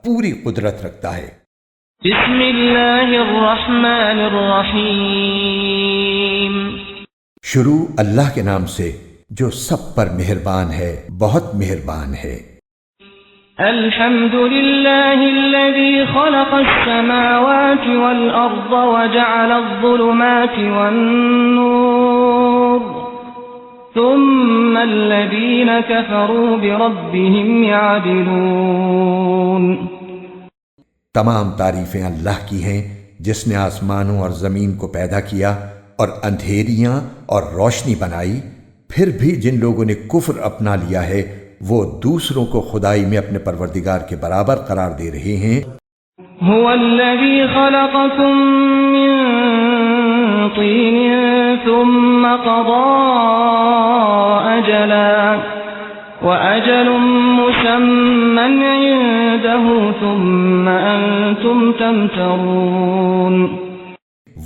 پوری قدرت رکھتا ہے۔ بسم اللہ الرحمن الرحیم۔ شروع اللہ کے نام سے جو سب پر مہربان ہے، بہت مہربان ہے۔ الحمد للہ الذی خلق السماوات والارض وجعل الظلمات والنور ثم الذین کفروا بربهم يعدلون۔ تمام تعریفیں اللہ کی ہیں جس نے آسمانوں اور زمین کو پیدا کیا اور اندھیریاں اور روشنی بنائی، پھر بھی جن لوگوں نے کفر اپنا لیا ہے وہ دوسروں کو خدائی میں اپنے پروردگار کے برابر قرار دے رہے ہیں۔ هو الذی خلقکم من طین ثم قضى أجلا وأجل مسمى عنده ثم أنتم تمترون۔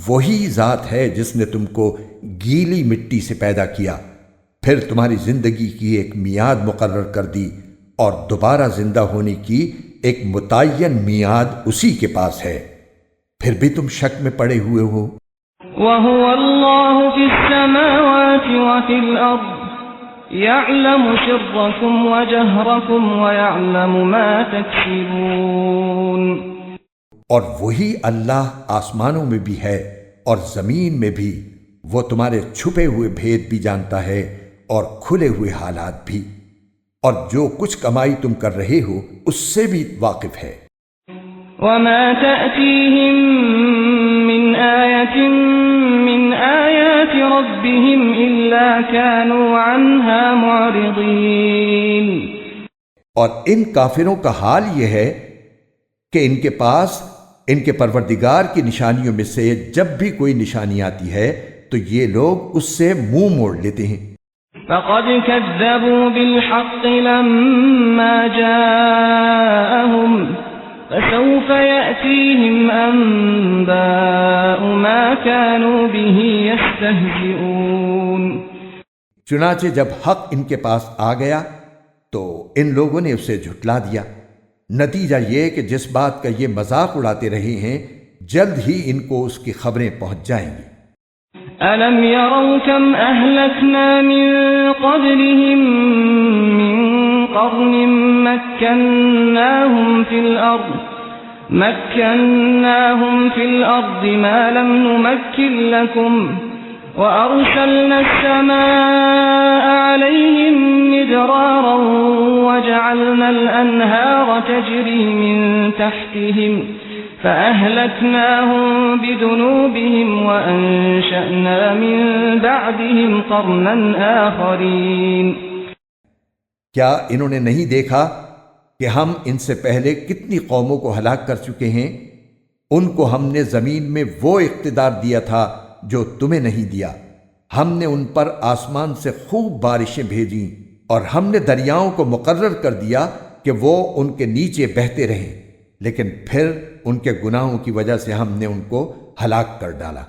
وہی ذات ہے جس نے تم کو گیلی مٹی سے پیدا کیا، پھر تمہاری زندگی کی ایک میعاد مقرر کر دی، اور دوبارہ زندہ ہونے کی ایک متعین میعاد اسی کے پاس ہے، پھر بھی تم شک میں پڑے ہوئے ہو۔ وَهُوَ اللَّهُ فِي السَّمَاوَاتِ وَفِي الْأَرْضِ يَعْلَمُ سِرَّكُمْ وَجَهْرَكُمْ وَيَعْلَمُ مَا تَكْسِبُونَ۔ اور وہی اللہ آسمانوں میں بھی ہے اور زمین میں بھی، وہ تمہارے چھپے ہوئے بھید بھی جانتا ہے اور کھلے ہوئے حالات بھی، اور جو کچھ کمائی تم کر رہے ہو اس سے بھی واقف ہے۔ وَمَا تَأْتِيهِم مِّنْ آيَةٍ مِّنْ آيَاتِ رَبِّهِمْ إِلَّا كَانُوا عَنْهَا مُعْرِضِينَ۔ اور ان کافروں کا حال یہ ہے کہ ان کے پاس ان کے پروردگار کی نشانیوں میں سے جب بھی کوئی نشانی آتی ہے تو یہ لوگ اس سے منہ موڑ لیتے ہیں۔ فَقَدْ كَذَّبُوا بِالْحَقِّ لَمَّا جَاءَهُمْ فَسَوْفَ يَأْتِيهِمْ أَنبَاءُ مَا كَانُوا بِهِ يَسْتَهْزِئُونَ۔ چنانچہ جب حق ان کے پاس آ گیا تو ان لوگوں نے اسے جھٹلا دیا، نتیجہ یہ کہ جس بات کا یہ مذاق اڑاتے رہے ہیں جلد ہی ان کو اس کی خبریں پہنچ جائیں گی۔ أَلَمْ يَرَوْا كَمْ أَهْلَكْنَا مِنْ قَبْلِهِمْ مِنْ قَرْنٍ مَكَّنَّاهُمْ فِي الْأَرْضِ مَا لَمْ نُمَكِّنْ لَكُمْ وَأَرْسَلْنَا السَّمَاءَ عَلَيْهِمْ مِدْرَارًا وَجَعَلْنَا الْأَنْهَارَ تَجْرِي مِنْ تَحْتِهِمْ فَأَهْلَكْنَاهُمْ بِذُنُوبِهِمْ وَأَنشَأْنَا مِنْ بَعْدِهِمْ قَرْنًا آخَرِينَ۔ کیا انہوں نے نہیں دیکھا کہ ہم ان سے پہلے کتنی قوموں کو ہلاک کر چکے ہیں؟ ان کو ہم نے زمین میں وہ اقتدار دیا تھا جو تمہیں نہیں دیا، ہم نے ان پر آسمان سے خوب بارشیں بھیجیں، اور ہم نے دریاؤں کو مقرر کر دیا کہ وہ ان کے نیچے بہتے رہیں، لیکن پھر ان کے گناہوں کی وجہ سے ہم نے ان کو ہلاک کر ڈالا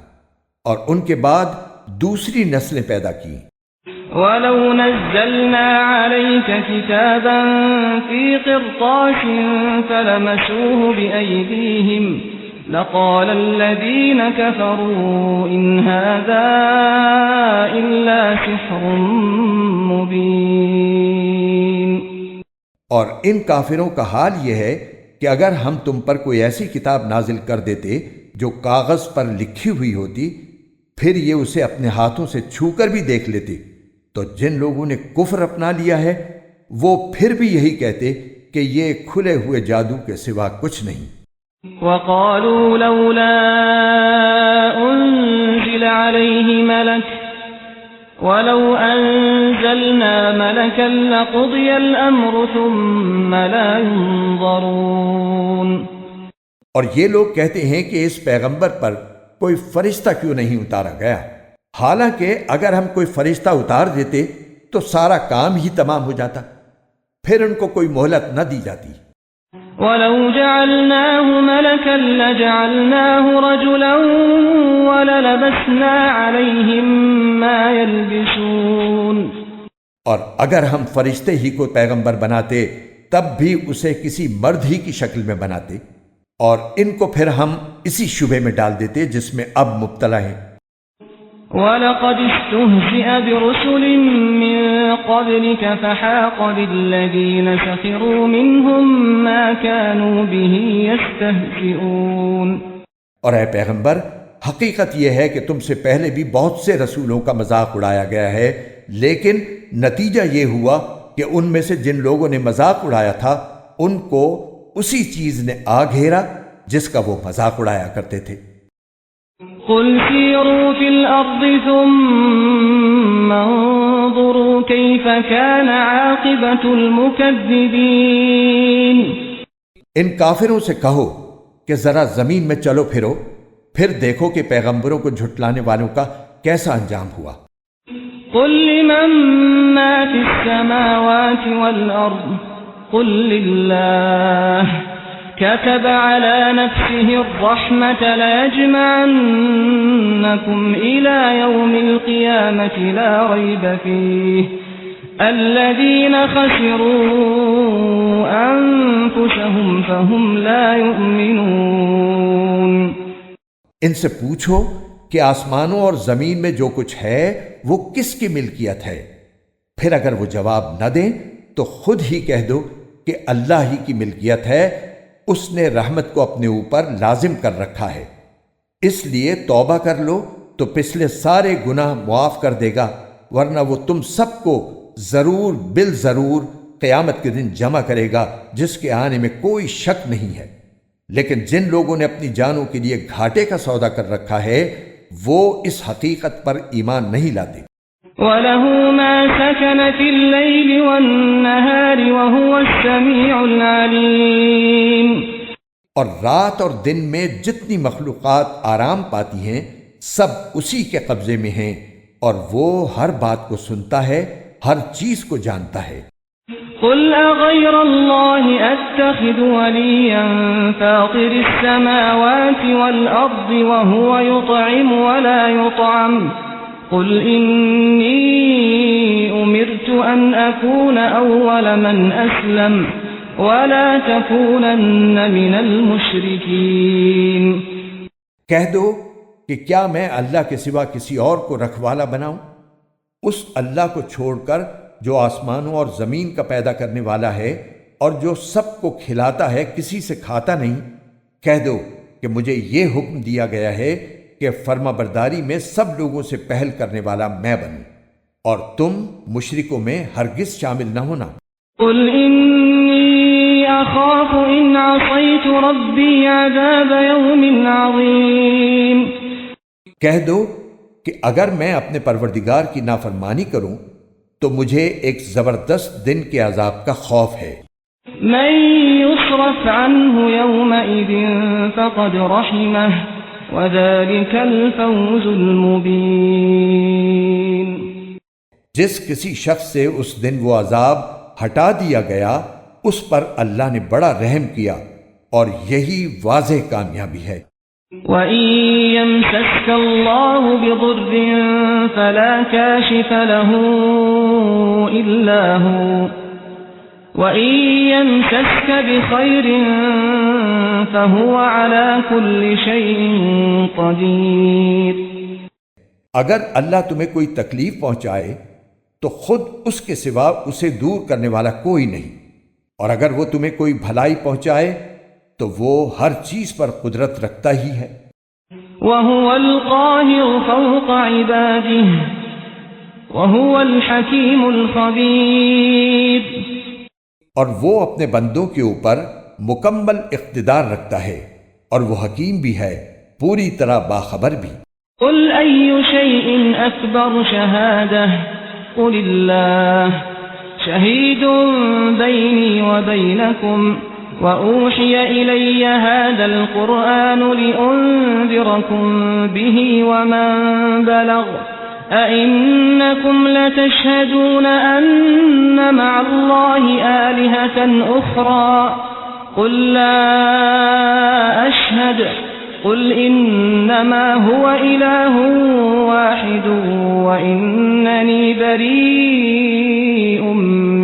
اور ان کے بعد دوسری نسلیں پیدا کی۔ وَلَوْ نَزَّلْنَا عَلَيْكَ كِتَابًا فِي قِرْطَاسٍ فَلَمَسُوهُ بِأَيْدِيهِمْ لَقَالَ الَّذِينَ كَفَرُوا إِنْ هَذَا إِلَّا سِحْرٌ مُبِينٌ۔ اور ان کافروں کا حال یہ ہے کہ اگر ہم تم پر کوئی ایسی کتاب نازل کر دیتے جو کاغذ پر لکھی ہوئی ہوتی، پھر یہ اسے اپنے ہاتھوں سے چھو کر بھی دیکھ لیتے، تو جن لوگوں نے کفر اپنا لیا ہے وہ پھر بھی یہی کہتے کہ یہ کھلے ہوئے جادو کے سوا کچھ نہیں۔ وَقَالُوا لَوْلَا أُنزِلَ عَلَيْهِ مَلَكٌ وَلَوْ أَنزَلْنَا مَلَكًا لَقُضِيَ الْأَمْرُ ثُمَّ لَا يُنظَرُونَ۔ اور یہ لوگ کہتے ہیں کہ اس پیغمبر پر کوئی فرشتہ کیوں نہیں اتارا گیا، حالانکہ اگر ہم کوئی فرشتہ اتار دیتے تو سارا کام ہی تمام ہو جاتا، پھر ان کو کوئی مہلت نہ دی جاتی۔ وَلَوْ جَعَلْنَاهُ مَلَكًا لَجَعَلْنَاهُ رَجُلًا وَلَلَبَسْنَا عَلَيْهِمْ مَا يَلْبِسُونَ۔ اور اگر ہم فرشتے ہی کو پیغمبر بناتے تب بھی اسے کسی مرد ہی کی شکل میں بناتے، اور ان کو پھر ہم اسی شبہ میں ڈال دیتے جس میں اب مبتلا ہیں۔ وَلَقَدِ اسْتُهْزِئَ بِرُسُلٍ مِّن قَبْلِكَ فَحَاقَ بِالَّذِينَ سَخِرُوا مِنْهُم مَّا كَانُوا بِهِ يَسْتَهْزِئُونَ۔ اور اے پیغمبر، حقیقت یہ ہے کہ تم سے پہلے بھی بہت سے رسولوں کا مذاق اڑایا گیا ہے، لیکن نتیجہ یہ ہوا کہ ان میں سے جن لوگوں نے مذاق اڑایا تھا ان کو اسی چیز نے آ گھیرا جس کا وہ مذاق اڑایا کرتے تھے۔ قُلْ سِيرُوا فِي الْأَرْضِ ثُمَّ انظُرُوا كَيْفَ كَانَ عَاقِبَةُ الْمُكَذِّبِينَ۔ ان کافروں سے کہو کہ ذرا زمین میں چلو پھرو، پھر دیکھو کہ پیغمبروں کو جھٹلانے والوں کا کیسا انجام ہوا۔ قُل لِّمَن مَّا فِي السَّمَاوَاتِ وَالْأَرْضِ قُل لِّلَّهِ كَتَبَ عَلَى نَفْسِهِ الرَّحْمَةَ لَيَجْمَعَنَّكُمْ إِلَى يَوْمِ الْقِيَامَةِ لَا رَيْبَ فِيهِ الَّذِينَ خَسِرُوا أَنفُسَهُمْ فَهُمْ لَا يُؤْمِنُونَ۔ ان سے پوچھو کہ آسمانوں اور زمین میں جو کچھ ہے وہ کس کی ملکیت ہے، پھر اگر وہ جواب نہ دیں تو خود ہی کہہ دو کہ اللہ ہی کی ملکیت ہے، اس نے رحمت کو اپنے اوپر لازم کر رکھا ہے، اس لیے توبہ کر لو تو پچھلے سارے گناہ معاف کر دے گا، ورنہ وہ تم سب کو ضرور بالضرور قیامت کے دن جمع کرے گا جس کے آنے میں کوئی شک نہیں ہے۔ لیکن جن لوگوں نے اپنی جانوں کے لیے گھاٹے کا سودا کر رکھا ہے وہ اس حقیقت پر ایمان نہیں لاتے۔ وَلَهُ مَا سَكَنَ فِي اللَّيْلِ وَالنَّهَارِ وَهُوَ السَّمِيعُ الْعَلِيمُ۔ اور رات اور دن میں جتنی مخلوقات آرام پاتی ہیں سب اسی کے قبضے میں ہیں، اور وہ ہر بات کو سنتا ہے، ہر چیز کو جانتا ہے۔ قُلْ أَغَيْرَ اللَّهِ أَتَّخِذُ وَلِيًّا فَاطِرِ السَّمَاوَاتِ وَالْأَرْضِ وَهُوَ يُطْعِمُ وَلَا يُطْعَمُ قُلْ إِنِّي أُمِرْتُ أَنْ أَكُونَ أَوَّلَ مَنْ أَسْلَمَ وَلَا تَكُونَنَّ مِنَ الْمُشْرِكِينَ۔ کہہ دو کہ کیا میں اللہ کے سوا کسی اور کو رکھوالا بناؤں، اس اللہ کو چھوڑ کر جو آسمانوں اور زمین کا پیدا کرنے والا ہے اور جو سب کو کھلاتا ہے، کسی سے کھاتا نہیں۔ کہہ دو کہ مجھے یہ حکم دیا گیا ہے کہ فرما برداری میں سب لوگوں سے پہل کرنے والا میں بنوں، اور تم مشرکوں میں ہرگز شامل نہ ہونا۔ قُلْ إِنِّي أَخَافُ إِنْ عَصَيْتُ رَبِّي عَذَابَ يَوْمٍ عَظِيمٍ۔ کہہ دو کہ اگر میں اپنے پروردگار کی نافرمانی کروں تو مجھے ایک زبردست دن کے عذاب کا خوف ہے۔ مَن يُصْرَفْ عَنْهُ يَوْمَئِذٍ فَقَدْ رَحِمَهُ وَذَلِكَ الْفَوْزُ الْمُبِينُ۔ جس کسی شخص سے اس دن وہ عذاب ہٹا دیا گیا اس پر اللہ نے بڑا رحم کیا، اور یہی واضح کامیابی ہے۔ وَإِن يَمْسَسْكَ اللَّهُ بِضُرٍّ فَلَا كَاشِفَ لَهُ إِلَّا هُوَ وَإِن يَمْسَسْكَ بِخَيْرٍ فَهُوَ عَلَى كُلِّ شَيْءٍ قَدِيرٌ۔ اگر اللہ تمہیں کوئی تکلیف پہنچائے تو خود اس کے سوا اسے دور کرنے والا کوئی نہیں، اور اگر وہ تمہیں کوئی بھلائی پہنچائے تو وہ ہر چیز پر قدرت رکھتا ہی ہے۔ وَهُوَ الْقَاهِرُ فَوْقَ عِبَادِهِ وَهُوَ الْحَكِيمُ الْخَبِيرُ۔ اور وہ اپنے بندوں کے اوپر مکمل اقتدار رکھتا ہے، اور وہ حکیم بھی ہے، پوری طرح باخبر بھی۔ قُلْ أَيُّ شَيْءٍ أَكْبَرُ شَهَادَةً قُلِ اللَّهُ شَهِيدٌ بَيْنِي وَبَيْنَكُمْ وَأُوحِيَ إِلَيَّ هَذَا الْقُرْآنُ لِأُنذِرَكُم بِهِ وَمَن بَلَغَ أَئِنَّكُمْ لَتَشْهَدُونَ أَنَّ مَعَ اللَّهِ آلِهَةً أُخْرَى قُل لَّا أَشْهَدُ قُلْ إِنَّمَا هُوَ إِلَٰهٌ وَاحِدٌ وَإِنَّنِي بَرِيءٌ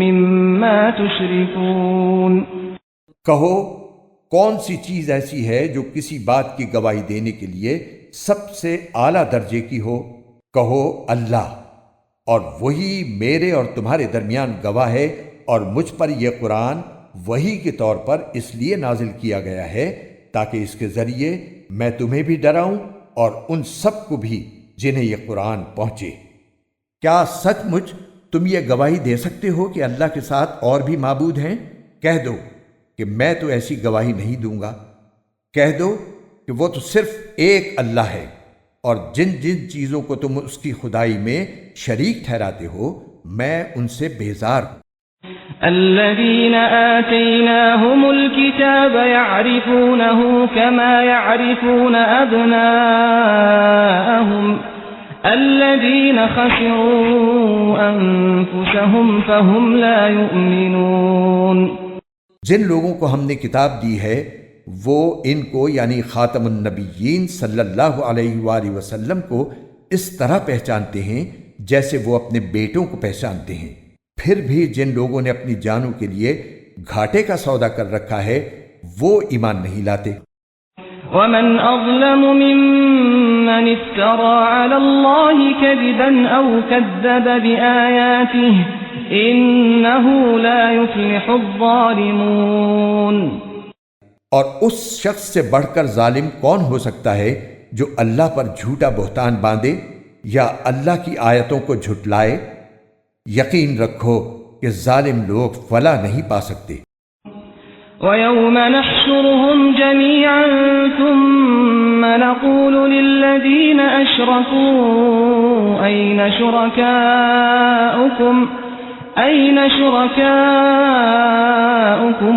مِّمَّا تُشْرِكُونَ۔ کہو کون سی چیز ایسی ہے جو کسی بات کی گواہی دینے کے لیے سب سے اعلیٰ درجے کی ہو؟ کہو اللہ، اور وہی میرے اور تمہارے درمیان گواہ ہے، اور مجھ پر یہ قرآن وحی کے طور پر اس لیے نازل کیا گیا ہے تاکہ اس کے ذریعے میں تمہیں بھی ڈراؤں اور ان سب کو بھی جنہیں یہ قرآن پہنچے۔ کیا سچ مچ تم یہ گواہی دے سکتے ہو کہ اللہ کے ساتھ اور بھی معبود ہیں؟ کہہ دو کہ میں تو ایسی گواہی نہیں دوں گا۔ کہہ دو کہ وہ تو صرف ایک اللہ ہے، اور جن جن چیزوں کو تم اس کی خدائی میں شریک ٹھہراتے ہو میں ان سے بیزار ہوں۔ الذين آتيناهم الكتاب يعرفونه كما يعرفون أبناءهم الذين خسروا أنفسهم فهم لا يؤمنون۔ جن لوگوں کو ہم نے کتاب دی ہے وہ ان کو یعنی خاتم النبیین صلی اللہ علیہ وآلہ وسلم کو اس طرح پہچانتے ہیں جیسے وہ اپنے بیٹوں کو پہچانتے ہیں، پھر بھی جن لوگوں نے اپنی جانوں کے لیے گھاٹے کا سودا کر رکھا ہے وہ ایمان نہیں لاتے۔ ومن أظلم ممن افترى على الله كذبا أو كذب بآياته إنه لا يفلح الظالمون۔ اور اس شخص سے بڑھ کر ظالم کون ہو سکتا ہے جو اللہ پر جھوٹا بہتان باندھے یا اللہ کی آیتوں کو جھٹلائے؟ یقین رکھو کہ ظالم لوگ فلاح نہیں پا سکتے۔ وَيَوْمَ نَحْشُرُهُمْ جَمِيعًا ثُمَّ نَقُولُ لِلَّذِينَ أَشْرَكُوا أَيْنَ شُرَكَاؤُكُمُ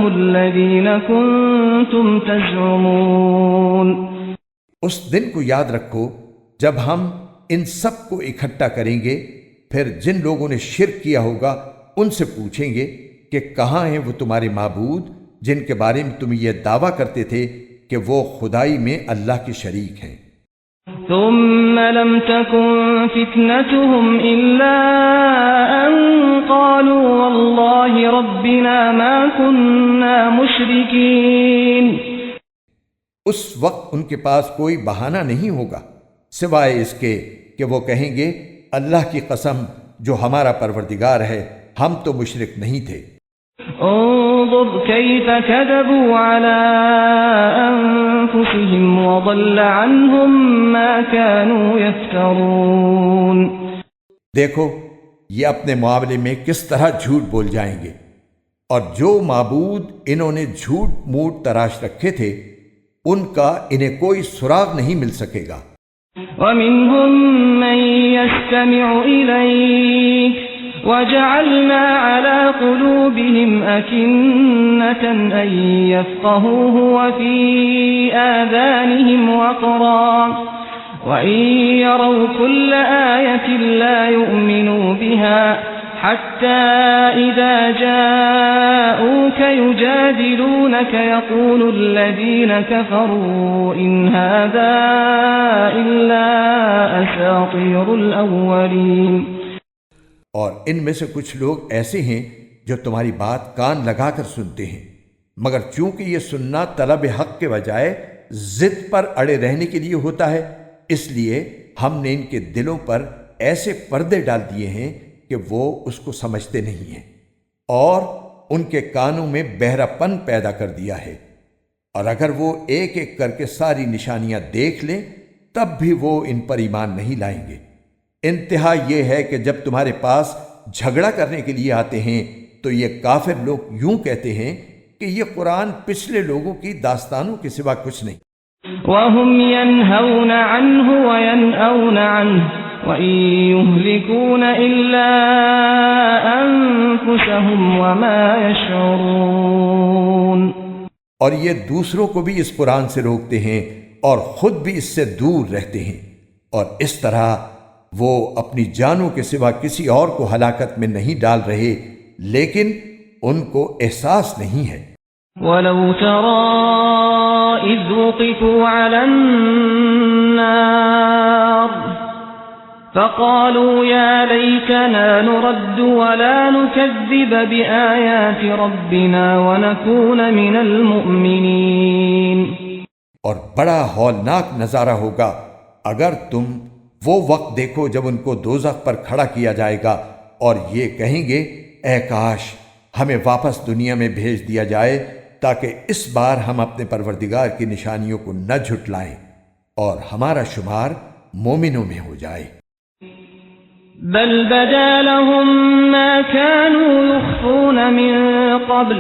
الَّذِينَ كُنتُمْ تَزْعُمُونَ۔ اس دن کو یاد رکھو جب ہم ان سب کو اکٹھا کریں گے، پھر جن لوگوں نے شرک کیا ہوگا ان سے پوچھیں گے کہ کہاں ہیں وہ تمہارے معبود جن کے بارے میں تم یہ دعویٰ کرتے تھے کہ وہ خدائی میں اللہ کے شریک ہیں۔ ثم لم تكن فتنتهم إلا أن قالوا والله ربنا ما كنا مشركين۔ اس وقت ان کے پاس کوئی بہانہ نہیں ہوگا سوائے اس کے کہ وہ کہیں گے اللہ کی قسم جو ہمارا پروردگار ہے ہم تو مشرک نہیں تھے۔ انظر كيف كذبوا على أنفسهم وضل عنهم ما كانوا يفترون۔ دیکھو یہ اپنے معاملے میں کس طرح جھوٹ بول جائیں گے، اور جو معبود انہوں نے جھوٹ موٹ تراش رکھے تھے ان کا انہیں کوئی سراغ نہیں مل سکے گا۔ وَمِنْهُمْ مَنْ يَسْتَمِعُ إِلَيْكَ وَجَعَلْنَا عَلَى قُلُوبِهِمْ أَكِنَّةً أَنْ يَفْقَهُوهُ وَفِي آذَانِهِمْ وَقْرًا وَإِنْ يَرَوْا كُلَّ آيَةٍ لَا يُؤْمِنُوا بِهَا حَتَّى إِذَا جَاءُوكَ يُجَادِلُونَكَ يَقُولُ الَّذِينَ كَفَرُوا إِنْ هَذَا إِلَّا أَسَاطِيرُ الْأَوَّلِينَ۔ اور ان میں سے کچھ لوگ ایسے ہیں جو تمہاری بات کان لگا کر سنتے ہیں، مگر چونکہ یہ سننا طلب حق کے بجائے ضد پر اڑے رہنے کے لیے ہوتا ہے، اس لیے ہم نے ان کے دلوں پر ایسے پردے ڈال دیے ہیں کہ وہ اس کو سمجھتے نہیں ہیں، اور ان کے کانوں میں بہرا پن پیدا کر دیا ہے، اور اگر وہ ایک ایک کر کے ساری نشانیاں دیکھ لیں تب بھی وہ ان پر ایمان نہیں لائیں گے۔ انتہا یہ ہے کہ جب تمہارے پاس جھگڑا کرنے کے لیے آتے ہیں تو یہ کافر لوگ یوں کہتے ہیں کہ یہ قرآن پچھلے لوگوں کی داستانوں کے سوا کچھ نہیں۔ وَهُمْ يَنْهَوْنَ عَنْهُ وَيَنْأَوْنَ عَنْهُ وَإِنْ يُهْلِكُونَ إِلَّا أَنفُسَهُمْ وَمَا يَشْعُرُونَ۔ اور یہ دوسروں کو بھی اس قرآن سے روکتے ہیں اور خود بھی اس سے دور رہتے ہیں، اور اس طرح وہ اپنی جانوں کے سوا کسی اور کو ہلاکت میں نہیں ڈال رہے، لیکن ان کو احساس نہیں ہے۔ وَلَوْ تَرَىٰ إِذْ وُقِفُوا عَلَى النَّارِ فقالوا يا ليتنا نرد ولا نكذب بآيات ربنا ونكون من المؤمنين۔ اور بڑا ہولناک نظارہ ہوگا اگر تم وہ وقت دیکھو جب ان کو دوزخ پر کھڑا کیا جائے گا اور یہ کہیں گے اے کاش ہمیں واپس دنیا میں بھیج دیا جائے تاکہ اس بار ہم اپنے پروردگار کی نشانیوں کو نہ جھٹلائیں اور ہمارا شمار مومنوں میں ہو جائے۔ بل بدا لهم ما كانوا يخفون من قبل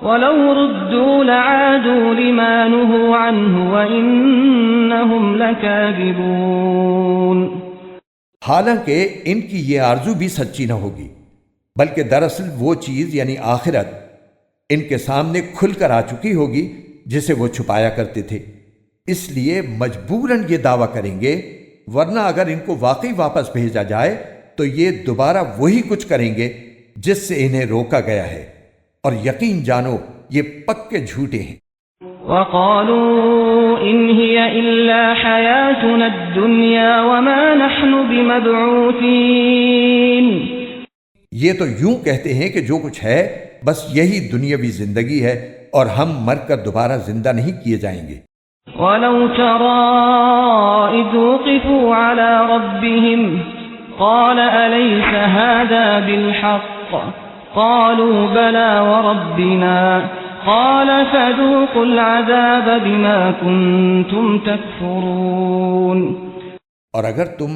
ولو ردوا لعادوا لما نهوا عنه وإنهم لكاذبون۔ حالانکہ ان کی یہ آرزو بھی سچی نہ ہوگی، بلکہ دراصل وہ چیز یعنی آخرت ان کے سامنے کھل کر آ چکی ہوگی جسے وہ چھپایا کرتے تھے، اس لیے مجبوراً یہ دعویٰ کریں گے، ورنہ اگر ان کو واقعی واپس بھیجا جائے تو یہ دوبارہ وہی کچھ کریں گے جس سے انہیں روکا گیا ہے، اور یقین جانو یہ پکے جھوٹے ہیں۔ وقالوا إن هي إلا حياتنا الدنيا وما نحن بمبعوثين۔ یہ تو یوں کہتے ہیں کہ جو کچھ ہے بس یہی دنیاوی زندگی ہے اور ہم مر کر دوبارہ زندہ نہیں کیے جائیں گے۔ وَلَوْ تَرَىٰ إِذْ وُقِفُوا عَلَىٰ رَبِّهِمْ قَالَ أَلَيْسَ هَٰذَا بِالْحَقِّ قَالُوا بَلَىٰ وَرَبِّنَا قَالَ فَذُوقُوا الْعَذَابَ بِمَا كُنتُمْ تَكْفُرُونَ۔ اور اگر تم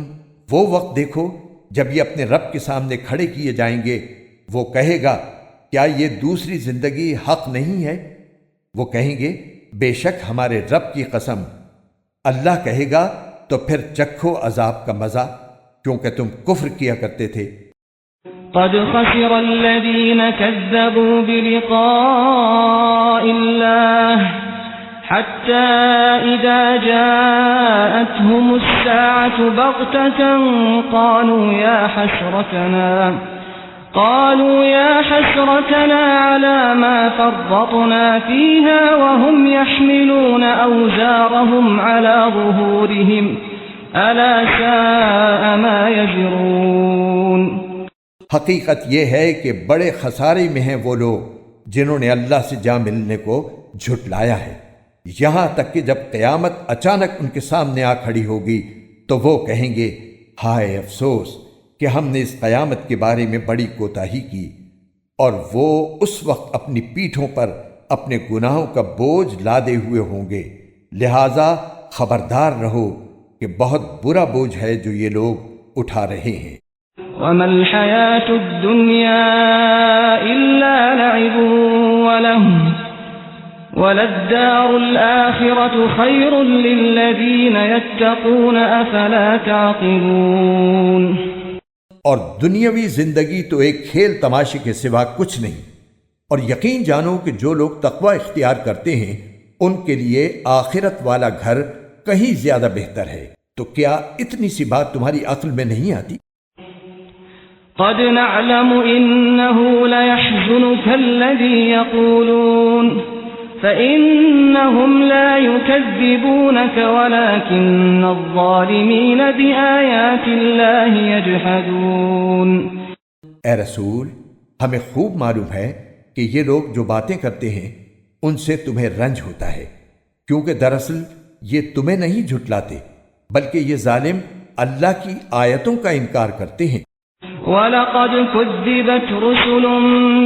وہ وقت دیکھو جب یہ اپنے رب کے سامنے کھڑے کیے جائیں گے، وہ کہے گا کیا یہ دوسری زندگی حق نہیں ہے؟ وہ کہیں گے بے شک ہمارے رب کی قسم۔ اللہ کہے گا تو پھر چکھو عذاب کا مزہ، کیونکہ تم کفر کیا کرتے تھے۔ قد خسر الذين كذبوا بلقاء الله حتى إذا جاءتهم الساعة بغتة قالوا يا حسرتنا على ما فرطنا فيها وهم يحملون أوزارهم على ظهورهم ألا ساء ما يزرون۔ حقیقت یہ ہے کہ بڑے خسارے میں ہیں وہ لوگ جنہوں نے اللہ سے جا ملنے کو جھٹلایا ہے، یہاں تک کہ جب قیامت اچانک ان کے سامنے آ کھڑی ہوگی تو وہ کہیں گے ہائے افسوس کہ ہم نے اس قیامت کے بارے میں بڑی کوتاہی کی، اور وہ اس وقت اپنی پیٹھوں پر اپنے گناہوں کا بوجھ لادے ہوئے ہوں گے۔ لہٰذا خبردار رہو کہ بہت برا بوجھ ہے جو یہ لوگ اٹھا رہے ہیں۔ وَمَا الْحَيَاةُ الدُّنْيَا إِلَّا لَعِبٌ وَلَهْوٌ وَلَلدَّارُ الْآخِرَةُ خَيْرٌ لِّلَّذِينَ يَتَّقُونَ أَفَلَا تَعْقِلُونَ۔ اور دنیاوی زندگی تو ایک کھیل تماشے کے سوا کچھ نہیں، اور یقین جانو کہ جو لوگ تقوی اختیار کرتے ہیں ان کے لیے آخرت والا گھر کہیں زیادہ بہتر ہے۔ تو کیا اتنی سی بات تمہاری عقل میں نہیں آتی؟ قد نعلم إنه ليحزنك الذي يقولون فإنهم لا يكذبونك ولكن الظالمين بآيات الله يجحدون۔ اے رسول، ہمیں خوب معلوم ہے کہ یہ لوگ جو باتیں کرتے ہیں ان سے تمہیں رنج ہوتا ہے، کیونکہ دراصل یہ تمہیں نہیں جھٹلاتے بلکہ یہ ظالم اللہ کی آیتوں کا انکار کرتے ہیں۔ وَلَقَدْ كُذِّبَتْ رُسُلٌ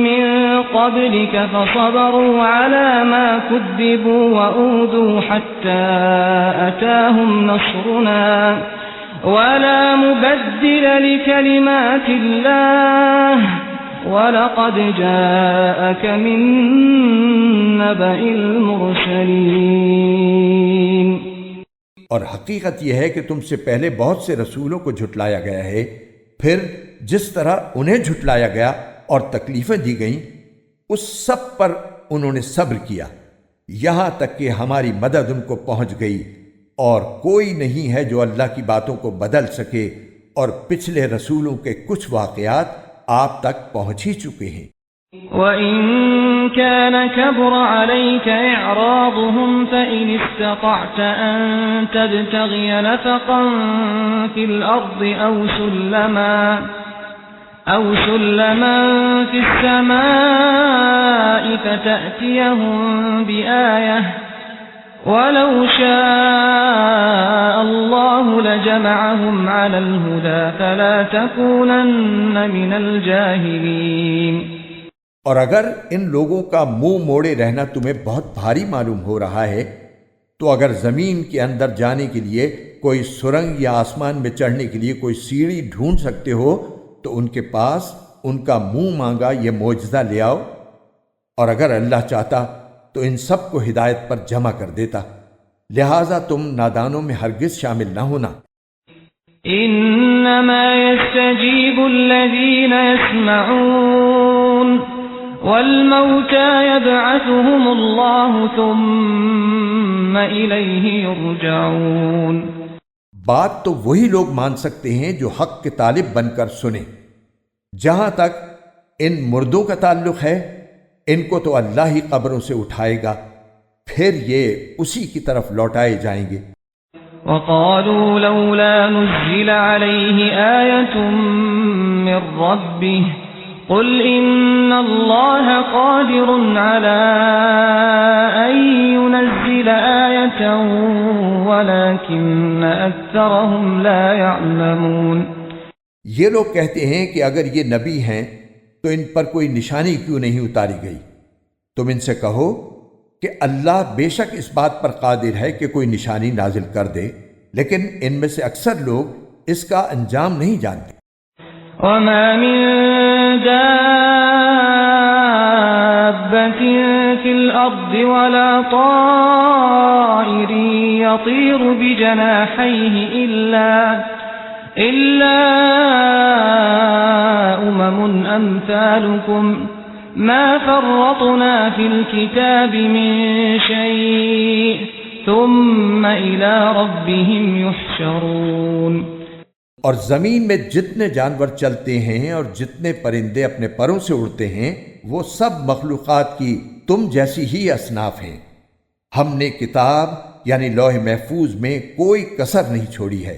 مِّن قَبْلِكَ فَصَبَرُوا عَلَى مَا كُذِّبُوا وَأُوذُوا حَتَّى أَتَاهُمْ نَصْرُنَا وَلَا مُبَدِّلَ لِكَلِمَاتِ اللَّهِ وَلَقَدْ جَاءَكَ مِن نَّبَإِ الْمُرْسَلِينَ۔ اور حقیقت یہ ہے کہ تم سے پہلے بہت سے رسولوں کو جھٹلایا گیا ہے، پھر جس طرح انہیں جھٹلایا گیا اور تکلیفیں دی گئیں اس سب پر انہوں نے صبر کیا، یہاں تک کہ ہماری مدد ان کو پہنچ گئی، اور کوئی نہیں ہے جو اللہ کی باتوں کو بدل سکے، اور پچھلے رسولوں کے کچھ واقعات آپ تک پہنچ ہی چکے ہیں۔ وَإِن كَانَ كَبُرَ عَلَيْكَ إِعْرَاضُهُمْ فَإِنِ استطعت أَن تَبْتَغِيَ نَفَقًا فِي الْأَرْضِ أَوْ سُلَّمًا فِي السَّمَاءِ فَتَأْتِيَهُم بِآيَةٍ وَلَوْ شَاءَ اللَّهُ لَجَمَعَهُمْ عَلَى الْهُدَى فَلَا تَكُونَنَّ مِنَ الْجَاهِلِينَ۔ اور اگر ان لوگوں کا منہ موڑے رہنا تمہیں بہت بھاری معلوم ہو رہا ہے تو اگر زمین کے اندر جانے کے لیے کوئی سرنگ یا آسمان میں چڑھنے کے لیے کوئی سیڑھی ڈھونڈ سکتے ہو تو ان کے پاس ان کا منہ مانگا یہ معجزہ لے آؤ، اور اگر اللہ چاہتا تو ان سب کو ہدایت پر جمع کر دیتا، لہٰذا تم نادانوں میں ہرگز شامل نہ ہونا۔ انما يستجيب الذين يسمعون والموتى يبعثهم الله ثم إليه يرجعون۔ بات تو وہی لوگ مان سکتے ہیں جو حق کے طالب بن کر سنیں۔ جہاں تک ان مردوں کا تعلق ہے، ان کو تو اللہ ہی قبروں سے اٹھائے گا، پھر یہ اسی کی طرف لوٹائے جائیں گے۔ وقالوا لولا نزل عليه آية من ربه قل إن الله قادر على أن ينزل آية ولكن أكثرهم لا يعلمون۔ یہ لوگ کہتے ہیں کہ اگر یہ نبی ہیں تو ان پر کوئی نشانی کیوں نہیں اتاری گئی؟ تم ان سے کہو کہ اللہ بے شک اس بات پر قادر ہے کہ کوئی نشانی نازل کر دے، لیکن ان میں سے اکثر لوگ اس کا انجام نہیں جانتے۔ وما من دابة في الأرض ولا طائر يطير بجناحيه إلا أمم أمثالكم ما فرطنا في الكتاب من شيء ثم إلى ربهم يحشرون۔ اور زمین میں جتنے جانور چلتے ہیں اور جتنے پرندے اپنے پروں سے اڑتے ہیں وہ سب مخلوقات کی تم جیسی ہی اصناف ہیں۔ ہم نے کتاب یعنی لوح محفوظ میں کوئی کسر نہیں چھوڑی ہے،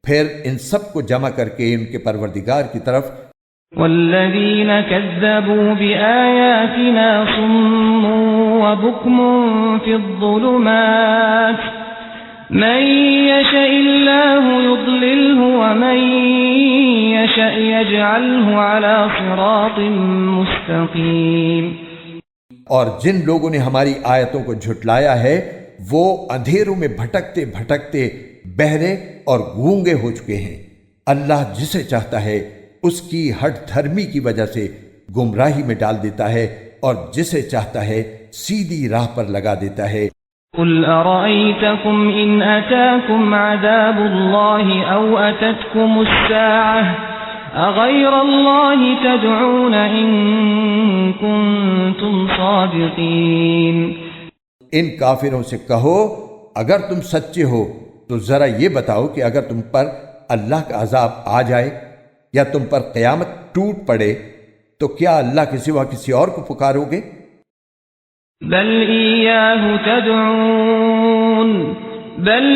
پھر ان سب کو جمع کر کے ان کے پروردگار کی طرف۔ والذین کذبوا بآیاتنا صم وبکم فی الظلمات من یشاء اللہ یضللہ ومن یشاء یجعلہ علی صراط مستقیم۔ اور جن لوگوں نے ہماری آیتوں کو جھٹلایا ہے وہ اندھیروں میں بھٹکتے بھٹکتے بہرے اور گونگے ہو چکے ہیں۔ اللہ جسے چاہتا ہے اس کی ہٹ دھرمی کی وجہ سے گمراہی میں ڈال دیتا ہے اور جسے چاہتا ہے سیدھی راہ پر لگا دیتا ہے۔ قل ارأيتكم ان اتاكم عذاب الله او اتتكم الساعة اغير الله تدعون ان كنتم صادقين۔ ان کافروں سے کہو اگر تم سچے ہو تو ذرا یہ بتاؤ کہ اگر تم پر اللہ کا عذاب آ جائے یا تم پر قیامت ٹوٹ پڑے تو کیا اللہ کے سوا کسی اور کو پکارو گے؟ بل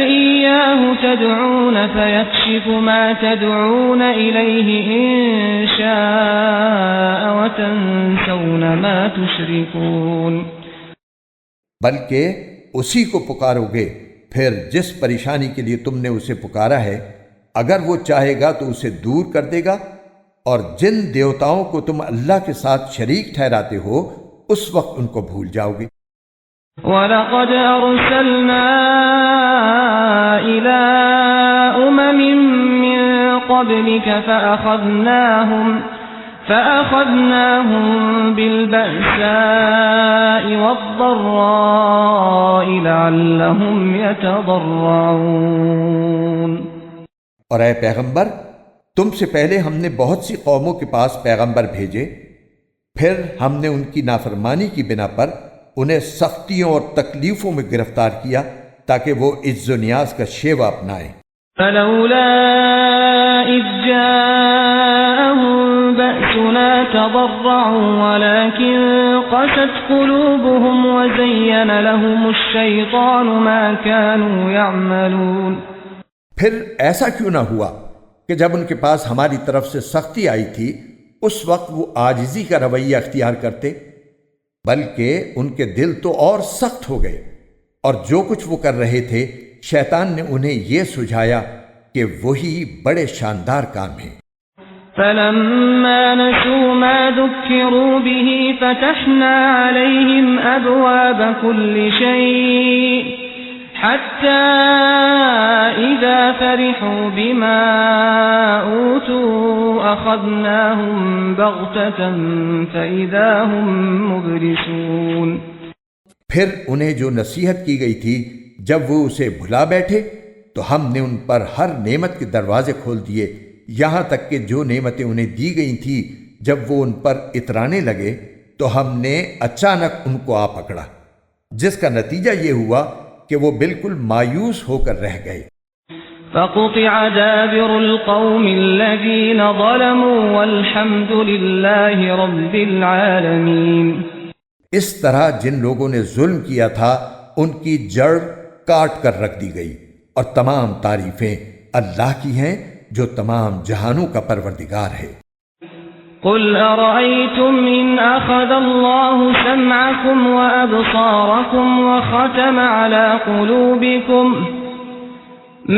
إياه تدعون فيكشف ما تدعون إليه إن شاء وتنسون ما تشركون۔ بلکہ اسی کو پکارو گے، پھر جس پریشانی کے لیے تم نے اسے پکارا ہے اگر وہ چاہے گا تو اسے دور کر دے گا، اور جن دیوتاؤں کو تم اللہ کے ساتھ شریک ٹھہراتے ہو اس وقت ان کو بھول جاؤ گے۔ وَلَقَدْ أَرْسَلْنَا إِلَىٰ أُمَمٍ مِّن قَبْلِكَ فَأَخَذْنَاهُم بِالْبَأْسَاءِ وَالضَّرَّاءِ لَعَلَّهُمْ يَتَضَرَّعُونَ۔ اور اے پیغمبر، تم سے پہلے ہم نے بہت سی قوموں کے پاس پیغمبر بھیجے، پھر ہم نے ان کی نافرمانی کی بنا پر انہیں سختیوں اور تکلیفوں میں گرفتار کیا تاکہ وہ عز و نیاز کا شیوہ اپنائیں۔ فلولا إذ جاءهم بأسنا تضرعوا ولكن قست قلوبهم وزين لهم الشيطان ما كانوا يعملون۔ پھر ایسا کیوں نہ ہوا کہ جب ان کے پاس ہماری طرف سے سختی آئی تھی اس وقت وہ عاجزی کا رویہ اختیار کرتے، بلکہ ان کے دل تو اور سخت ہو گئے، اور جو کچھ وہ کر رہے تھے شیطان نے انہیں یہ سجھایا کہ وہی بڑے شاندار کام ہیں۔ فلما نسوا ما ذكروا به فتحنا عليهم أبواب كل شيء حتى إذا فرحوا بما أوتوا أخذناهم بغتة فإذا هم مبلسون۔ پھر انہیں جو نصیحت کی گئی تھی جب وہ اسے بھلا بیٹھے تو ہم نے ان پر ہر نعمت کے دروازے کھول دیے، یہاں تک کہ جو نعمتیں انہیں دی گئی تھیں جب وہ ان پر اترانے لگے تو ہم نے اچانک ان کو آ پکڑا، جس کا نتیجہ یہ ہوا کہ وہ بالکل مایوس ہو کر رہ گئے۔ فقطع دابر القوم الذين ظلموا والحمد لله رب العالمين۔ اس طرح جن لوگوں نے ظلم کیا تھا ان کی جڑ کاٹ کر رکھ دی گئی، اور تمام تعریفیں اللہ کی ہیں جو تمام جہانوں کا پروردگار ہے۔ قل أرأيتم إن أخذ الله سمعكم وأبصاركم وختم على قلوبكم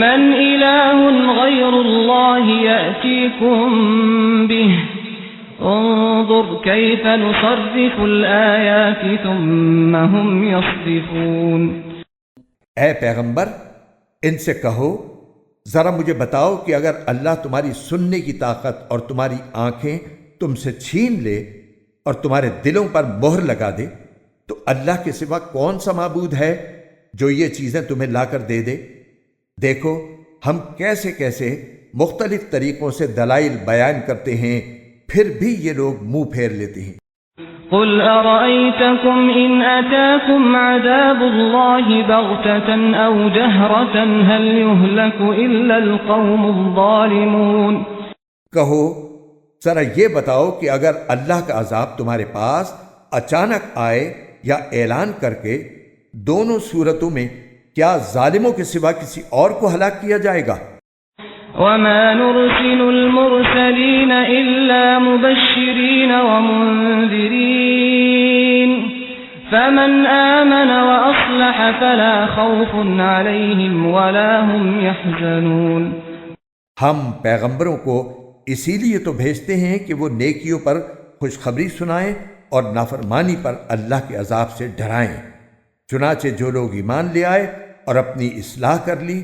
من إله غير الله يأتيكم به انظر كيف نصرف الآيات ثم هم يصدفون۔ اے پیغمبر ان سے کہو ذرا مجھے بتاؤ کہ اگر اللہ تمہاری سننے کی طاقت اور تمہاری آنکھیں تم سے چھین لے اور تمہارے دلوں پر مہر لگا دے تو اللہ کے سوا کون سا معبود ہے جو یہ چیزیں تمہیں لا کر دے دے؟ دیکھو ہم کیسے کیسے مختلف طریقوں سے دلائل بیان کرتے ہیں، پھر بھی یہ لوگ منہ پھیر لیتے ہیں۔ قل أرأيتكم إن أتاكم عذاب الله بغتة أو جهرة هل يهلك إلا القوم الظالمون۔ کہو ذرا یہ بتاؤ کہ اگر اللہ کا عذاب تمہارے پاس اچانک آئے یا اعلان کر کے، دونوں صورتوں میں کیا ظالموں کے سوا کسی اور کو ہلاک کیا جائے گا؟ وما نرسل المرسلين إلا مبشرين ومنذرين فمن آمن وأصلح فلا خوف عليهم ولا هم يحزنون۔ ہم پیغمبروں کو اسی لیے تو بھیجتے ہیں کہ وہ نیکیوں پر خوشخبری سنائیں اور نافرمانی پر اللہ کے عذاب سے ڈرائیں، چنانچہ جو لوگ ایمان لے آئے اور اپنی اصلاح کر لی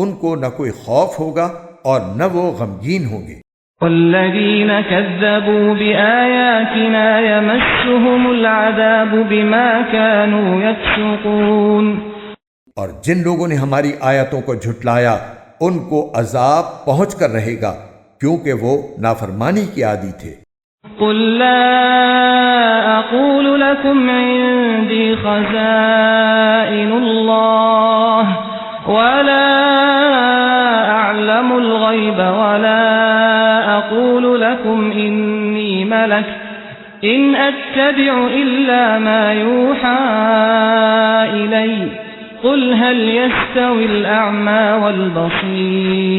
ان کو نہ کوئی خوف ہوگا اور نہ وہ غمگین ہوں گے۔ والذین کذبوا بآیاتنا یمسهم العذاب بما كانوا یفسقون۔ اور جن لوگوں نے ہماری آیتوں کو جھٹلایا ان کو عذاب پہنچ کر رہے گا کیونکہ وہ نافرمانی کے عادی تھے۔ قل لا اقول لكم عندي خزائن الله ولا أعلم الغيب ولا أقول لكم إني ملك إن أتبع إلا ما يوحى إلي قل هل يستوي الأعمى والبصير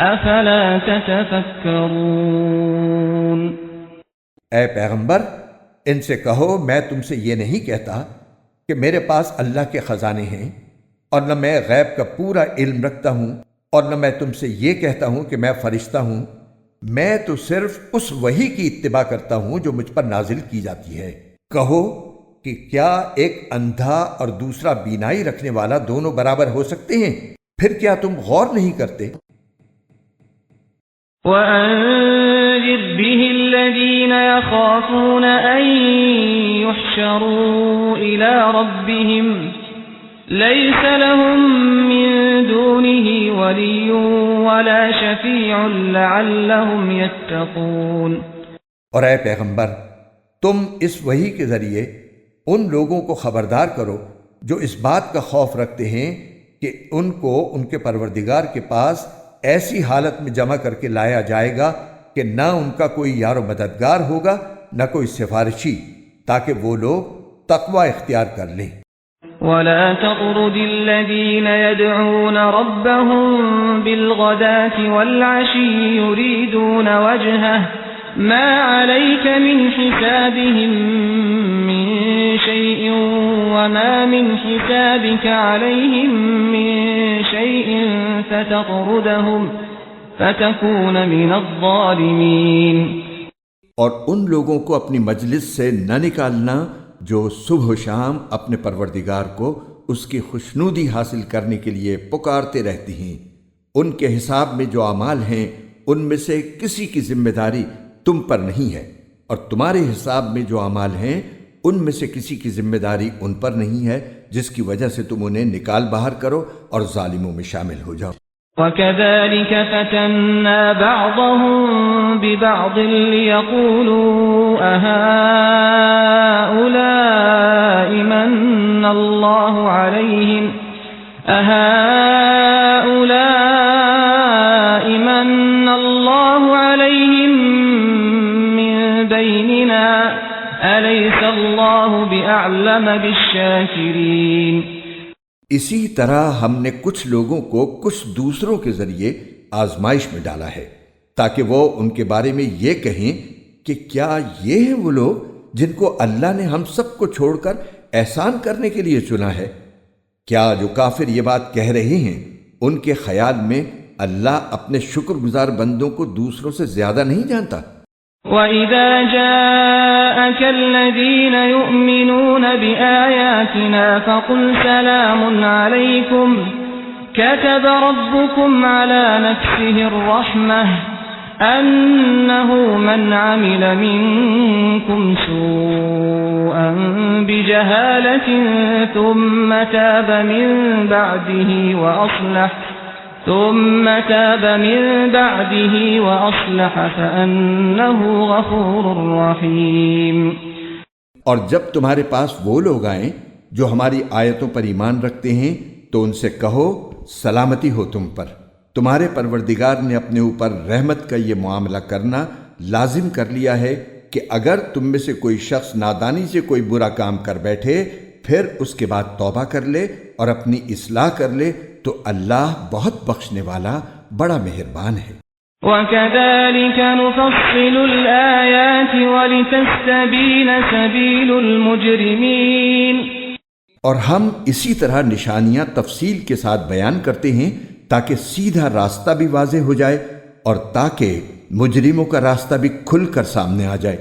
أفلا تتفكرون۔ اے پیغمبر ان سے کہو میں تم سے یہ نہیں کہتا کہ میرے پاس اللہ کے خزانے ہیں، اور نہ میں غیب کا پورا علم رکھتا ہوں، اور نہ میں تم سے یہ کہتا ہوں کہ میں فرشتہ ہوں، میں تو صرف اس وحی کی اتباع کرتا ہوں جو مجھ پر نازل کی جاتی ہے۔ کہو کہ کیا ایک اندھا اور دوسرا بینائی رکھنے والا دونوں برابر ہو سکتے ہیں؟ پھر کیا تم غور نہیں کرتے؟ وَأَنذِرْ بِهِ الَّذِينَ يَخَافُونَ أَن يُحْشَرُوا إِلَى رَبِّهِمْ لَيْسَ لَهُم مِّن دُونِهِ وَلِيٌّ وَلَا شَفِيعٌ لَعَلَّهُمْ يَتَّقُونَ۔ اور اے پیغمبر تم اس وحی کے ذریعے ان لوگوں کو خبردار کرو جو اس بات کا خوف رکھتے ہیں کہ ان کو ان کے پروردگار کے پاس ایسی حالت میں جمع کر کے لایا جائے گا کہ نہ ان کا کوئی یار و مددگار ہوگا نہ کوئی سفارشی تاکہ وہ لوگ تقوی اختیار کر لیں۔ ولا تطرد الذين يدعون ربهم بالغداة والعشي يريدون وجهه ما عليك من حسابهم من شيء وما من حسابك عليهم من شيء فتطردهم فتكون من الظالمين۔ اور ان لوگوں کو اپنی مجلس سے نہ نکالنا جو صبح و شام اپنے پروردگار کو اس کی خوشنودی حاصل کرنے کے لیے پکارتے رہتی ہیں۔ ان کے حساب میں جو اعمال ہیں ان میں سے کسی کی ذمہ داری تم پر نہیں ہے، اور تمہارے حساب میں جو اعمال ہیں ان میں سے کسی کی ذمہ داری ان پر نہیں ہے جس کی وجہ سے تم انہیں نکال باہر کرو اور ظالموں میں شامل ہو جاؤ۔ وَكَذَلِكَ فَتَنَّا بَعْضَهُم بِبَعْضٍ لِيَقُولُوا أَهَٰؤُلَاءِ مَنَّ اللَّهُ عَلَيْهِم مِّن بَيْنِنَا أَلَيْسَ اللَّهُ بِأَعْلَمَ بِالشَّاكِرِينَ۔ اسی طرح ہم نے کچھ لوگوں کو کچھ دوسروں کے ذریعے آزمائش میں ڈالا ہے تاکہ وہ ان کے بارے میں یہ کہیں کہ کیا یہ ہیں وہ لوگ جن کو اللہ نے ہم سب کو چھوڑ کر احسان کرنے کے لیے چنا ہے؟ کیا جو کافر یہ بات کہہ رہے ہیں ان کے خیال میں اللہ اپنے شکر گزار بندوں کو دوسروں سے زیادہ نہیں جانتا؟ وَإِذَا جَاءَكَ الَّذِينَ يُؤْمِنُونَ بِآيَاتِنَا فَقُلْ سَلَامٌ عَلَيْكُمْ كَتَبَ رَبُّكُمْ عَلَى نَفْسِهِ الرَّحْمَةَ أَنَّهُ مَنْ عَمِلَ مِنكُمْ سُوءًا بِجَهَالَةٍ ثُمَّ تَابَ مِن بَعْدِهِ وَأَصْلَحَ فَأَنَّهُ غَفُورٌ رَّحِيمٌ۔ اور جب تمہارے پاس وہ لوگ آئیں جو ہماری آیتوں پر ایمان رکھتے ہیں تو ان سے کہو سلامتی ہو تم پر، تمہارے پروردگار نے اپنے اوپر رحمت کا یہ معاملہ کرنا لازم کر لیا ہے کہ اگر تم میں سے کوئی شخص نادانی سے کوئی برا کام کر بیٹھے پھر اس کے بعد توبہ کر لے اور اپنی اصلاح کر لے تو اللہ بہت بخشنے والا بڑا مہربان ہے۔ وَكَذَلِكَ نُفَصِّلُ الْآيَاتِ وَلِتَسْتَبِينَ سَبِيلُ الْمُجْرِمِينَ۔ اور ہم اسی طرح نشانیاں تفصیل کے ساتھ بیان کرتے ہیں تاکہ سیدھا راستہ بھی واضح ہو جائے اور تاکہ مجرموں کا راستہ بھی کھل کر سامنے آ جائے۔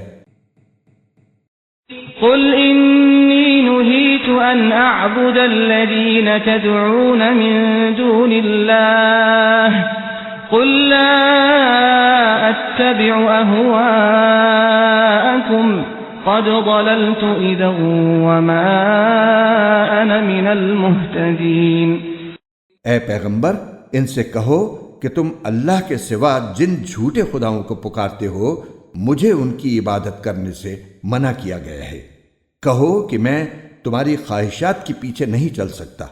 قُلْ إِنِّي نُهِيتُ أَنْ أَعْبُدَ الَّذِينَ تَدْعُونَ مِن دُونِ اللَّهِ قُل لَّا أَتَّبِعُ أَهْوَاءَكُمْ قَدْ ضَلَلْتُ إِذًا وَمَا أَنَا مِنَ الْمُهْتَدِينَ۔ اے پیغمبر ان سے کہو کہ تم اللہ کے سوا جن جھوٹے خداؤں کو پکارتے ہو مجھے ان کی عبادت کرنے سے منع کیا گیا ہے۔ کہو کہ میں تمہاری خواہشات کے پیچھے نہیں چل سکتا،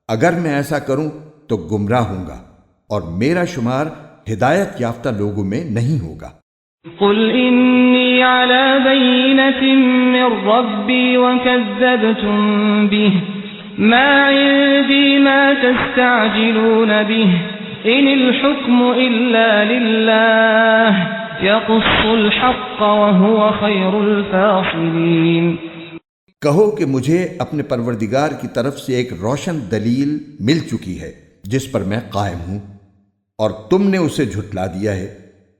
اگر میں ایسا کروں تو گمراہ ہوں گا اور میرا شمار ہدایت یافتہ لوگوں میں نہیں ہوگا۔ قل انی علی بینۃ من ربی وکذبتم به ما عندی ما تستعجلون به ان الحکم الا للہ یقص الحق وهو خیر الفاصلین۔ کہو کہ مجھے اپنے پروردگار کی طرف سے ایک روشن دلیل مل چکی ہے جس پر میں قائم ہوں، اور تم نے اسے جھٹلا دیا ہے۔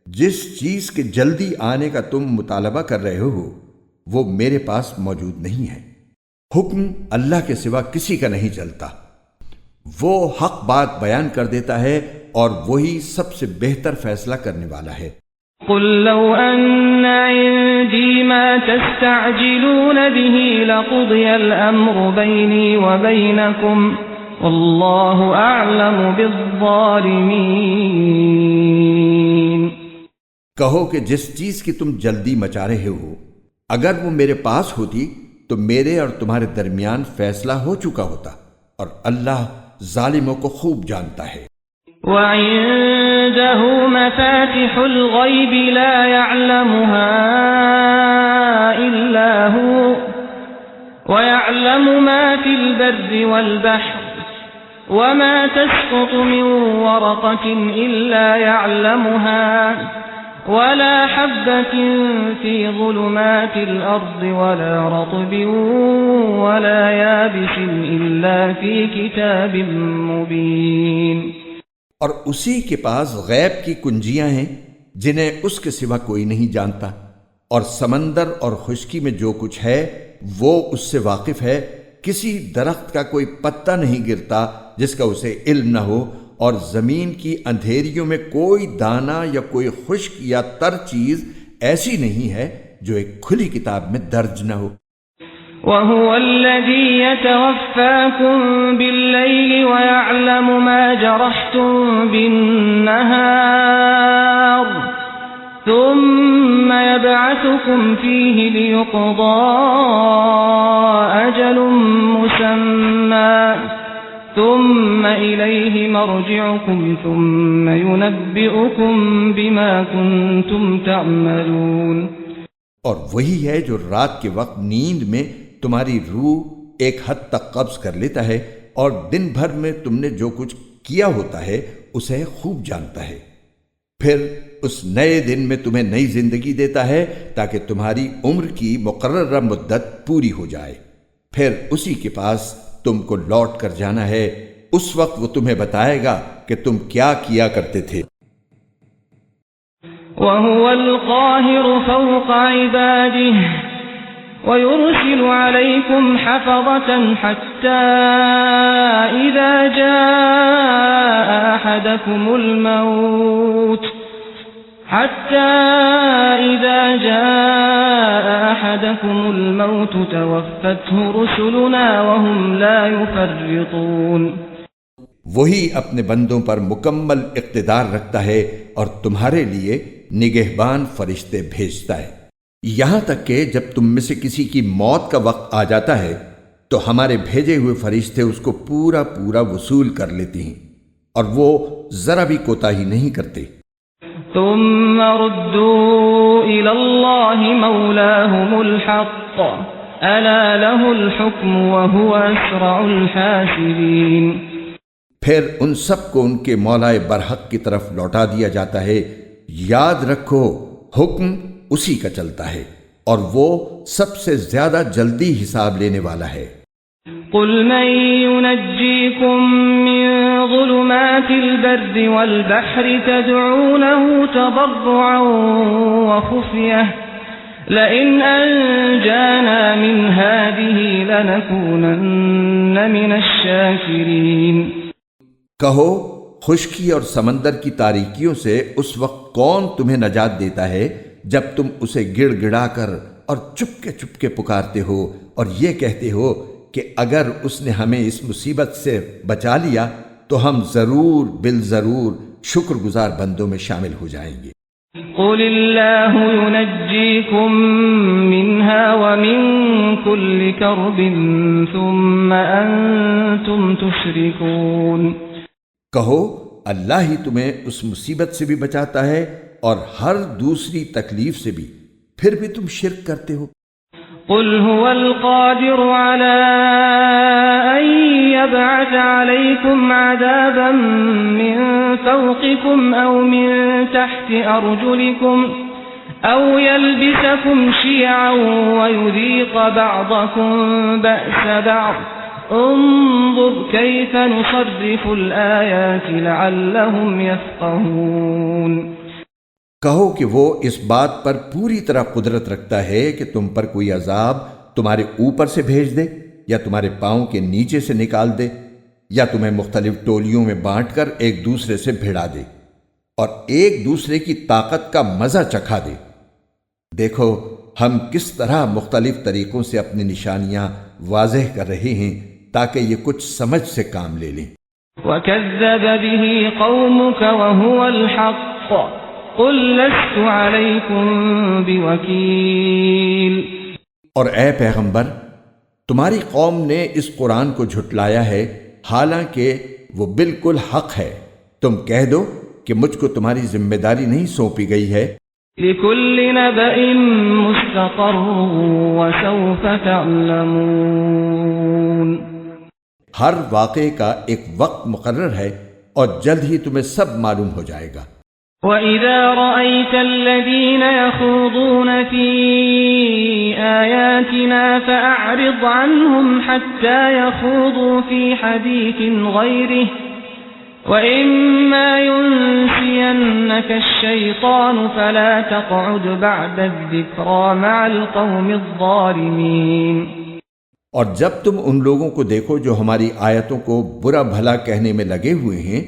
جس چیز کے جلدی آنے کا تم مطالبہ کر رہے ہو وہ میرے پاس موجود نہیں ہے۔ حکم اللہ کے سوا کسی کا نہیں چلتا، وہ حق بات بیان کر دیتا ہے اور وہی سب سے بہتر فیصلہ کرنے والا ہے۔ قل لو ان عندي ما تستعجلون به لقضي الامر بيني وبينكم والله اعلم بالظالمين۔ کہو کہ جس چیز کی تم جلدی مچا رہے ہو اگر وہ میرے پاس ہوتی تو میرے اور تمہارے درمیان فیصلہ ہو چکا ہوتا، اور اللہ ظالموں کو خوب جانتا ہے۔ وَعِندَهُ عنده مفاتح الغيب لا يعلمها إلا هو ويعلم ما في البر والبحر وما تسقط من ورقة إلا يعلمها ولا حبة في ظلمات الأرض ولا رطب ولا يابس إلا في كتاب مبين۔ اور اسی کے پاس غیب کی کنجیاں ہیں جنہیں اس کے سوا کوئی نہیں جانتا، اور سمندر اور خشکی میں جو کچھ ہے وہ اس سے واقف ہے۔ کسی درخت کا کوئی پتا نہیں گرتا جس کا اسے علم نہ ہو، اور زمین کی اندھیریوں میں کوئی دانہ یا کوئی خشک یا تر چیز ایسی نہیں ہے جو ایک کھلی کتاب میں درج نہ ہو۔ وَهُوَ الَّذِي يَتَوَفَّاكُم بِاللَّيْلِ وَيَعْلَمُ مَا جَرَحْتُم بِالنَّهَارِ ثُمَّ يَبْعَثُكُمْ فِيهِ لِيُقْضَى أَجَلٌ مُّسَمًّى ثم إليه مرجعكم ثم ينبئكم بما كنتم تعملون۔ اور وہی ہے جو رات کے وقت نیند میں تمہاری روح ایک حد تک قبض کر لیتا ہے، اور دن بھر میں تم نے جو کچھ کیا ہوتا ہے اسے خوب جانتا ہے۔ پھر اس نئے دن میں تمہیں نئی زندگی دیتا ہے تاکہ تمہاری عمر کی مقررہ مدت پوری ہو جائے، پھر اسی کے پاس تم کو لوٹ کر جانا ہے۔ اس وقت وہ تمہیں بتائے گا کہ تم کیا کیا کرتے تھے۔ وَهُوَ الْقَاهِرُ فَوْقَ عِبَادِهِ وَيُرْسِلُ عَلَيْكُمْ حَفَظَةً حَتَّى إِذَا جَاءَ أَحَدَكُمُ الْمَوْتُ تَوَفَّتْهُ رُسُلُنَا وَهُمْ لَا يُفَرِّطُونَ۔ وہی اپنے بندوں پر مکمل اقتدار رکھتا ہے اور تمہارے لیے نگہبان فرشتے بھیجتا ہے، یہاں تک کہ جب تم میں سے کسی کی موت کا وقت آ جاتا ہے تو ہمارے بھیجے ہوئے فرشتے اس کو پورا پورا وصول کر لیتے ہیں، اور وہ ذرا بھی کوتاہی نہیں کرتے۔ ثم ردوا إلى الله مولاهم الحق ألا له الحكم وهو أسرع الحاسبين۔ پھر ان سب کو ان کے مولائے برحق کی طرف لوٹا دیا جاتا ہے۔ یاد رکھو حکم اسی کا چلتا ہے اور وہ سب سے زیادہ جلدی حساب لینے والا ہے۔ قل من ينجيكم من ظلمات البر والبحر تدعونه تضرعا وخفية لئن أنجانا من هذه لنكونن من الشاكرين۔ کہو خشکی اور سمندر کی تاریکیوں سے اس وقت کون تمہیں نجات دیتا ہے جب تم اسے گڑ گڑا کر اور چپکے پکارتے ہو اور یہ کہتے ہو کہ اگر اس نے ہمیں اس مصیبت سے بچا لیا تو ہم ضرور بالضرور شکر گزار بندوں میں شامل ہو جائیں گے۔ قل اللہ ينجيكم منها ومن كل كرب ثم انتم تشركون۔ کہو اللہ ہی تمہیں اس مصیبت سے بھی بچاتا ہے اور ہر دوسری تکلیف سے بھی، پھر بھی تم شرک کرتے ہو۔ قل هو القادر على أن يبعث عليكم عذابا من فوقكم أو من تحت أرجلكم أو يلبسكم شيعا ويذيق بعضكم بأس بعض انظر كيف نصرف الآيات لعلهم يفقهون۔ کہو کہ وہ اس بات پر پوری طرح قدرت رکھتا ہے کہ تم پر کوئی عذاب تمہارے اوپر سے بھیج دے یا تمہارے پاؤں کے نیچے سے نکال دے یا تمہیں مختلف ٹولیوں میں بانٹ کر ایک دوسرے سے بھیڑا دے اور ایک دوسرے کی طاقت کا مزہ چکھا دے۔ دیکھو ہم کس طرح مختلف طریقوں سے اپنی نشانیاں واضح کر رہے ہیں تاکہ یہ کچھ سمجھ سے کام لے لیں۔ وَكَذَّبَ بِهِ قَوْمُكَ وَهُوَ الْحَقُّ قُلْ لَسْتُ عَلَيْكُمْ بِوَكِيلٍ۔ اور اے پیغمبر تمہاری قوم نے اس قرآن کو جھٹلایا ہے حالانکہ وہ بالکل حق ہے، تم کہہ دو کہ مجھ کو تمہاری ذمہ داری نہیں سونپی گئی ہے؟ لِكُلِّ نَبَإٍ مُسْتَقَرٌّ وَسَوْفَ تَعْلَمُونَ ہر واقعے کا ایک وقت مقرر ہے اور جلد ہی تمہیں سب معلوم ہو جائے گا۔ وَإِذَا رَأَيْتَ الَّذِينَ يَخُوضُونَ فِي آيَاتِنَا فَأَعْرِضْ عَنْهُمْ حَتَّى يَخُوضُوا فِي حَدِيثٍ غَيْرِهِ وَإِمَّا يُنْسِيَنَّكَ الشَّيْطَانُ فَلَا تَقْعُدْ بَعْدَ الذِّكْرَى مَعَ الْقَوْمِ الظَّالِمِينَ اور جب تم ان لوگوں کو دیکھو جو ہماری آیتوں کو برا بھلا کہنے میں لگے ہوئے ہیں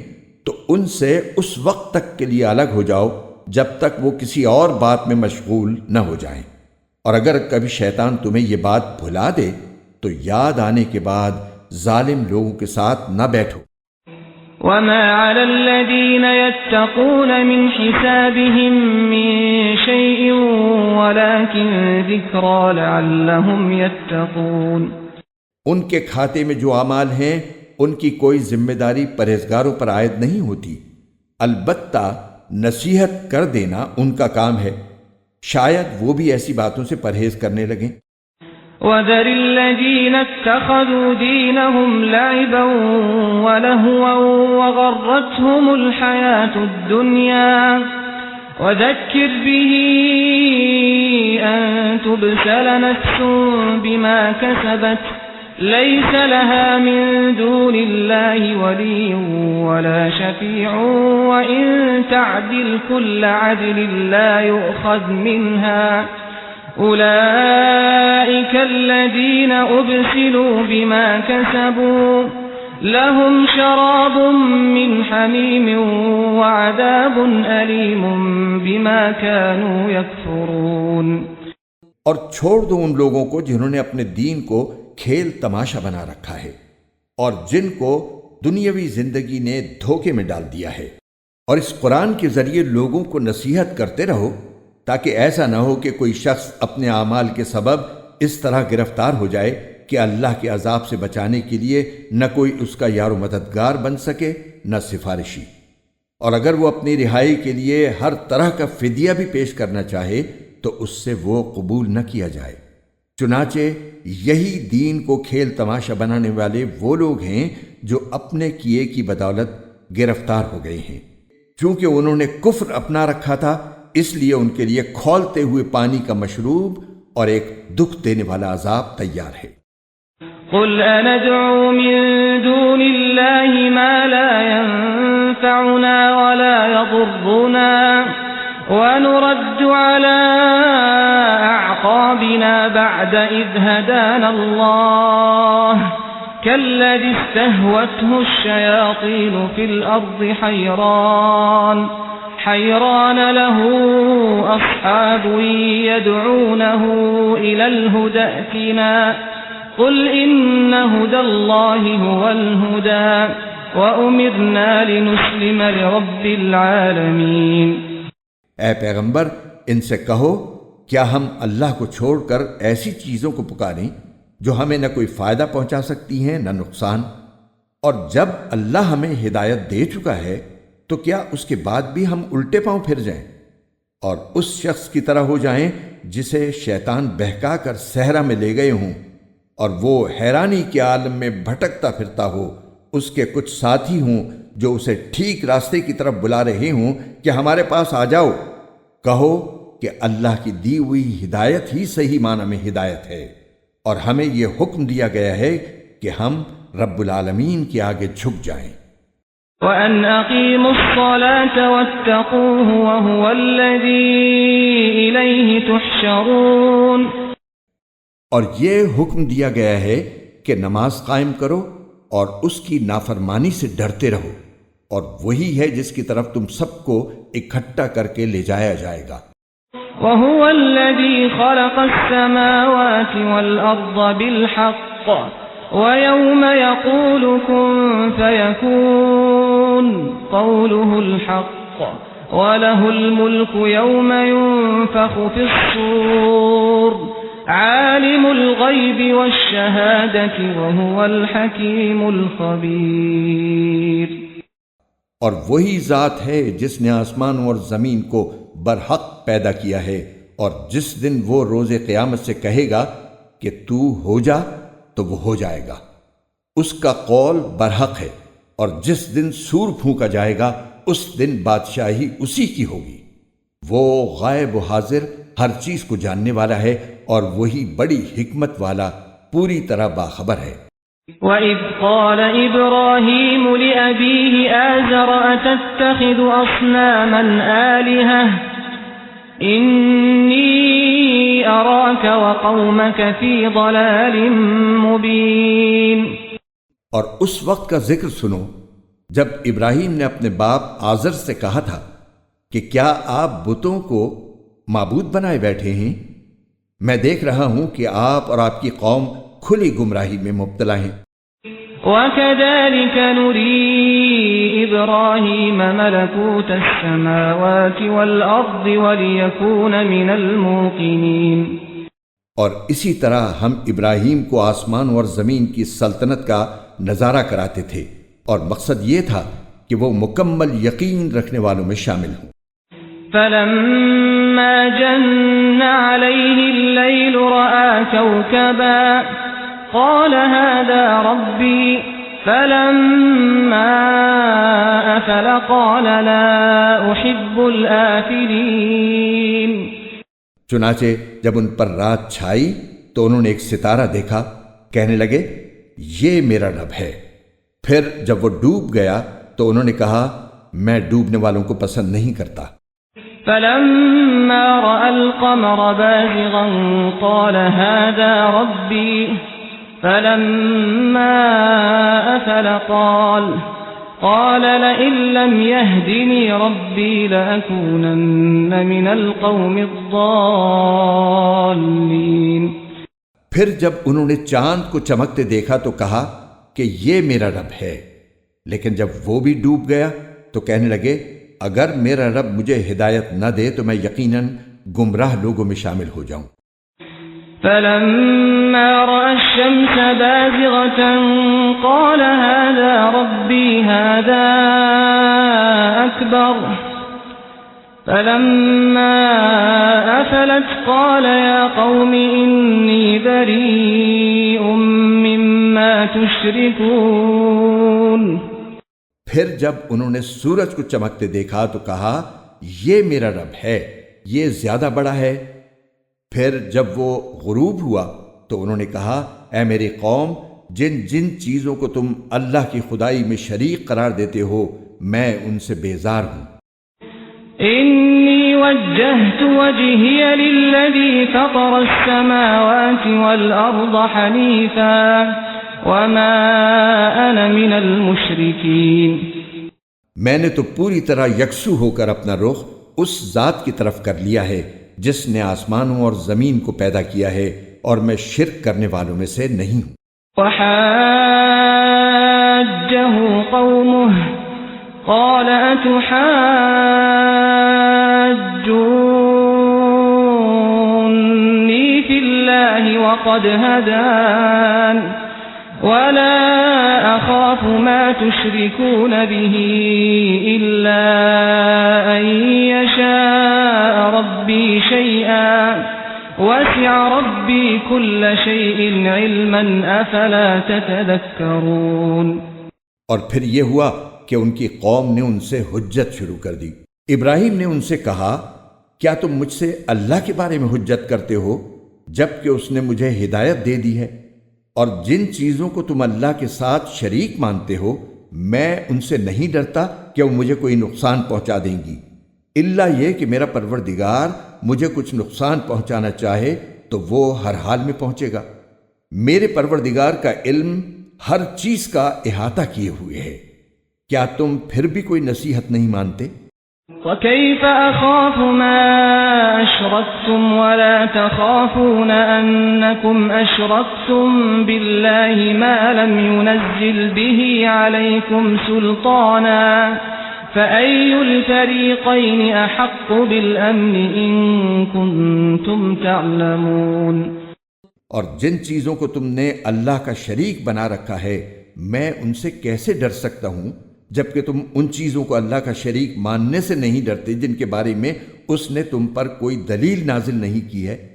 تو ان سے اس وقت تک کے لیے الگ ہو جاؤ جب تک وہ کسی اور بات میں مشغول نہ ہو جائیں، اور اگر کبھی شیطان تمہیں یہ بات بھلا دے تو یاد آنے کے بعد ظالم لوگوں کے ساتھ نہ بیٹھو۔ وَمَا عَلَى الَّذِينَ يَتَّقُونَ مِنْ حِسَابِهِمْ مِنْ شَيْءٍ وَلَكِنْ ذِكْرَى لَعَلَّهُمْ يَتَّقُونَ ان کے کھاتے میں جو اعمال ہیں ان کی کوئی ذمہ داری پرہیزگاروں پر عائد نہیں ہوتی، البتہ نصیحت کر دینا ان کا کام ہے، شاید وہ بھی ایسی باتوں سے پرہیز کرنے لگیں۔ وَذَرِ الَّذِينَ اتَّخَذُوا دِينَهُمْ لَعِبًا وَلَهْوًا وَغَرَّتْهُمُ الْحَيَاةُ الدُّنْيَا وَذَكِّرْ بِهِ أَن تُبْسَلَ نَفْسٌ بِمَا كَسَبَتْ لَيْسَ لَهَا مِن دُونِ اللَّهِ وَلِيٌّ وَلَا شَفِيعٌ وَإِن تَعْدِلْ كُلَّ عَدْلٍ لَّا يُؤْخَذْ مِنْهَا أولئك الذين أبسلوا بما كسبوا لهم شراب من حميم وعذاب أليم بما كانوا يكفرون اور چھوڑ دو ان لوگوں کو جنہوں نے اپنے دین کو کھیل تماشا بنا رکھا ہے اور جن کو دنیاوی زندگی نے دھوکے میں ڈال دیا ہے، اور اس قرآن کے ذریعے لوگوں کو نصیحت کرتے رہو تاکہ ایسا نہ ہو کہ کوئی شخص اپنے اعمال کے سبب اس طرح گرفتار ہو جائے کہ اللہ کے عذاب سے بچانے کے لیے نہ کوئی اس کا یار و مددگار بن سکے نہ سفارشی، اور اگر وہ اپنی رہائی کے لیے ہر طرح کا فدیہ بھی پیش کرنا چاہے تو اس سے وہ قبول نہ کیا جائے۔ چنانچہ یہی دین کو کھیل تماشا بنانے والے وہ لوگ ہیں جو اپنے کیے کی بدولت گرفتار ہو گئے ہیں، چونکہ انہوں نے کفر اپنا رکھا تھا، اس لیے ان کے لیے کھولتے ہوئے پانی کا مشروب اور ایک دکھ دینے والا عذاب تیار ہے۔ قل أندعو من دون الله ما لا ينفعنا ولا يضرنا ونرد على أعقابنا بعد إذ هدانا الله كالذي استهوته الشياطين في الأرض حيران له أصحاب يدعونه إلى الهدى ائتنا قل إن هدى الله هو الهدى وأمرنا لنسلم لرب العالمين۔ اے پیغمبر، ان سے کہو کیا ہم اللہ کو چھوڑ کر ایسی چیزوں کو پکاریں جو ہمیں نہ کوئی فائدہ پہنچا سکتی ہیں نہ نقصان، اور جب اللہ ہمیں ہدایت دے چکا ہے تو کیا اس کے بعد بھی ہم الٹے پاؤں پھر جائیں اور اس شخص کی طرح ہو جائیں جسے شیطان بہکا کر صحرا میں لے گئے ہوں اور وہ حیرانی کے عالم میں بھٹکتا پھرتا ہو، اس کے کچھ ساتھی ہوں جو اسے ٹھیک راستے کی طرف بلا رہے ہوں کہ ہمارے پاس آ جاؤ؟ کہو کہ اللہ کی دی ہوئی ہدایت ہی صحیح معنی میں ہدایت ہے، اور ہمیں یہ حکم دیا گیا ہے کہ ہم رب العالمین کے آگے جھک جائیں۔ وَأَنْ أَقِيمُوا الصَّلَاةَ وَاتَّقُوهُ وَهُوَ الَّذِي إِلَيْهِ تُحْشَرُونَ، اور یہ حکم دیا گیا ہے کہ نماز قائم کرو اور اس کی نافرمانی سے ڈرتے رہو، اور وہی ہے جس کی طرف تم سب کو اکٹھا کر کے لے جایا جائے گا۔ وَهُوَ الَّذِي خَلَقَ السَّمَاوَاتِ وَالْأَرْضَ بِالْحَقِّ وَيَوْمَ يَقُولُ كُن فَيَكُونُ قَوْلُهُ الْحَقُّ وَلَهُ الْمُلْكُ يَوْمَ يُنفَخُ فِي الصُّورِ عَالِمُ الْغَيْبِ وَالشَّهَادَةِ وَهُوَ الْحَكِيمُ الْخَبِيرُ۔ اور وہی ذات ہے جس نے آسمانوں اور زمین کو برحق پیدا کیا ہے، اور جس دن وہ روز قیامت سے کہے گا کہ تو ہو جا تو وہ ہو جائے گا، اس کا قول برحق ہے، اور جس دن سور پھونکا جائے گا اس دن بادشاہی اسی کی ہوگی۔ وہ غائب و حاضر ہر چیز کو جاننے والا ہے، اور وہی بڑی حکمت والا پوری طرح باخبر ہے۔ وَإِذْ قَالَ إِبْرَاهِيمُ لِأَبِيهِ آزَرَ أَتَتَّخِذُ أَصْنَامًا آلِهَةً إِنِّي أَرَاكَ وَقَوْمَكَ فِي ضَلَالٍ مُبِينٍ۔ اور اس وقت کا ذکر سنو جب ابراہیم نے اپنے باپ آزر سے کہا تھا کہ کیا آپ بتوں کو معبود بنائے بیٹھے ہیں؟ میں دیکھ رہا ہوں کہ آپ اور آپ کی قوم کھلی گمراہی میں مبتلا ہیں۔ وَكَذَلِكَ نُرِي إِبْرَاهِيمَ مَلَكُوتَ السَّمَاوَاتِ وَالْأَرْضِ وَلِيَكُونَ مِنَ الْمُوقِنِينَ۔ اور اسی طرح ہم ابراہیم کو آسمان اور زمین کی سلطنت کا نظارہ کراتے تھے، اور مقصد یہ تھا کہ وہ مکمل یقین رکھنے والوں میں شامل ہوں۔ فَلَمَّا جَنَّ عَلَيْهِ اللَّيْلُ رَأَىٰ كَوْكَبًا قَالَ هَٰذَا رَبِّي فَلَمَّا أَفَلَ قَالَ لَا أُحِبُّ الْآفِلِينَ۔ چنانچہ جب ان پر رات چھائی تو انہوں نے ایک ستارہ دیکھا، کہنے لگے یہ میرا رب ہے۔ پھر جب وہ ڈوب گیا تو انہوں نے کہا میں ڈوبنے والوں کو پسند نہیں کرتا۔ فَلَمَّا رَأَى الْقَمَرَ بَازِغًا قَالَ هَٰذَا رَبِّي فَلَمَّا أَفَلَ قَالَ لَئِن لَّمْ يَهْدِنِي رَبِّي لَأَكُونَنَّ مِنَ الْقَوْمِ الضَّالِّينَ۔ پھر جب انہوں نے چاند کو چمکتے دیکھا تو کہا کہ یہ میرا رب ہے، لیکن جب وہ بھی ڈوب گیا تو کہنے لگے اگر میرا رب مجھے ہدایت نہ دے تو میں یقیناً گمراہ لوگوں میں شامل ہو جاؤں۔ فَلَمَّا رَأَى الشَّمْسَ بَازِغَةً قَالَ هَٰذَا رَبِّي هَٰذَا أَكْبَرُ فَلَمَّا أَفَلَتْ قَالَ يَا قَوْمِ إِنِّي بَرِيءٌ مِّمَّا تُشْرِكُونَ۔ پھر جب انہوں نے سورج کو چمکتے دیکھا تو کہا یہ میرا رب ہے، یہ زیادہ بڑا ہے۔ پھر جب وہ غروب ہوا تو انہوں نے کہا اے میری قوم، جن جن چیزوں کو تم اللہ کی خدائی میں شریک قرار دیتے ہو میں ان سے بیزار ہوں۔ انی وجہت وجہی للذی فطر السماوات والارض حنیفا وما انا من المشرکین۔ میں نے تو پوری طرح یکسو ہو کر اپنا رخ اس ذات کی طرف کر لیا ہے جس نے آسمانوں اور زمین کو پیدا کیا ہے، اور میں شرک کرنے والوں میں سے نہیں ہوں۔ وحاجہ قومہ قال اتحاجونی فی اللہ وقد هدان ولا اخاف ما تشركون به الا ان يشاء ربي شيئا وسع ربي كل شيء علما افلا تتذكرون۔ اور پھر یہ ہوا کہ ان کی قوم نے ان سے حجت شروع کر دی۔ ابراہیم نے ان سے کہا کیا تم مجھ سے اللہ کے بارے میں حجت کرتے ہو جبکہ اس نے مجھے ہدایت دے دی ہے، اور جن چیزوں کو تم اللہ کے ساتھ شریک مانتے ہو میں ان سے نہیں ڈرتا کہ وہ مجھے کوئی نقصان پہنچا دیں گی، الا یہ کہ میرا پروردگار مجھے کچھ نقصان پہنچانا چاہے تو وہ ہر حال میں پہنچے گا۔ میرے پروردگار کا علم ہر چیز کا احاطہ کیے ہوئے ہے، کیا تم پھر بھی کوئی نصیحت نہیں مانتے؟ وَكَيْفَ أَخَافُ مَا أَشْرَكْتُمْ وَلَا تَخَافُونَ أَنَّكُمْ أَشْرَكْتُمْ بِاللَّهِ مَا لَمْ يُنَزِّلْ بِهِ عَلَيْكُمْ سُلْطَانًا فَأَيُّ الْفَرِيقَيْنِ أَحَقُّ بِالْأَمْنِ إِن كُنتُمْ تَعْلَمُونَ۔ اور جن چیزوں کو تم نے اللہ کا شریک بنا رکھا ہے میں ان سے کیسے ڈر سکتا ہوں؟ جبکہ تم ان چیزوں کو اللہ کا شریک ماننے سے نہیں ڈرتے جن کے بارے میں اس نے تم پر کوئی دلیل نازل نہیں کی ہے۔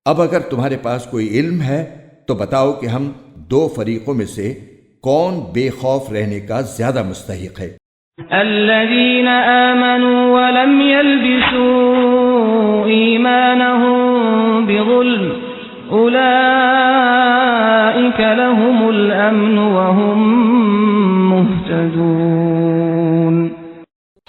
اب اگر تمہارے پاس کوئی علم ہے تو بتاؤ کہ ہم دو فریقوں میں سے کون بے خوف رہنے کا زیادہ مستحق ہے؟ الذين آمنوا ولم يلبسوا إيمانهم بظلم أولئك لهم الأمن وهم مهتدون۔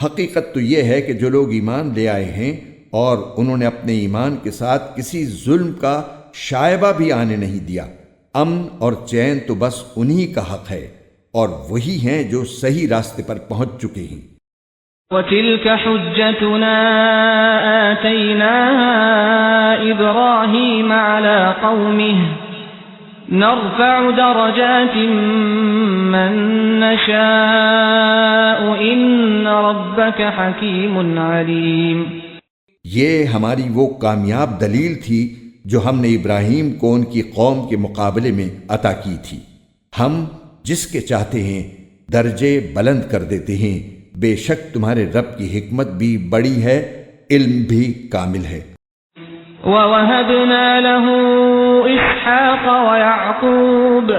حقیقت تو یہ ہے کہ جو لوگ ایمان لے آئے ہیں اور انہوں نے اپنے ایمان کے ساتھ کسی ظلم کا شائبہ بھی آنے نہیں دیا، امن اور چین تو بس انہی کا حق ہے، اور وہی ہیں جو صحیح راستے پر پہنچ چکے ہیں۔ وَتِلْكَ حُجَّتُنَا آتَيْنَاهَا إِبْرَاهِيمَ عَلَى قَوْمِهِ نَرْفَعُ دَرَجَاتٍ مَّن نَّشَاءُ إِنَّ رَبَّكَ حَكِيمٌ عَلِيمٌ۔ یہ ہماری وہ کامیاب دلیل تھی جو ہم نے ابراہیم کو ان کی قوم کے مقابلے میں عطا کی تھی۔ ہم جس کے چاہتے ہیں درجے بلند کر دیتے ہیں، بے شک تمہارے رب کی حکمت بھی بڑی ہے، علم بھی کامل ہے۔ وَوَهَبْنَا لَهُ إِسْحَاقَ وَيَعْقُوبَ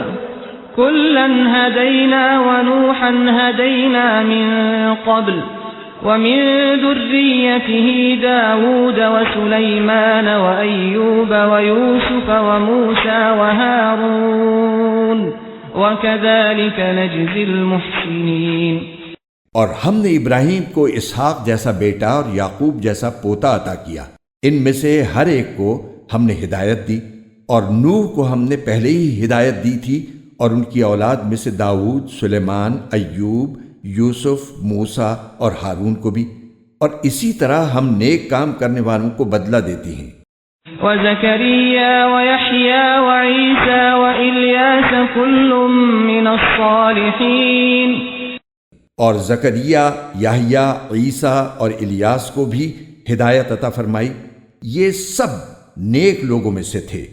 كُلًّا هَدَيْنَا وَنُوحًا هَدَيْنَا مِن قَبْلُ وَمِن ذُرِّيَّتِهِ دَاوُودَ وَسُلَيْمَانَ وَأَيُّوبَ وَيُوسُفَ وَمُوسَى وَهَارُونَ وَكَذَلِكَ نَجْزِي الْمُحْسِنِينَ۔ اور ہم نے ابراہیم کو اسحاق جیسا بیٹا اور یعقوب جیسا پوتا عطا کیا، ان میں سے ہر ایک کو ہم نے ہدایت دی، اور نوح کو ہم نے پہلے ہی ہدایت دی تھی، اور ان کی اولاد میں سے داؤد، سلیمان، ایوب، یوسف، موسیٰ اور ہارون کو بھی، اور اسی طرح ہم نیک کام کرنے والوں کو بدلہ دیتے ہیں۔ وَزَكَرِيَّا وَيَحْيَا وَعِيسَى وَإِلْيَاسَ كُلٌّ مِّنَ الصَّالِحِينَ۔ اور زکریا، یحییٰ، عیسیٰ اور الیاس کو بھی ہدایت عطا فرمائی، یہ سب نیک لوگوں میں سے تھے۔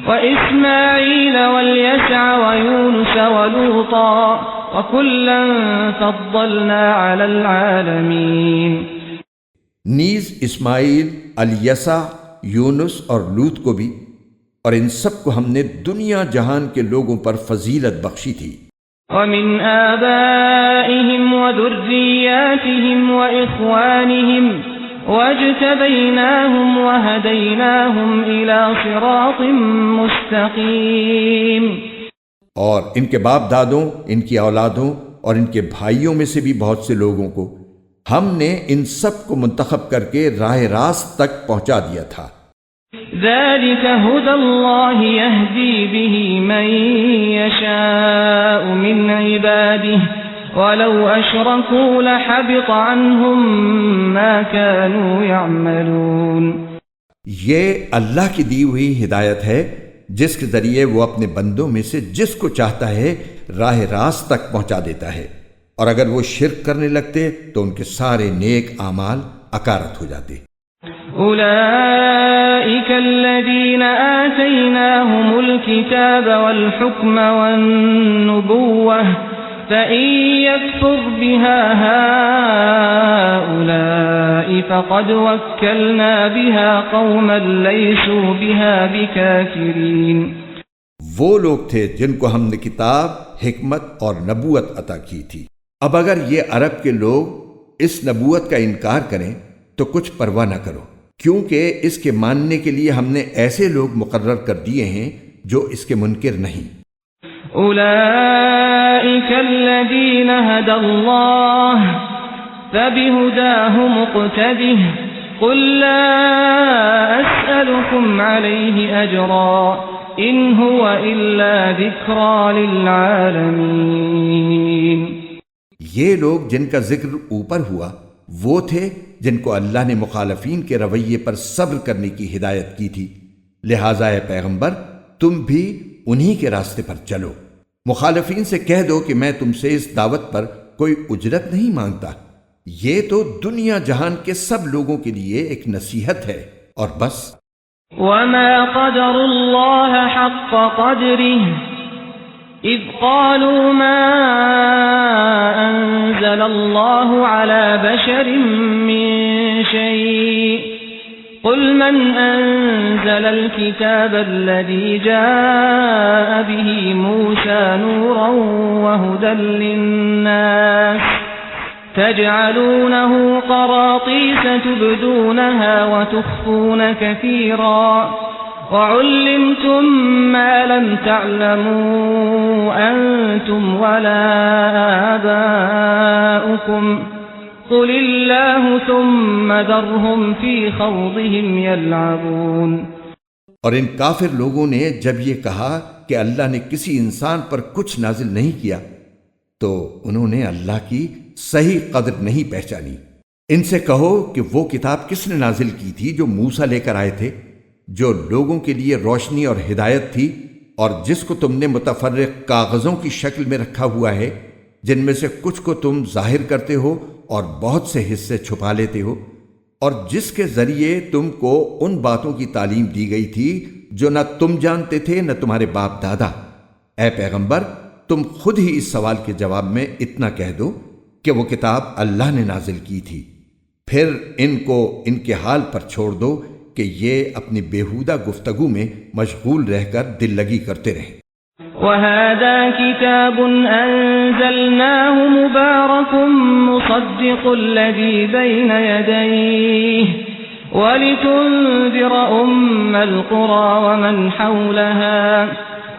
وَإِسْمَاعِيلَ وَالْيَسَعَ وَيُونُسَ وَلُوطًا وَكُلًّا فَضَّلْنَا عَلَى الْعَالَمِينَ۔ نیز اسماعیل، الیسع، یونس اور لوط کو بھی، اور ان سب کو ہم نے دنیا جہان کے لوگوں پر فضیلت بخشی تھی۔ وَمِنْ آبَائِهِمْ وَذُرِّيَّاتِهِمْ وَإِخْوَانِهِمْ وَاجْتَبَيْنَاهُمْ وَهَدَيْنَاهُمْ إِلَى صِرَاطٍ مُسْتَقِيمٍ۔ اور ان کے باپ دادوں، ان کی اولادوں اور ان کے بھائیوں میں سے بھی بہت سے لوگوں کو ہم نے ان سب کو منتخب کر کے راہ راست تک پہنچا دیا تھا۔ ذَلِكَ هُدَى اللَّهِ يَهْدِي بِهِ مَن يَشَاءُ مِنْ عِبَادِهِ وَلَوْ أَشْرَكُوا لَحَبِطَ عَنْهُمْ مَا كَانُوا يَعْمَلُونَ۔ یہ اللہ کی دی ہوئی ہدایت ہے جس کے ذریعے وہ اپنے بندوں میں سے جس کو چاہتا ہے راہ راست تک پہنچا دیتا ہے، اور اگر وہ شرک کرنے لگتے تو ان کے سارے نیک اعمال اکارت ہو جاتے۔ أولئك الذين آتيناهم الكتاب والحكم والنبوة فإن يكفر بها هؤلاء فقد وكلنا بها قوما ليسوا بها بكافرين۔ وہ لوگ تھے جن کو ہم نے کتاب، حکمت اور نبوت عطا کی تھی۔ اب اگر یہ عرب کے لوگ اس نبوت کا انکار کریں تو کچھ پرواہ نہ کرو، کیونکہ اس کے ماننے کے لیے ہم نے ایسے لوگ مقرر کر دیے ہیں جو اس کے منکر نہیں۔ أولئك الذين هدى الله فبهداه مقتده قل لا أسألكم عليه أجرا إن هو إلا ذكرى للعالمين۔ یہ لوگ جن کا ذکر اوپر ہوا وہ تھے جن کو اللہ نے مخالفین کے رویے پر صبر کرنے کی ہدایت کی تھی، لہٰذا اے پیغمبر تم بھی انہی کے راستے پر چلو۔ مخالفین سے کہہ دو کہ میں تم سے اس دعوت پر کوئی اجرت نہیں مانگتا، یہ تو دنیا جہان کے سب لوگوں کے لیے ایک نصیحت ہے اور بس۔ وما قدر الله حق قدره إذ قالوا ما الله على بشر من شيء قل من أنزل الكتاب الذي جاء به موسى نورا وهدى للناس تجعلونه قراطيس تبدونها وتخفون كثيرا وعلمتم ما لم تعلموا أنتم ولا آباؤكم قل اللہ ثم ذرهم فی خوضهم یلعبون۔ اور ان کافر لوگوں نے جب یہ کہا کہ اللہ نے کسی انسان پر کچھ نازل نہیں کیا تو انہوں نے اللہ کی صحیح قدر نہیں پہچانی۔ ان سے کہو کہ وہ کتاب کس نے نازل کی تھی جو موسیٰ لے کر آئے تھے، جو لوگوں کے لیے روشنی اور ہدایت تھی، اور جس کو تم نے متفرق کاغذوں کی شکل میں رکھا ہوا ہے، جن میں سے کچھ کو تم ظاہر کرتے ہو اور بہت سے حصے چھپا لیتے ہو، اور جس کے ذریعے تم کو ان باتوں کی تعلیم دی گئی تھی جو نہ تم جانتے تھے نہ تمہارے باپ دادا۔ اے پیغمبر، تم خود ہی اس سوال کے جواب میں اتنا کہہ دو کہ وہ کتاب اللہ نے نازل کی تھی، پھر ان کو ان کے حال پر چھوڑ دو کہ یہ اپنی بیہودہ گفتگو میں مشغول رہ کر دل لگی کرتے رہیں۔ وَهَذَا كِتَابٌ أَنزَلْنَاهُ مُبَارَكٌ مُصَدِّقُ الَّذِي بَيْنَ يَدَيْهِ وَلِتُنذِرَ أُمَّ الْقُرَى وَمَنْ حَوْلَهَا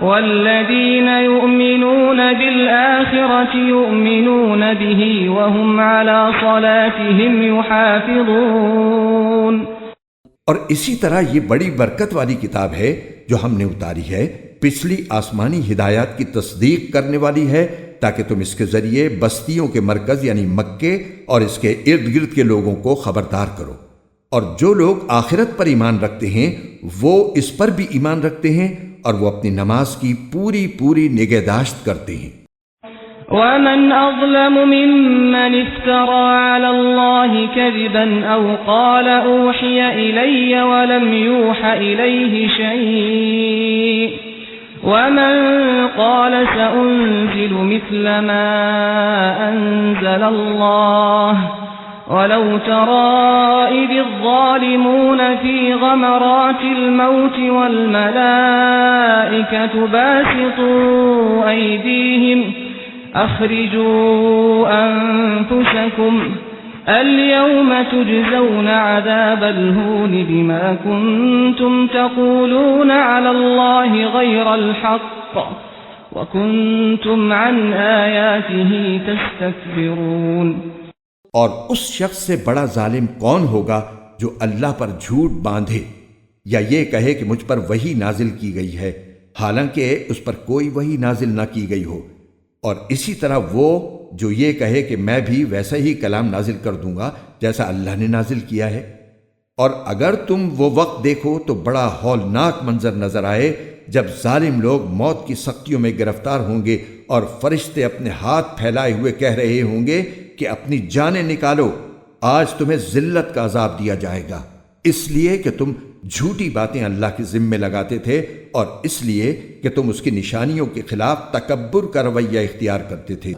وَالَّذِينَ يُؤْمِنُونَ بِالْآخِرَةِ يُؤْمِنُونَ بِهِ وَهُمْ عَلَى صَلَاتِهِمْ يُحَافِظُونَ۔ اور اسی طرح یہ بڑی برکت والی کتاب ہے جو ہم نے اتاری ہے، پچھلی آسمانی ہدایات کی تصدیق کرنے والی ہے، تاکہ تم اس کے ذریعے بستیوں کے مرکز یعنی مکے اور اس کے ارد گرد کے لوگوں کو خبردار کرو، اور جو لوگ آخرت پر ایمان رکھتے ہیں وہ اس پر بھی ایمان رکھتے ہیں اور وہ اپنی نماز کی پوری پوری نگہداشت کرتے ہیں۔ وَمَنْ أَظْلَمُ مِمَّنِ افْتَرَى عَلَى اللَّهِ كَذِبًا أَوْ قَالَ أُوحِيَ إِلَيَّ وَلَمْ يُوحَ إِلَيْهِ شَيْءٌ وَمَنْ قَالَ سَأُنزِلُ مِثْلَ مَا أَنزَلَ اللَّهُ وَلَوْ تَرَى إِذِ الظَّالِمُونَ فِي غَمَرَاتِ الْمَوْتِ وَالْمَلَائِكَةُ بَاسِطُو أَيْدِيهِمْ أخرجوا أنفسكم اليوم تجزون عذاب الهون بما كنتم تقولون على الله غير الحق وكنتم عن آياته تستكبرون۔ اور اس شخص سے بڑا ظالم کون ہوگا جو اللہ پر جھوٹ باندھے یا یہ کہے کہ مجھ پر وحی نازل کی گئی ہے حالانکہ اس پر کوئی وحی نازل نہ کی گئی ہو، اور اسی طرح وہ جو یہ کہے کہ میں بھی ویسا ہی کلام نازل کر دوں گا جیسا اللہ نے نازل کیا ہے۔ اور اگر تم وہ وقت دیکھو تو بڑا ہولناک منظر نظر آئے جب ظالم لوگ موت کی سختیوں میں گرفتار ہوں گے اور فرشتے اپنے ہاتھ پھیلائے ہوئے کہہ رہے ہوں گے کہ اپنی جانیں نکالو، آج تمہیں ذلت کا عذاب دیا جائے گا، اس لیے کہ تم جھوٹی باتیں اللہ کے ذمے لگاتے تھے اور اس لیے کہ تم اس کی نشانیوں کے خلاف تکبر کا رویہ اختیار کرتے تھے۔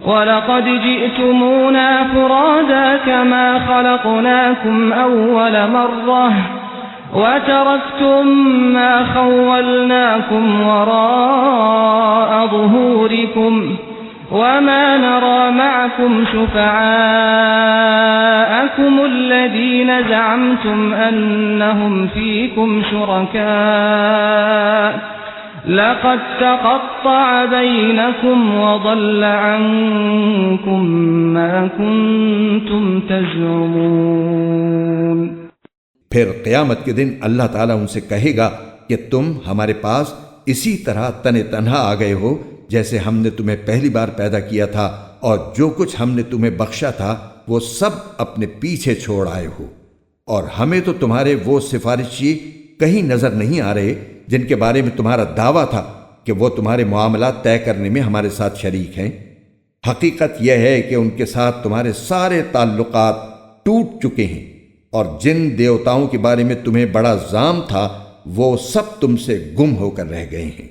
وَلَقَدْ جِئْتُمُونَا فُرَادَى كَمَا خَلَقْنَاكُمْ أَوَّلَ مَرَّةٍ وَتَرَكْتُم مَّا خَوَّلْنَاكُمْ وَرَاءَ ظُهُورِكُمْ وَمَا نَرَى مَعَكُمْ شُفَعَاءَكُمُ الَّذِينَ زَعَمْتُمْ أَنَّهُمْ فِيكُمْ شُرَكَاءُ لَقَدْ تَقَطَّعَ بَيْنَكُمْ وَضَلَّ عَنكُمْ مَا كُنتُمْ تَزْعُمُونَ۔ پھر قیامت کے دن اللہ تعالیٰ ان سے کہے گا کہ تم ہمارے پاس اسی طرح تنے تنہا آ گئے ہو جیسے ہم نے تمہیں پہلی بار پیدا کیا تھا، اور جو کچھ ہم نے تمہیں بخشا تھا وہ سب اپنے پیچھے چھوڑ آئے ہو، اور ہمیں تو تمہارے وہ سفارشی کہیں نظر نہیں آ رہے جن کے بارے میں تمہارا دعویٰ تھا کہ وہ تمہارے معاملات طے کرنے میں ہمارے ساتھ شریک ہیں۔ حقیقت یہ ہے کہ ان کے ساتھ تمہارے سارے تعلقات ٹوٹ چکے ہیں، اور جن دیوتاؤں کے بارے میں تمہیں بڑا زام تھا وہ سب تم سے گم ہو کر رہ گئے ہیں۔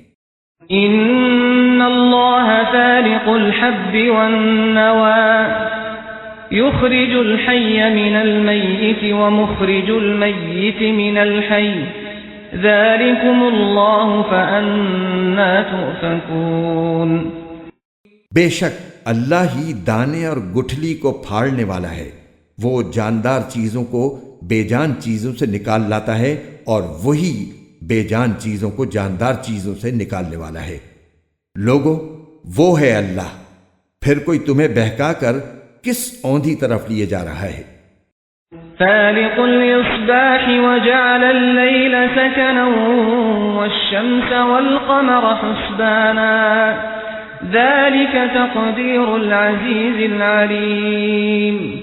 ان اللہ فالق الحب والنوى يخرج الحي من الميت ومخرج الميت من الحي ذلكم الله فأنا تؤفكون۔ بے شک اللہ ہی دانے اور گٹھلی کو پھاڑنے والا ہے، وہ جاندار چیزوں کو بے جان چیزوں سے نکال لاتا ہے اور وہی بے جان چیزوں کو جاندار چیزوں سے نکالنے والا ہے۔ لوگو، وہ ہے اللہ، پھر کوئی تمہیں بہکا کر کس اوندھی طرف لیے جا رہا ہے؟ فالق الإصباح وجعل الليل سكنا والشمس والقمر حسبانا ذلك تقدير العزيز العليم۔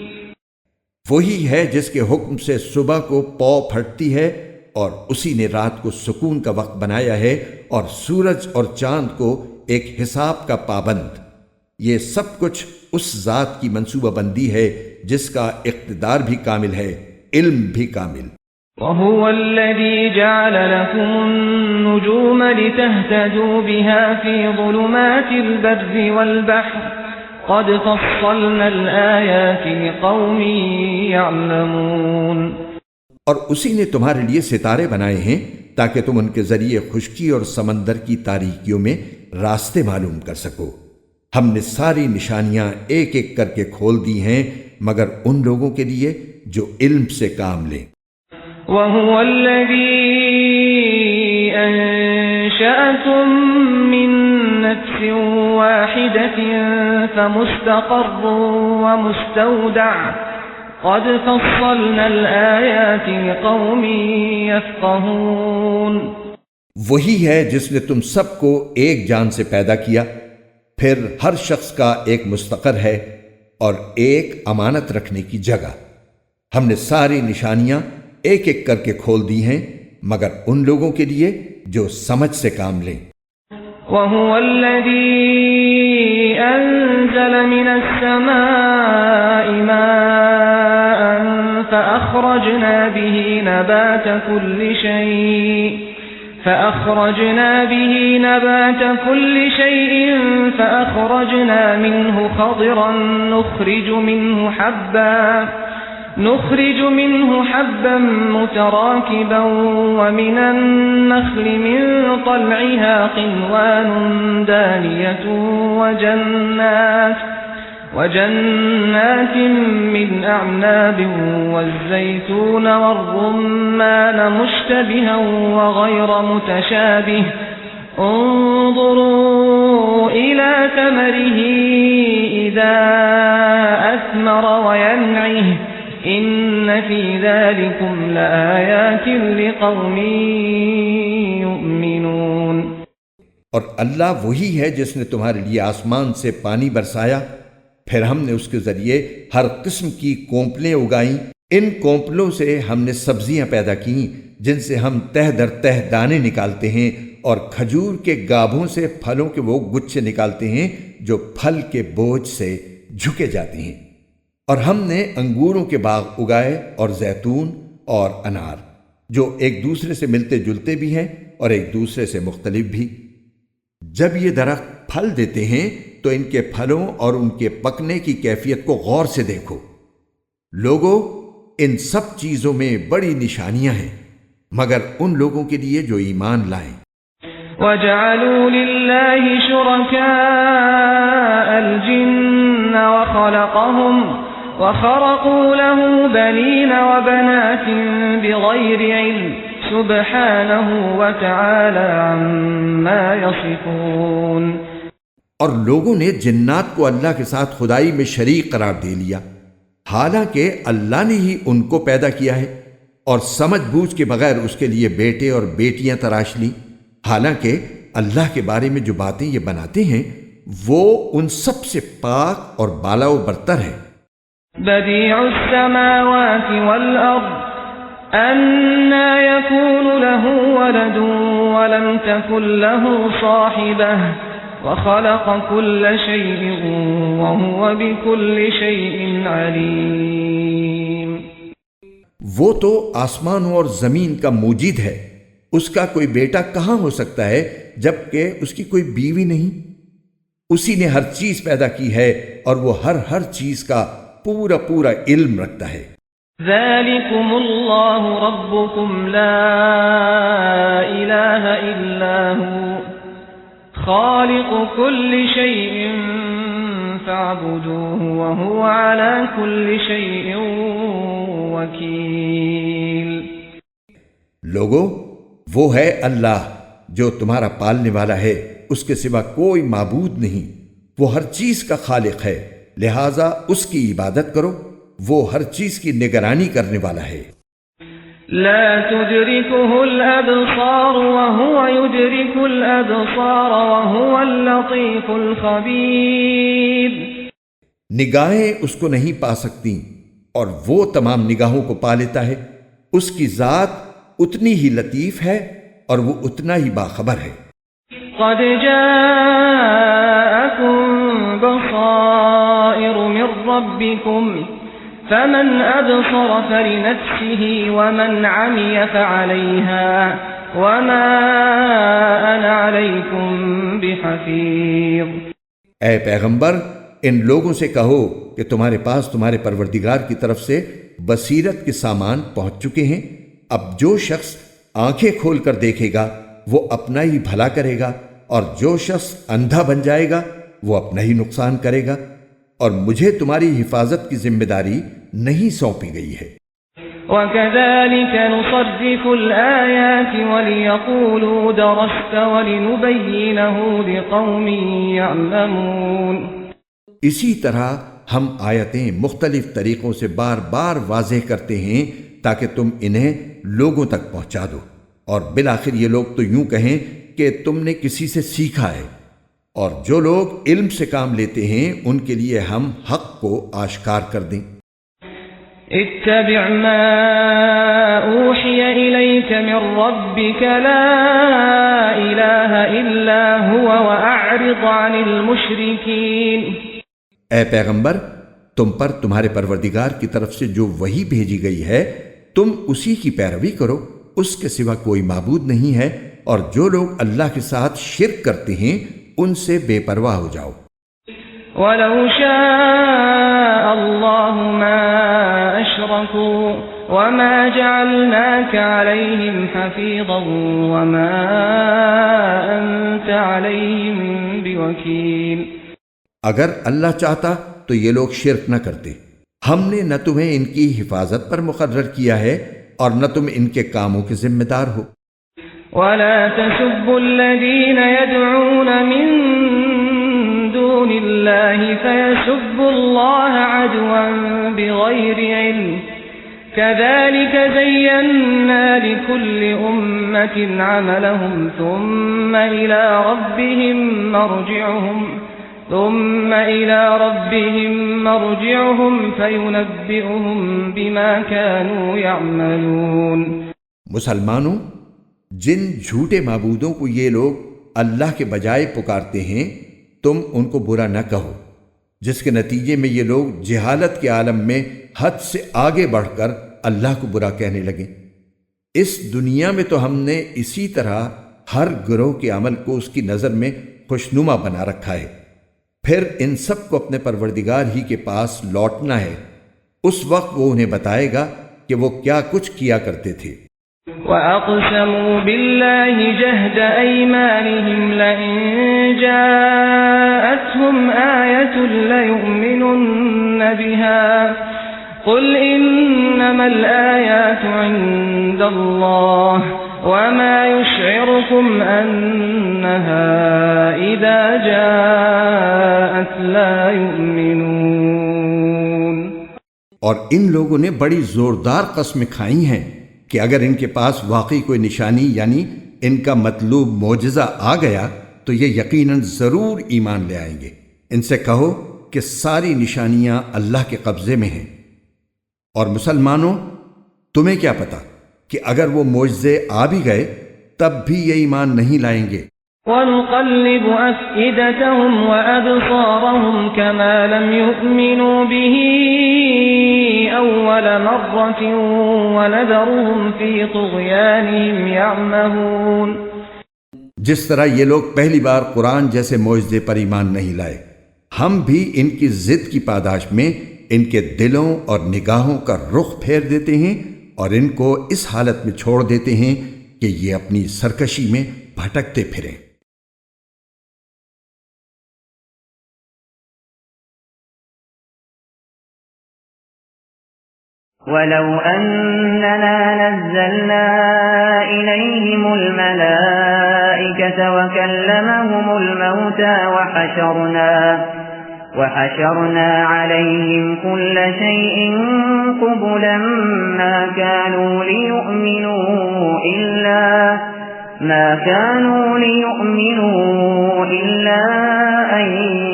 وہی ہے جس کے حکم سے صبح کو پو پھٹتی ہے اور اسی نے رات کو سکون کا وقت بنایا ہے اور سورج اور چاند کو ایک حساب کا پابند۔ یہ سب کچھ اس ذات کی منصوبہ بندی ہے جس کا اقتدار بھی کامل ہے، علم بھی کامل۔ وهو الذي جعل لكم النجوم لتهتدوا بها في ظلمات البر والبحر قد فصلنا الآيات لقوم يعلمون۔ اور اسی نے تمہارے لیے ستارے بنائے ہیں تاکہ تم ان کے ذریعے خشکی اور سمندر کی تاریکیوں میں راستے معلوم کر سکو۔ ہم نے ساری نشانیاں ایک ایک کر کے کھول دی ہیں مگر ان لوگوں کے لیے جو علم سے کام لیں۔ وَهُوَ الَّذِي أَنشَأَكُم مِّن نَّفْسٍ وَاحِدَةٍ فَمُسْتَقَرٌّ وَمُسْتَوْدَعٌ قَدْ فَصَّلْنَا الْآيَاتِ لِقَوْمٍ يَفْقَهُونَ۔ وہی ہے جس نے تم سب کو ایک جان سے پیدا کیا، پھر ہر شخص کا ایک مستقر ہے اور ایک امانت رکھنے کی جگہ۔ ہم نے ساری نشانیاں ایک ایک کر کے کھول دی ہیں مگر ان لوگوں کے لیے جو سمجھ سے کام لیں۔ وَهُوَ الَّذِي أَنزَلَ مِنَ السَّمَاءِ مَاءً فَأَخْرَجْنَا بِهِ نَبَاتَ كُلِّ شَيْءٍ فَأَخْرَجْنَا مِنْهُ خَضِرًا نخرج منه حبا متراكبا ومن النخل من طلعها قنوان دانية وجنات من أعناب والزيتون والرمان مشتبها وغير متشابه انظروا إلى ثمره إذا أثمر وينعه إن في ذلكم لآيات لقوم يؤمنون۔ اور اللہ وہی ہے جس نے تمہارے لیے آسمان سے پانی برسایا، پھر ہم نے اس کے ذریعے ہر قسم کی کونپلیں اگائیں، ان کونپلوں سے ہم نے سبزیاں پیدا کیں جن سے ہم تہ در تہ دانے نکالتے ہیں، اور کھجور کے گابھوں سے پھلوں کے وہ گچھے نکالتے ہیں جو پھل کے بوجھ سے جھکے جاتے ہیں۔ اور ہم نے انگوروں کے باغ اگائے اور زیتون اور انار جو ایک دوسرے سے ملتے جلتے بھی ہیں اور ایک دوسرے سے مختلف بھی۔ جب یہ درخت پھل دیتے ہیں تو ان کے پھلوں اور ان کے پکنے کی کیفیت کو غور سے دیکھو۔ لوگو، ان سب چیزوں میں بڑی نشانیاں ہیں مگر ان لوگوں کے لیے جو ایمان لائیں۔ وَجَعَلُوا لِلَّهِ شُرَكَاءَ الْجِنَّ وَخَرَقُوا لَهُ بَنِينَ وَبَنَاتٍ بِغَيْرِ عِلْمٍ سُبْحَانَهُ وَتَعَالَى عَمَّا يَصِفُونَ۔ اور لوگوں نے جنات کو اللہ کے ساتھ خدائی میں شریک قرار دے لیا، حالانکہ اللہ نے ہی ان کو پیدا کیا ہے، اور سمجھ بوجھ کے بغیر اس کے لیے بیٹے اور بیٹیاں تراش لی، حالانکہ اللہ کے بارے میں جو باتیں یہ بناتے ہیں وہ ان سب سے پاک اور بالا و برتر ہے۔ بديع السماوات والأرض أنى يكون له ولد ولم تكن له صاحبة وخلق كل شيء وهو بكل شيء عليم۔ وہ تو آسمانوں اور زمین کا موجد ہے، اس کا کوئی بیٹا کہاں ہو سکتا ہے جبکہ اس کی کوئی بیوی نہیں۔ اسی نے ہر چیز پیدا کی ہے اور وہ ہر چیز کا پورا پورا علم رکھتا ہے۔ ذالکم اللہ ربکم لا الہ الا ہوا خالق کل شیء فاعبدوه وهو على كل شيء وكيل۔ لوگو، وہ ہے اللہ جو تمہارا پالنے والا ہے، اس کے سوا کوئی معبود نہیں، وہ ہر چیز کا خالق ہے، لہذا اس کی عبادت کرو، وہ ہر چیز کی نگرانی کرنے والا ہے۔ لا تدركه الأبصار وهو يدرك الأبصار وهو اللطيف الخبير۔ نگاہیں اس کو نہیں پا سکتی اور وہ تمام نگاہوں کو پا لیتا ہے، اس کی ذات اتنی ہی لطیف ہے اور وہ اتنا ہی باخبر ہے۔ قد جاءكم بصائر من ربكم فمن أبصر فلنفسه ومن عمي فعليها وما أنا عليكم بحفيظ۔ اے پیغمبر، ان لوگوں سے کہو کہ تمہارے پاس تمہارے پروردگار کی طرف سے بصیرت کے سامان پہنچ چکے ہیں، اب جو شخص آنکھیں کھول کر دیکھے گا وہ اپنا ہی بھلا کرے گا، اور جو شخص اندھا بن جائے گا وہ اپنا ہی نقصان کرے گا، اور مجھے تمہاری حفاظت کی ذمہ داری نہیں سونپی گئی ہے۔ وَكَذَلِكَ نُصَرِّفُ الْآيَاتِ وَلِيَقُولُوا دَرَسْتَ وَلِنُبَيِّنَهُ لِقَوْمٍ يَعْلَمُونَ۔ اسی طرح ہم آیتیں مختلف طریقوں سے بار بار واضح کرتے ہیں تاکہ تم انہیں لوگوں تک پہنچا دو، اور بالآخر یہ لوگ تو یوں کہیں کہ تم نے کسی سے سیکھا ہے، اور جو لوگ علم سے کام لیتے ہیں ان کے لیے ہم حق کو آشکار کر دیں۔ اتبع ما اوحی الیک من ربک لا الہ الا هو واعرض عن المشرکین۔ اے پیغمبر، تم پر تمہارے پروردگار کی طرف سے جو وحی بھیجی گئی ہے تم اسی کی پیروی کرو، اس کے سوا کوئی معبود نہیں ہے، اور جو لوگ اللہ کے ساتھ شرک کرتے ہیں ان سے بے پرواہ ہو جاؤ۔ وَلَوْ شَاءَ اللَّهُ مَا أَشْرَكُوا وَمَا جَعَلْنَاكَ عَلَيْهِمْ حَفِيظًا وَمَا أَنْتَ عَلَيْهِمْ بِوَكِيلٍ۔ اگر اللہ چاہتا تو یہ لوگ شرک نہ کرتے، ہم نے نہ تمہیں ان کی حفاظت پر مقرر کیا ہے اور نہ تم ان کے کاموں کے ذمہ دار ہو۔ وَلَا تَسُبُّوا الَّذِينَ يَدْعُونَ مِن دُونِ اللَّهِ فَيَسُبُّوا اللَّهَ عَدْوًا بِغَيْرِ عِلْمٍ كَذَلِكَ زَيَّنَّا لِكُلِّ أُمَّةٍ عَمَلَهُمْ ثُمَّ إِلَى رَبِّهِمْ مَرْجِعُهُمْ فَيُنَبِّئُهُم بِمَا كَانُوا يَعْمَلُونَ۔ مسلمانوں، جن جھوٹے معبودوں کو یہ لوگ اللہ کے بجائے پکارتے ہیں تم ان کو برا نہ کہو، جس کے نتیجے میں یہ لوگ جہالت کے عالم میں حد سے آگے بڑھ کر اللہ کو برا کہنے لگے۔ اس دنیا میں تو ہم نے اسی طرح ہر گروہ کے عمل کو اس کی نظر میں خوشنما بنا رکھا ہے، پھر ان سب کو اپنے پروردگار ہی کے پاس لوٹنا ہے، اس وقت وہ انہیں بتائے گا کہ وہ کیا کچھ کیا کرتے تھے۔ وَأَقْسَمُوا بِاللَّهِ جَهْدَ أَيْمَانِهِمْ لَئِن جَاءَتْهُمْ آيَةٌ لَيُؤْمِنُنَّ بِهَا قُلْ إِنَّمَا الْآيَاتُ عِندَ اللَّهِ وَمَا يُشْعِرُكُمْ أَنَّهَا إِذَا جَاءَتْ لَا يُؤْمِنُونَ۔ اور ان لوگوں نے بڑی زوردار قسمیں کھائی ہیں کہ اگر ان کے پاس واقعی کوئی نشانی یعنی ان کا مطلوب معجزہ آ گیا تو یہ یقیناً ضرور ایمان لے آئیں گے۔ ان سے کہو کہ ساری نشانیاں اللہ کے قبضے میں ہیں، اور مسلمانوں تمہیں کیا پتا کہ اگر وہ معجزے آ بھی گئے تب بھی یہ ایمان نہیں لائیں گے۔ وَنُقَلِّبُ أَفْئِدَتَهُمْ وَأَبْصَارَهُمْ كَمَا لَمْ يُؤْمِنُوا بِهِ أَوَّلَ مَرَّةٍ وَنَذَرُهُمْ فِي طُغْيَانِهِمْ يَعْمَهُونَ۔ جس طرح یہ لوگ پہلی بار قرآن جیسے معجزے پر ایمان نہیں لائے، ہم بھی ان کی ضد کی پاداش میں ان کے دلوں اور نگاہوں کا رخ پھیر دیتے ہیں اور ان کو اس حالت میں چھوڑ دیتے ہیں کہ یہ اپنی سرکشی میں بھٹکتے پھریں۔ وَلَوْ أَنَّنَا نَزَّلْنَا إِلَيْهِمُ الْمَلَائِكَةَ وَكَلَّمَهُمُ الْمَوْتَى وَحَشَرْنَا عَلَيْهِمْ كُلَّ شَيْءٍ قُبُلًا مَا كَانُوا لِيُؤْمِنُوا إِلَّا أَن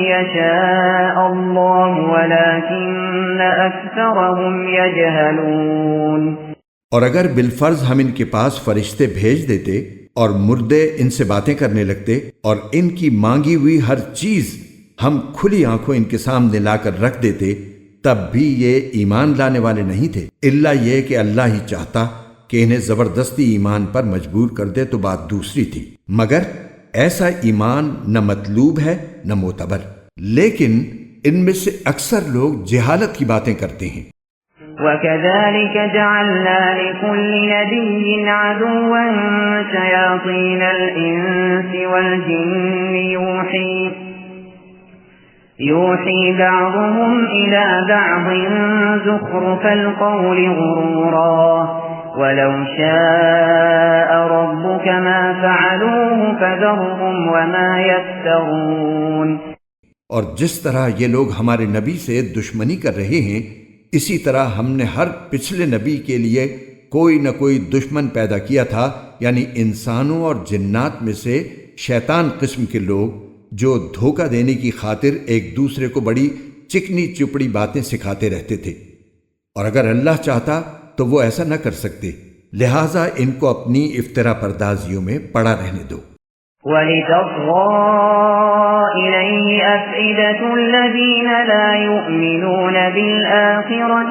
يَشَاءَ اللَّهُ وَلَكِنَّ أَكْثَرَهُمْ يَجْهَلُونَ۔ اور اگر بالفرض ہم ان کے پاس فرشتے بھیج دیتے اور مردے ان سے باتیں کرنے لگتے اور ان کی مانگی ہوئی ہر چیز ہم کھلی آنکھوں ان کے سامنے لا کر رکھ دیتے، تب بھی یہ ایمان لانے والے نہیں تھے، الا یہ کہ اللہ ہی چاہتا کہ انہیں زبردستی ایمان پر مجبور کر دے تو بات دوسری تھی، مگر ایسا ایمان نہ مطلوب ہے نہ معتبر، لیکن ان میں سے اکثر لوگ جہالت کی باتیں کرتے ہیں۔ وَكَذَلِكَ جَعَلْنَا لِكُلِّ نَبِيٍّ عَدُوًّا شَيَاطِينَ الْإِنسِ وَالْجِنِّ يُوحِي بَعْضُهُمْ إِلَى بَعْضٍ زُخْرُفَ الْقَوْلِ غُرُورًا وَلَوْ شَاءَ رَبُّكَ مَا فَعَلُوهُ فَذَرْهُمْ وَمَا يَفْتَرُونَ۔ اور جس طرح یہ لوگ ہمارے نبی سے دشمنی کر رہے ہیں، اسی طرح ہم نے ہر پچھلے نبی کے لیے کوئی نہ کوئی دشمن پیدا کیا تھا، یعنی انسانوں اور جنات میں سے شیطان قسم کے لوگ جو دھوکہ دینے کی خاطر ایک دوسرے کو بڑی چکنی چپڑی باتیں سکھاتے رہتے تھے، اور اگر اللہ چاہتا تو وہ ایسا نہ کر سکتے، لہٰذا ان کو اپنی افترا پردازیوں میں پڑا رہنے دو۔ وَلِتَصْغَىٰ إِلَيْهِ أَفْئِدَةُ الَّذِينَ لَا يُؤْمِنُونَ بِالْآخِرَةِ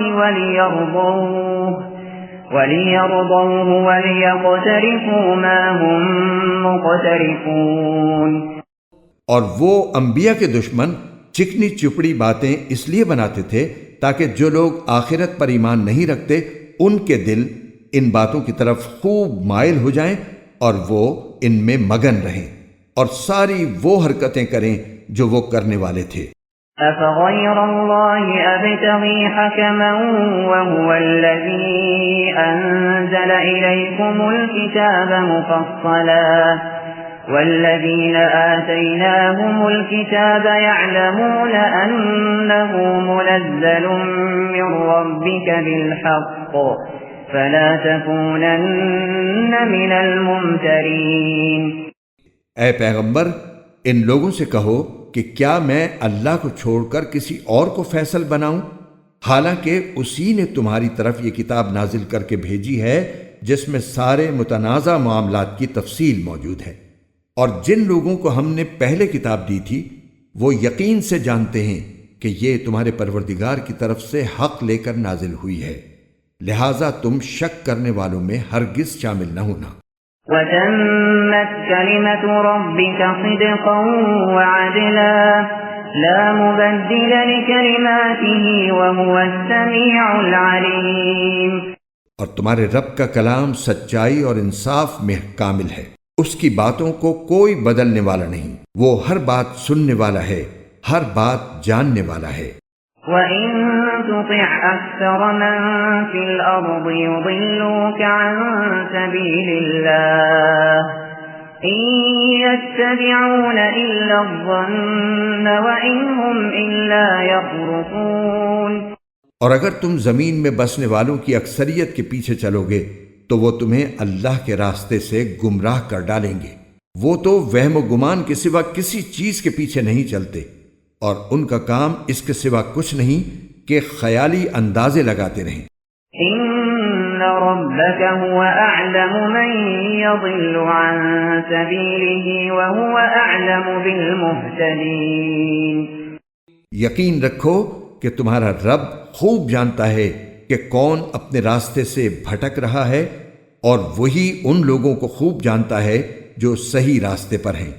وَلِيَرْضَوْهُ وَلِيَقْتَرِفُوا مَا هُمْ مُقْتَرِفُونَ۔ اور وہ انبیاء کے دشمن چکنی چپڑی باتیں اس لیے بناتے تھے تاکہ جو لوگ آخرت پر ایمان نہیں رکھتے ان کے دل ان باتوں کی طرف خوب مائل ہو جائیں اور وہ ان میں مگن رہیں اور ساری وہ حرکتیں کریں جو وہ کرنے والے تھے۔ أَفَغَيْرَ اللَّهِ أَبْتَغِي حَكَمًا وَهُوَ الَّذِي أَنزَلَ إِلَيْكُمُ الْكِتَابَ مُفَصَّلًا وَالَّذِينَ آتَيْنَاهُمُ الْكِتَابَ يَعْلَمُونَ أَنَّهُ مُنَزَّلٌ مِّن رَّبِّكَ بِالْحَقِّ فَلَا تَكُونَنَّ مِنَ الْمُمْتَرِينَ۔ اے پیغمبر، ان لوگوں سے کہو کہ کیا میں اللہ کو چھوڑ کر کسی اور کو فیصل بناؤں، حالانکہ اسی نے تمہاری طرف یہ کتاب نازل کر کے بھیجی ہے جس میں سارے متنازع معاملات کی تفصیل موجود ہے، اور جن لوگوں کو ہم نے پہلے کتاب دی تھی وہ یقین سے جانتے ہیں کہ یہ تمہارے پروردگار کی طرف سے حق لے کر نازل ہوئی ہے، لہٰذا تم شک کرنے والوں میں ہرگز شامل نہ ہونا۔ وَتَمَّتْ كَلِمَةُ رَبِّكَ صِدْقًا وَعَدْلًا لَا مُبَدِّلَ لِكَلِمَاتِهِ وَهُوَ السَّمِيعُ الْعَلِيمُ۔ اور تمہارے رب کا کلام سچائی اور انصاف میں کامل ہے، اس کی باتوں کو کوئی بدلنے والا نہیں، وہ ہر بات سننے والا ہے، ہر بات جاننے والا ہے۔ وَإِن تُطِعْ أَكْثَرَ مَن فِي الْأَرْضِ يُضِلُّوكَ عَن سَبِيلِ اللَّهِ إِن يَتَّبِعُونَ إِلَّا الظَّنَّ وَإِنْ هُمْ إِلَّا يَخْرُصُونَ۔ اور اگر تم زمین میں بسنے والوں کی اکثریت کے پیچھے چلو گے تو وہ تمہیں اللہ کے راستے سے گمراہ کر ڈالیں گے، وہ تو وہم و گمان کے سوا کسی چیز کے پیچھے نہیں چلتے، اور ان کا کام اس کے سوا کچھ نہیں کہ خیالی اندازے لگاتے رہیں۔ إِنَّ رَبَّكَ هُوَ أَعْلَمُ مَن يَضِلُّ عَن سَبِيلِهِ وَهُوَ أَعْلَمُ بِالْمُهْتَدِينَ۔ یقین رکھو کہ تمہارا رب خوب جانتا ہے کہ کون اپنے راستے سے بھٹک رہا ہے، اور وہی ان لوگوں کو خوب جانتا ہے جو صحیح راستے پر ہیں۔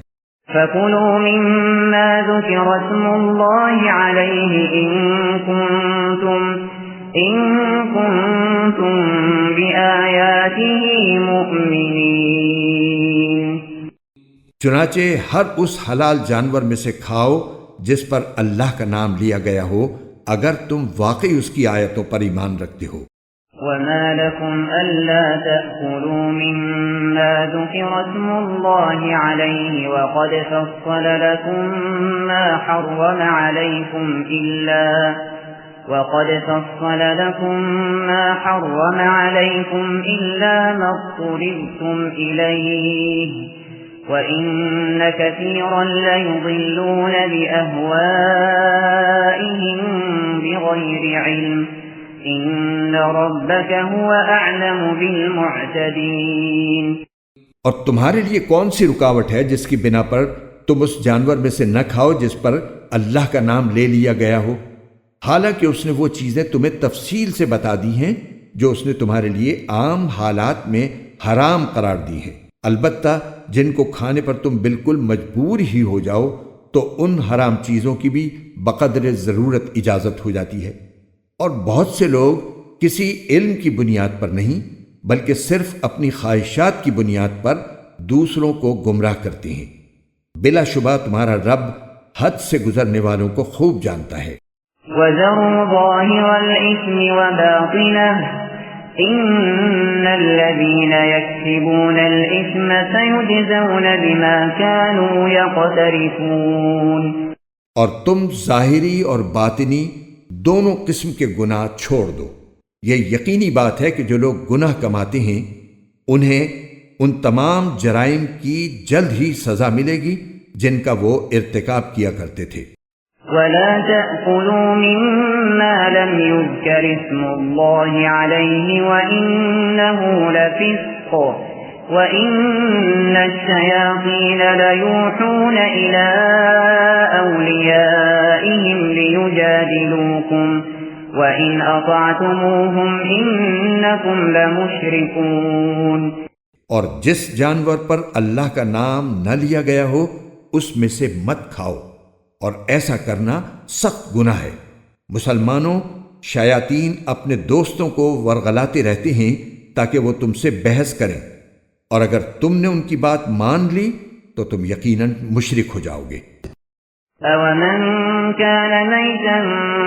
فَكُلُوا مِمَّا ذُكِرَ اسْمُ اللَّهِ عَلَيْهِ إِن كُنتُمْ كنتم بآياته مؤمنين۔ چنانچہ ہر اس حلال جانور میں سے کھاؤ جس پر اللہ کا نام لیا گیا ہو، اگر تم واقعی اس کی آیتوں پر ایمان رکھتے ہو۔ وما لكم ألا تأكلوا مما ذكر اسم الله عليه وقد فصل لكم ما حرم عليكم إلا ما اضطررتم إليه وَإِنَّ كَثِيرًا لَيُضِلُّونَ بِأَهْوَائِهِمْ بِغَيْرِ عِلْمٍ إِنَّ رَبَّكَ هُوَ أَعْلَمُ بِالْمُعْتَدِينَ۔ اور تمہارے لیے کون سی رکاوٹ ہے جس کی بنا پر تم اس جانور میں سے نہ کھاؤ جس پر اللہ کا نام لے لیا گیا ہو، حالانکہ اس نے وہ چیزیں تمہیں تفصیل سے بتا دی ہیں جو اس نے تمہارے لیے عام حالات میں حرام قرار دی ہیں۔ البتہ جن کو کھانے پر تم بالکل مجبور ہی ہو جاؤ تو ان حرام چیزوں کی بھی بقدر ضرورت اجازت ہو جاتی ہے، اور بہت سے لوگ کسی علم کی بنیاد پر نہیں بلکہ صرف اپنی خواہشات کی بنیاد پر دوسروں کو گمراہ کرتے ہیں۔ بلا شبہ تمہارا رب حد سے گزرنے والوں کو خوب جانتا ہے۔ وَذَرُوا ظَاهِرَ الْإِثْمِ وَبَاطِنَهُ إِنَّ الَّذِينَ يَكْسِبُونَ الْإِثْمَ سَيُجْزَوْنَ بِمَا كَانُوا يَقْتَرِفُونَ۔ اور تم ظاہری اور باطنی دونوں قسم کے گناہ چھوڑ دو۔ یہ یقینی بات ہے کہ جو لوگ گناہ کماتے ہیں انہیں ان تمام جرائم کی جلد ہی سزا ملے گی جن کا وہ ارتکاب کیا کرتے تھے۔ وَلَا تَأْكُلُوا مِمَّا لَمْ يُذْكَرِ اسْمُ اللَّهِ عَلَيْهِ وَإِنَّهُ لَفِسْقٌ وَإِنَّ الشَّيَاطِينَ لَيُوحُونَ إِلَىٰ أَوْلِيَائِهِمْ لِيُجَادِلُوكُمْ وَإِنْ أَطَعْتُمُوهُمْ إِنَّكُمْ لَمُشْرِكُونَ۔ اور جس جانور پر اللہ کا نام نہ لیا گیا ہو اس میں سے مت کھاؤ، اور ایسا کرنا سخت گناہ ہے۔ مسلمانوں، شیاطین اپنے دوستوں کو ورغلاتے رہتے ہیں تاکہ وہ تم سے بحث کریں، اور اگر تم نے ان کی بات مان لی تو تم یقیناً مشرک ہو جاؤ گے۔ أَوَمَنْ كَانَ مَيْتًا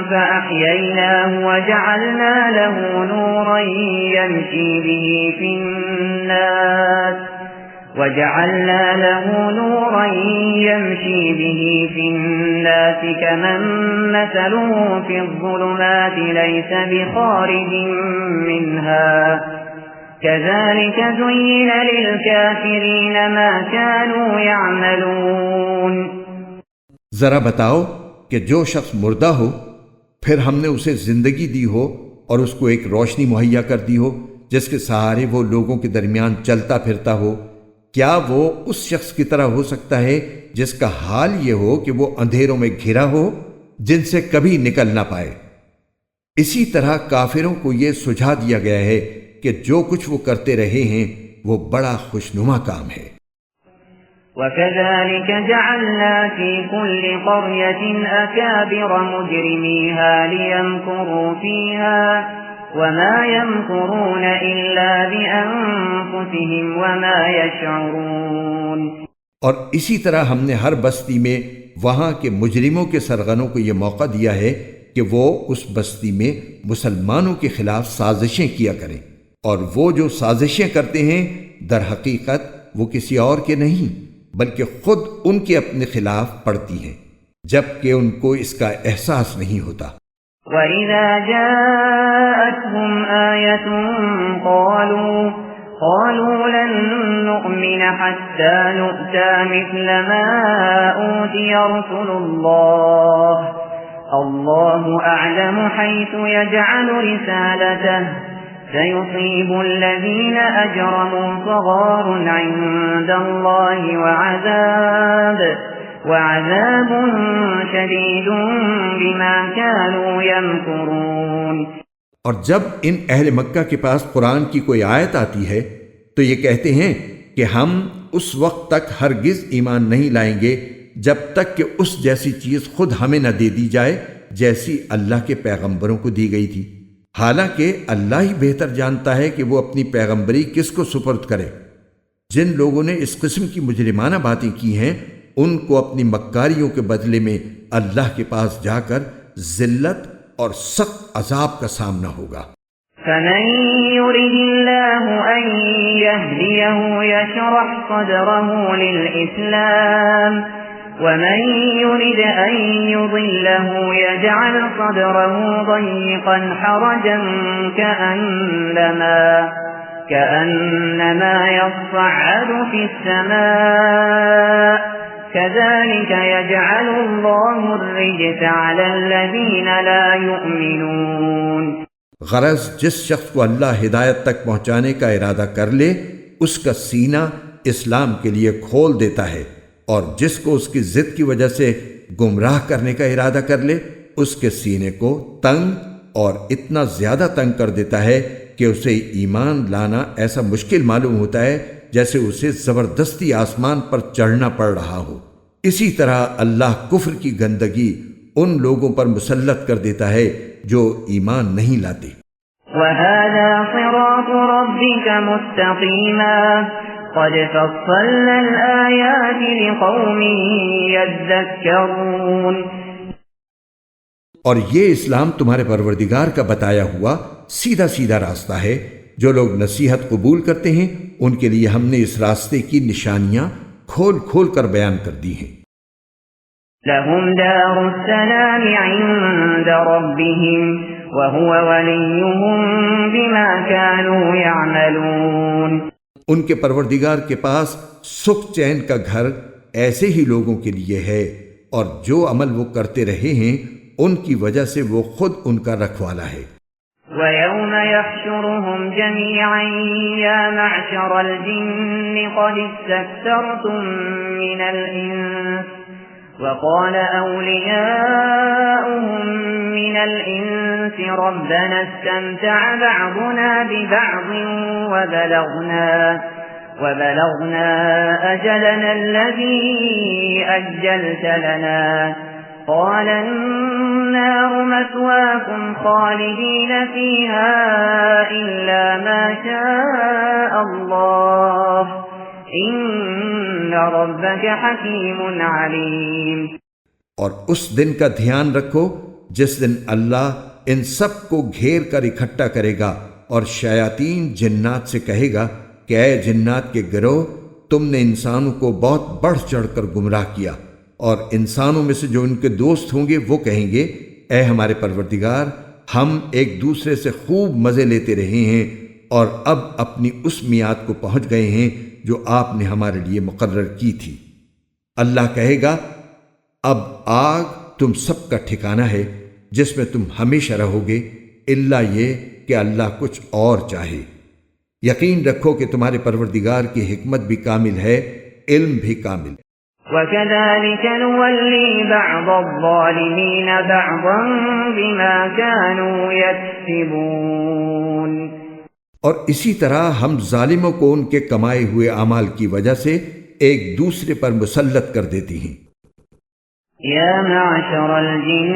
فَأَحْيَيْنَاهُ وَجَعَلْنَا لَهُ نُورًا يَمْشِي بِهِ فِي النَّاسِ كَمَنْ مَثَلُهُ فِي الظُّلُمَاتِ لَيْسَ بِخَارِجٍ مِنْهَا كَذَلِكَ زُيِّنَ لِلْكَافِرِينَ مَا كَانُوا يَعْمَلُونَ۔ ذرا بتاؤ کہ جو شخص مردہ ہو پھر ہم نے اسے زندگی دی ہو اور اس کو ایک روشنی مہیا کر دی ہو جس کے سہارے وہ لوگوں کے درمیان چلتا پھرتا ہو، کیا وہ اس شخص کی طرح ہو سکتا ہے جس کا حال یہ ہو کہ وہ اندھیروں میں گھرا ہو جن سے کبھی نکل نہ پائے؟ اسی طرح کافروں کو یہ سجھا دیا گیا ہے کہ جو کچھ وہ کرتے رہے ہیں وہ بڑا خوشنما کام ہے۔ وَكَذَلِكَ جَعَلْنَا فِي كُلِّ قَرْيَةٍ أَكَابِرَ مُجْرِمِيهَا لِيَمْكُرُوا فِيهَا وَمَا يَمْكُرُونَ إِلَّا بِأَنفُسِهِمْ وَمَا يَشْعُرُونَ۔ اور اسی طرح ہم نے ہر بستی میں وہاں کے مجرموں کے سرغنوں کو یہ موقع دیا ہے کہ وہ اس بستی میں مسلمانوں کے خلاف سازشیں کیا کریں، اور وہ جو سازشیں کرتے ہیں در حقیقت وہ کسی اور کے نہیں بلکہ خود ان کے اپنے خلاف پڑتی ہیں، جبکہ ان کو اس کا احساس نہیں ہوتا۔ وَإِذَا جَاءَتْهُمْ آيَةٌ قَالُوا لَن نُّؤْمِنَ حَتَّى نُؤْتَىٰ مِثْلَ مَا أُوتِيَ رُسُلُ اللَّهِ اللَّهُ أَعْلَمُ حَيْثُ يَجْعَلُ رِسَالَتَهُ سَيُصِيبُ الَّذِينَ أَجْرَمُوا صَغَارٌ عِندَ اللَّهِ وَعَذَابٌ شَدِيدٌ بِمَا كَانُوا يَمْكُرُونَ۔ اور جب ان اہل مکہ کے پاس قرآن کی کوئی آیت آتی ہے تو یہ کہتے ہیں کہ ہم اس وقت تک ہرگز ایمان نہیں لائیں گے جب تک کہ اس جیسی چیز خود ہمیں نہ دے دی جائے جیسی اللہ کے پیغمبروں کو دی گئی تھی، حالانکہ اللہ ہی بہتر جانتا ہے کہ وہ اپنی پیغمبری کس کو سپرد کرے۔ جن لوگوں نے اس قسم کی مجرمانہ باتیں کی ہیں ان کو اپنی مکاریوں کے بدلے میں اللہ کے پاس جا کر ذلت اور سخت عذاب کا سامنا ہوگا۔ فمن يرد الله أن يهديه يشرح صدره للإسلام ومن يرد أن يضله يجعل صدره ضيقا حرجا كأنما يصعد في السماء كذلك يجعل الله الرجس على الذين لا يؤمنون۔ غرض جس شخص کو اللہ ہدایت تک پہنچانے کا ارادہ کر لے اس کا سینہ اسلام کے لیے کھول دیتا ہے، اور جس کو اس کی ضد کی وجہ سے گمراہ کرنے کا ارادہ کر لے اس کے سینے کو تنگ اور اتنا زیادہ تنگ کر دیتا ہے کہ اسے ایمان لانا ایسا مشکل معلوم ہوتا ہے جیسے اسے زبردستی آسمان پر چڑھنا پڑ رہا ہو۔ اسی طرح اللہ کفر کی گندگی ان لوگوں پر مسلط کر دیتا ہے جو ایمان نہیں لاتے۔ وَهَذَا صِرَاطُ رَبِّكَ مُسْتَقِيمًا قَدْ فَصَّلْنَا الْآيَاتِ لِقَوْمٍ يَذَّكَّرُونَ۔ اور یہ اسلام تمہارے پروردگار کا بتایا ہوا سیدھا سیدھا راستہ ہے، جو لوگ نصیحت قبول کرتے ہیں ان کے لیے ہم نے اس راستے کی نشانیاں کھول کھول کر بیان کر دی ہیں۔ لَهُمْ دَارُ السَّلَامِ عِندَ رَبِّهِمْ وَهُوَ وَلِيُّهُمْ بِمَا كَانُوا يَعْمَلُونَ۔ ان کے پروردگار کے پاس سکھ چین کا گھر ایسے ہی لوگوں کے لیے ہے، اور جو عمل وہ کرتے رہے ہیں ان کی وجہ سے وہ خود ان کا رکھوالا ہے۔ وَيَوْمَ يَحْشُرُهُمْ جَمِيعًا يَا مَعْشَرَ الْجِنِّ قَدِ اسْتَكْثَرْتُم مِّنَ الْإِنسِ وَقَالَ أَوْلِيَاؤُهُم مِّنَ الْإِنسِ رَبَّنَا اسْتَمْتَعَ بَعْضُنَا بِبَعْضٍ وَبَلَغْنَا أَجَلَنَا الَّذِي أَجَّلْتَ لَنَا قَالَ النَّارُ مَثْوَاكُمْ خَالِدِينَ فِيهَا إِلَّا مَا شَاءَ اللَّهُ إِنَّ رَبَّكَ حَكِيمٌ عَلِيمٌ۔ اور اس دن کا دھیان رکھو جس دن اللہ ان سب کو گھیر کر اکٹھا کرے گا اور شیاطین جنات سے کہے گا کہ اے جنات کے گروہ، تم نے انسانوں کو بہت بڑھ چڑھ کر گمراہ کیا، اور انسانوں میں سے جو ان کے دوست ہوں گے وہ کہیں گے اے ہمارے پروردگار، ہم ایک دوسرے سے خوب مزے لیتے رہے ہیں اور اب اپنی اس میعاد کو پہنچ گئے ہیں جو آپ نے ہمارے لیے مقرر کی تھی۔ اللہ کہے گا اب آگ تم سب کا ٹھکانہ ہے جس میں تم ہمیشہ رہو گے، الا یہ کہ اللہ کچھ اور چاہے۔ یقین رکھو کہ تمہارے پروردگار کی حکمت بھی کامل ہے، علم بھی کامل۔ وَكَذَلِكَ نُوَلِّي بَعْضَ الظَّالِمِينَ بَعْضًا بِمَا كَانُوا يَكْسِبُونَ۔ اور اسی طرح ہم ظالموں کو ان کے کمائے ہوئے اعمال کی وجہ سے ایک دوسرے پر مسلط کر دیتی ہیں۔ یا معشر الجن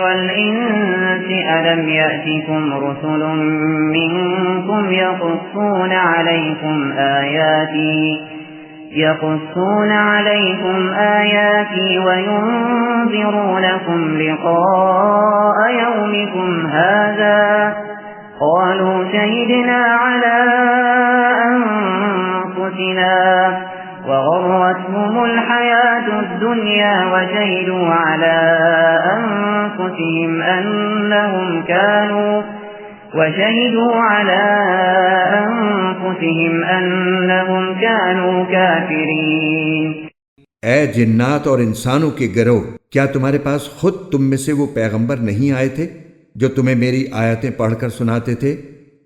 والانس الم یأتکم رسل منکم يقصون عليكم آياتي وينذرونكم لقاء يومكم هذا قالوا شهدنا على أنفسنا وغرتهم الحياة الدنيا وشهدوا على أنفسهم أنهم كانوا كافرين۔ اے جنات اور انسانوں کے گروہ، کیا تمہارے پاس خود تم میں سے وہ پیغمبر نہیں آئے تھے جو تمہیں میری آیتیں پڑھ کر سناتے تھے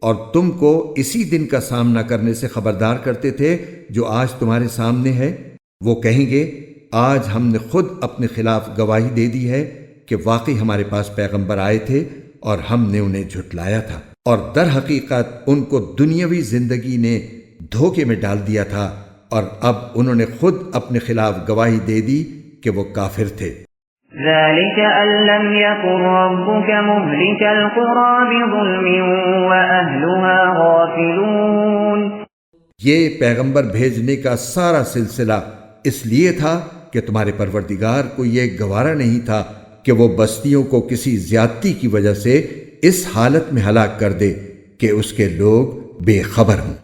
اور تم کو اسی دن کا سامنا کرنے سے خبردار کرتے تھے جو آج تمہارے سامنے ہے؟ وہ کہیں گے آج ہم نے خود اپنے خلاف گواہی دے دی ہے کہ واقعی ہمارے پاس پیغمبر آئے تھے اور ہم نے انہیں جھٹلایا تھا، اور در حقیقت ان کو دنیاوی زندگی نے دھوکے میں ڈال دیا تھا، اور اب انہوں نے خود اپنے خلاف گواہی دے دی کہ وہ کافر تھے۔ ذلك أن لم يكن ربك مهلك القرى بظلم وأهلها غافلون۔ یہ پیغمبر بھیجنے کا سارا سلسلہ اس لیے تھا کہ تمہارے پروردگار کو یہ گوارا نہیں تھا کہ وہ بستیوں کو کسی زیادتی کی وجہ سے اس حالت میں ہلاک کر دے کہ اس کے لوگ بے خبر ہوں۔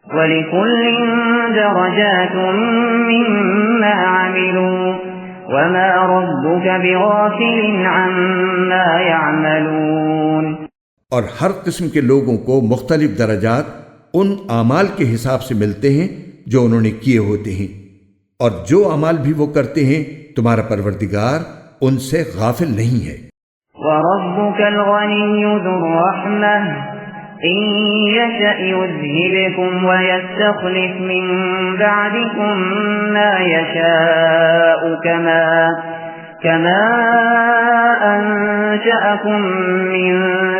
وَلِكُلٍّ دَرَجَاتٌ مِّمَّا عَمِلُوا وَمَا رَبُّكَ بِغَافِلٍ عَمَّا يَعْمَلُونَ۔ اور ہر قسم کے لوگوں کو مختلف درجات ان اعمال کے حساب سے ملتے ہیں جو انہوں نے کیے ہوتے ہیں، اور جو اعمال بھی وہ کرتے ہیں تمہارا پروردگار ان سے غافل نہیں ہے۔ وَرَبُّكَ الْغَنِيُّ ذُو الرَّحْمَةِ إِن يَشَأْ يُذْهِبْكُمْ وَيَسْتَخْلِفْ مِن بَعْدِكُم مَّا يَشَاءُ كَمَا أَنشَأَكُم مِّن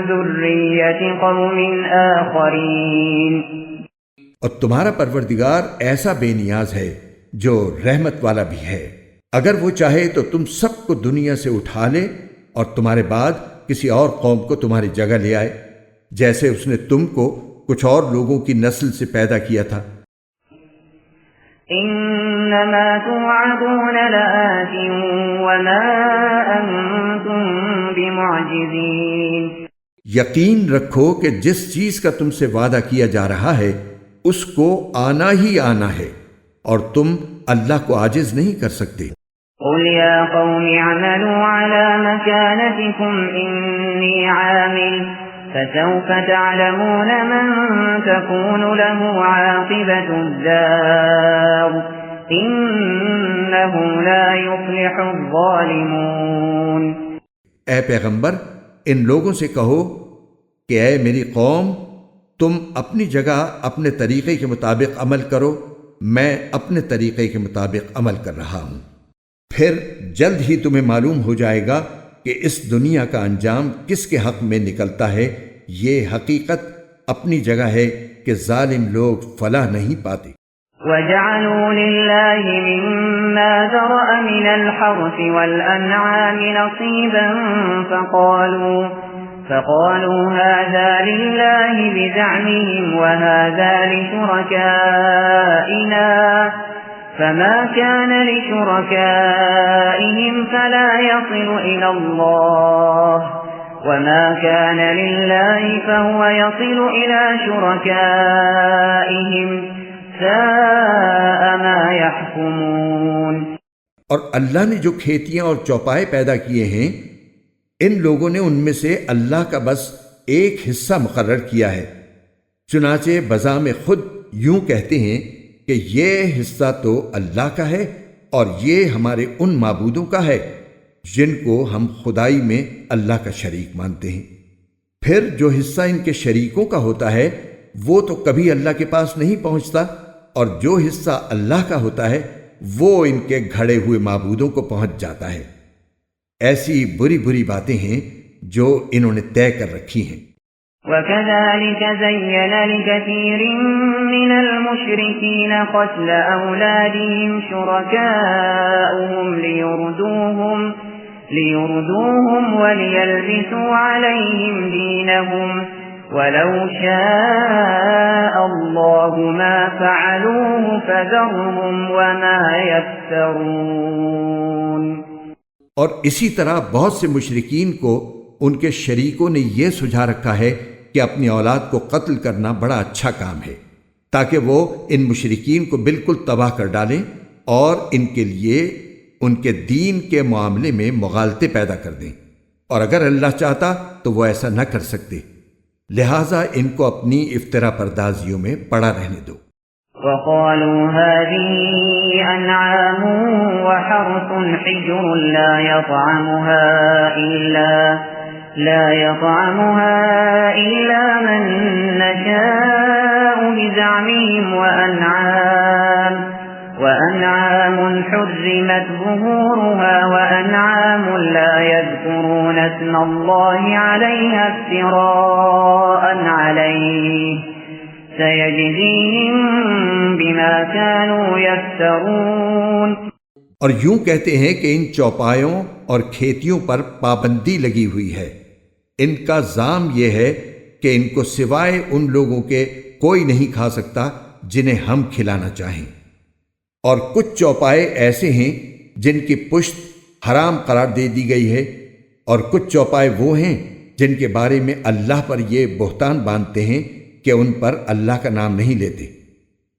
ذُرِّيَّةِ قَوْمٍ آخَرِينَ۔ اور تمہارا پروردگار ایسا بے نیاز ہے جو رحمت والا بھی ہے، اگر وہ چاہے تو تم سب کو دنیا سے اٹھا لے اور تمہارے بعد کسی اور قوم کو تمہاری جگہ لے آئے، جیسے اس نے تم کو کچھ اور لوگوں کی نسل سے پیدا کیا تھا۔ انما توعدون لآت وما انتم بمعجزین۔ یقین رکھو کہ جس چیز کا تم سے وعدہ کیا جا رہا ہے اس کو آنا ہی آنا ہے، اور تم اللہ کو عاجز نہیں کر سکتے۔ قل یا قوم اعملوا على مكانتكم انی عامل فسوف تعلمون من تكون له عاقبة الدار انه لا يفلح الظالمون۔ اے پیغمبر، ان لوگوں سے کہو کہ اے میری قوم، تم اپنی جگہ اپنے طریقے کے مطابق عمل کرو، میں اپنے طریقے کے مطابق عمل کر رہا ہوں، پھر جلد ہی تمہیں معلوم ہو جائے گا کہ اس دنیا کا انجام کس کے حق میں نکلتا ہے۔ یہ حقیقت اپنی جگہ ہے کہ ظالم لوگ فلاح نہیں پاتے۔ وَجَعَلُوا لِلَّهِ مِمَّا ذَرَأَ مِنَ الْحَرْثِ وَالْأَنْعَامِ نَصِيبًا فقالوا هذا لله بزعمهم وهذا لشركائنا فما كان لشركائهم فلا يصل إلى الله وما كان لله فهو يصل إلى شركائهم ساء ما يحكمون۔ اور اللہ نے جو کھیتیاں اور چوپائے پیدا کیے ہیں، ان لوگوں نے ان میں سے اللہ کا بس ایک حصہ مقرر کیا ہے، چنانچہ بذام خود یوں کہتے ہیں کہ یہ حصہ تو اللہ کا ہے اور یہ ہمارے ان معبودوں کا ہے جن کو ہم خدائی میں اللہ کا شریک مانتے ہیں۔ پھر جو حصہ ان کے شریکوں کا ہوتا ہے وہ تو کبھی اللہ کے پاس نہیں پہنچتا، اور جو حصہ اللہ کا ہوتا ہے وہ ان کے گھڑے ہوئے معبودوں کو پہنچ جاتا ہے۔ ایسی بری بری باتیں ہیں جو انہوں نے طے کر رکھی ہیں۔ وَكَذَلِكَ زَيَّنَ لِكَثِيرٍ مِّنَ الْمُشْرِكِينَ قَتْلَ أَوْلَادِهِمْ شُرَكَاؤُهُمْ لِيُرْدُوهُمْ وَلِيَلْبِسُوا عَلَيْهِمْ دِينَهُمْ وَلَوْ شَاءَ اللَّهُ مَا فَعَلُوهُ فَذَرْهُمْ وَمَا يَفْتَرُونَ۔ اور اسی طرح بہت سے مشرکین کو ان کے شریکوں نے یہ سجھا رکھا ہے کہ اپنی اولاد کو قتل کرنا بڑا اچھا کام ہے، تاکہ وہ ان مشرکین کو بالکل تباہ کر ڈالیں اور ان کے لیے ان کے دین کے معاملے میں مغالطے پیدا کر دیں، اور اگر اللہ چاہتا تو وہ ایسا نہ کر سکتے، لہٰذا ان کو اپنی افترا پردازیوں میں پڑا رہنے دو۔ وَقَالُوا هَذِهِ أَنْعَامٌ وَحَرْثٌ حِجْرٌ لَا يَطْعَمُهَا إِلَّا مَن نَّشَاءُ بِزَعْمِهِمْ وَأَنْعَامٌ حُرِّمَتْ ظُهُورُهَا وَأَنْعَامٌ لَا يَذْكُرُونَ اسْمَ اللَّهِ عَلَيْهَا افْتِرَاءً عَلَيْهِ سَيَجْزِيهِم بِمَا كَانُوا يَفْتَرُونَ۔ اور یوں کہتے ہیں کہ ان چوپایوں اور کھیتیوں پر پابندی لگی ہوئی ہے۔ ان کا زام یہ ہے کہ ان کو سوائے ان لوگوں کے کوئی نہیں کھا سکتا جنہیں ہم کھلانا چاہیں۔ اور کچھ چوپائے ایسے ہیں جن کی پشت حرام قرار دے دی گئی ہے، اور کچھ چوپائے وہ ہیں جن کے بارے میں اللہ پر یہ بہتان باندھتے ہیں کہ ان پر اللہ کا نام نہیں لیتے۔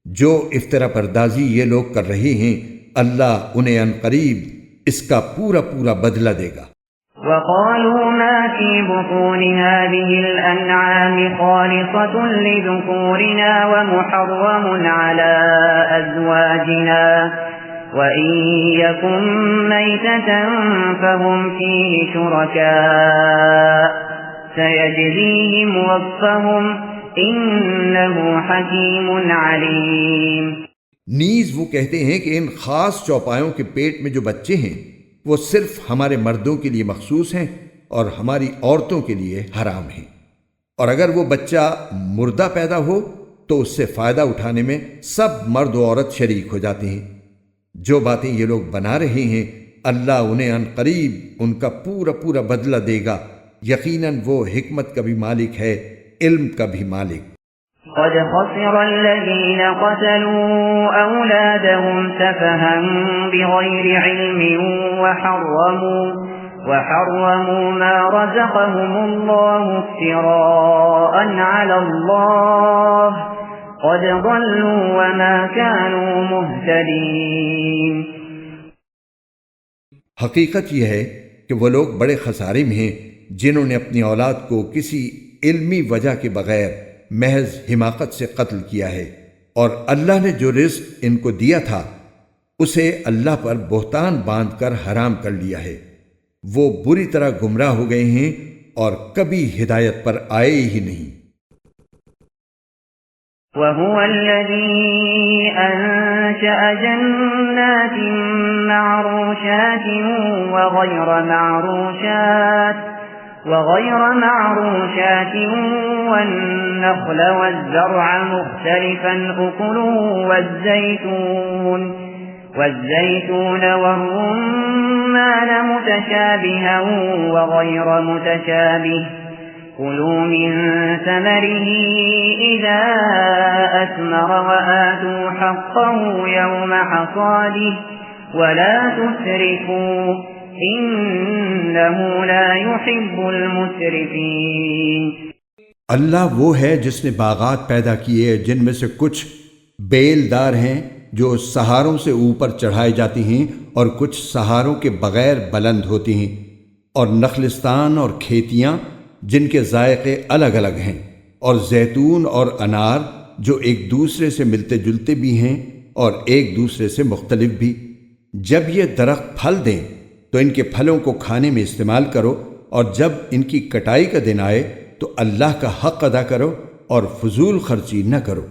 جو افطرا پردازی یہ لوگ کر رہے ہیں، اللہ انہیں عن قریب اس کا پورا پورا بدلہ دے گا۔ وقالوا ما في بطون هذه الأنعام خالصة لذكورنا ومحرم على أزواجنا وإن يكن ميتة فهم فيه شركاء سيجزيهم وصفهم إنه حكيم عليم۔ نیز وہ کہتے ہیں کہ ان خاص چوپایوں کے پیٹ میں جو بچے ہیں وہ صرف ہمارے مردوں کے لیے مخصوص ہیں اور ہماری عورتوں کے لیے حرام ہیں، اور اگر وہ بچہ مردہ پیدا ہو تو اس سے فائدہ اٹھانے میں سب مرد و عورت شریک ہو جاتے ہیں۔ جو باتیں یہ لوگ بنا رہے ہیں اللہ انہیں عن قریب ان کا پورا پورا بدلہ دے گا، یقیناً وہ حکمت کا بھی مالک ہے، علم کا بھی مالک۔ قد خسر الذين قتلوا أولادهم سفها بغير علم وحرموا ما رزقهم الله افتراء على الله قد ضلوا وما كانوا مهتدين۔ حقیقت یہ ہے کہ وہ لوگ بڑے خسارے میں ہیں جنہوں نے اپنی اولاد کو کسی علمی وجہ کے بغیر محض حماقت سے قتل کیا ہے، اور اللہ نے جو رزق ان کو دیا تھا اسے اللہ پر بہتان باندھ کر حرام کر لیا ہے۔ وہ بری طرح گمراہ ہو گئے ہیں اور کبھی ہدایت پر آئے ہی نہیں۔ وَهُوَ الَّذِي أَنشَأَ جَنَّاتٍ مَّعْرُوشَاتٍ وغير معروشات والنخل والزرع مختلفا أكله والزيتون والرمان متشابها وغير متشابه كلوا من ثمره إذا أثمر وآتوا حقه يوم حصاده ولا تسرفوا انہ لا يحب المسرفین۔ اللہ وہ ہے جس نے باغات پیدا کیے جن میں سے کچھ بیلدار ہیں جو سہاروں سے اوپر چڑھائے جاتی ہیں اور کچھ سہاروں کے بغیر بلند ہوتی ہیں، اور نخلستان اور کھیتیاں جن کے ذائقے الگ الگ ہیں، اور زیتون اور انار جو ایک دوسرے سے ملتے جلتے بھی ہیں اور ایک دوسرے سے مختلف بھی۔ جب یہ درخت پھل دیں تو ان کے پھلوں کو کھانے میں استعمال کرو، اور جب ان کی کٹائی کا دن آئے تو اللہ کا حق ادا کرو اور فضول خرچی نہ کرو۔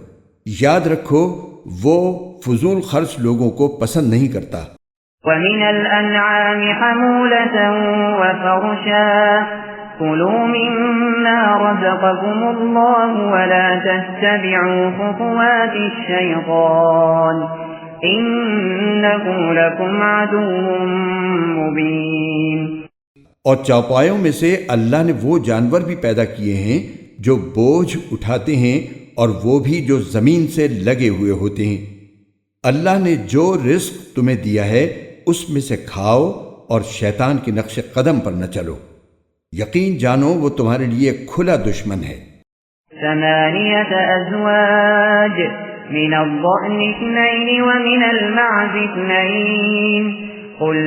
یاد رکھو وہ فضول خرچ لوگوں کو پسند نہیں کرتا۔ وَمِنَ الْأَنْعَامِ حَمُولَةً وَفَرْشًا كُلُوا مِمَّا رَزَقَكُمُ اللَّهُ وَلَا تَتَّبِعُوا خُطُوَاتِ الشَّيْطَانِ إِنَّهُ لَكُمْ عَدُوٌّ مُبِينٌ۔ اور چوپایوں میں سے اللہ نے وہ جانور بھی پیدا کیے ہیں جو بوجھ اٹھاتے ہیں اور وہ بھی جو زمین سے لگے ہوئے ہوتے ہیں۔ اللہ نے جو رزق تمہیں دیا ہے اس میں سے کھاؤ اور شیطان کے نقش قدم پر نہ چلو، یقین جانو وہ تمہارے لیے کھلا دشمن ہے۔ ثمانية أزواج من الضأن اثنين ومن المعز اثنين قل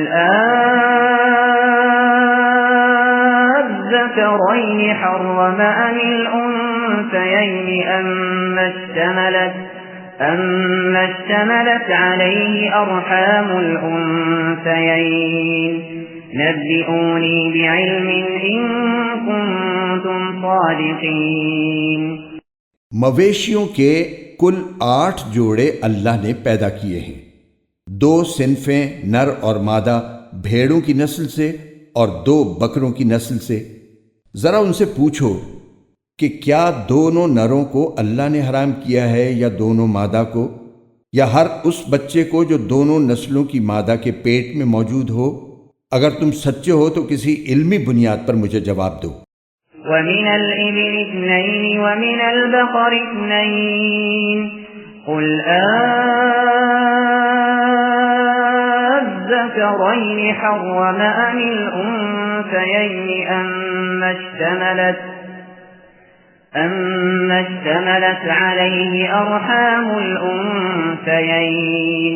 الذكرين حرم أم الأنثيين أما اشتملت عليه أرحام الأنثيين نبئوني بعلم إن كنتم صادقين۔ مویشیوں کے کل 8 جوڑے اللہ نے پیدا کیے ہیں، 2 صنفیں نر اور مادہ بھیڑوں کی نسل سے اور 2 بکروں کی نسل سے۔ ذرا ان سے پوچھو کہ کیا دونوں نروں کو اللہ نے حرام کیا ہے یا دونوں مادہ کو، یا ہر اس بچے کو جو دونوں نسلوں کی مادہ کے پیٹ میں موجود ہو؟ اگر تم سچے ہو تو کسی علمی بنیاد پر مجھے جواب دو۔ ومن الإبل اثنين ومن البقر اثنين قل الذكرين حرم أم الأنثيين أما اشتملت عليه أرحام الأنثيين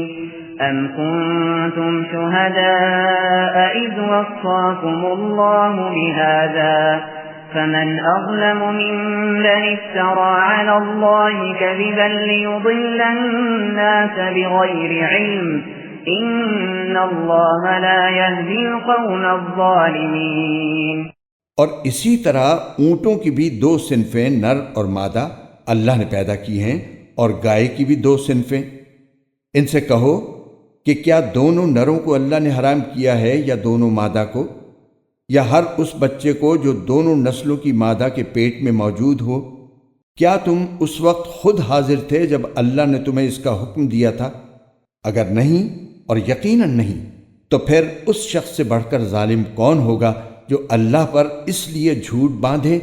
أم كنتم شهداء إذ وصاكم الله بهذا فمن أظلم ممن افترى على الله كذبا ليضل الناس بغير علم إن الله لا يهدي القوم الظالمين۔ اور اسی طرح اونٹوں کی بھی دو صنفیں نر اور مادہ اللہ نے پیدا کی ہیں، اور گائے کی بھی دو صنفیں۔ ان سے کہو کہ کیا دونوں نروں کو اللہ نے حرام کیا ہے یا دونوں مادہ کو، یا ہر اس بچے کو جو دونوں نسلوں کی مادہ کے پیٹ میں موجود ہو؟ کیا تم اس وقت خود حاضر تھے جب اللہ نے تمہیں اس کا حکم دیا تھا؟ اگر نہیں، اور یقیناً نہیں، تو پھر اس شخص سے بڑھ کر ظالم کون ہوگا جو اللہ پر اس لیے جھوٹ باندھے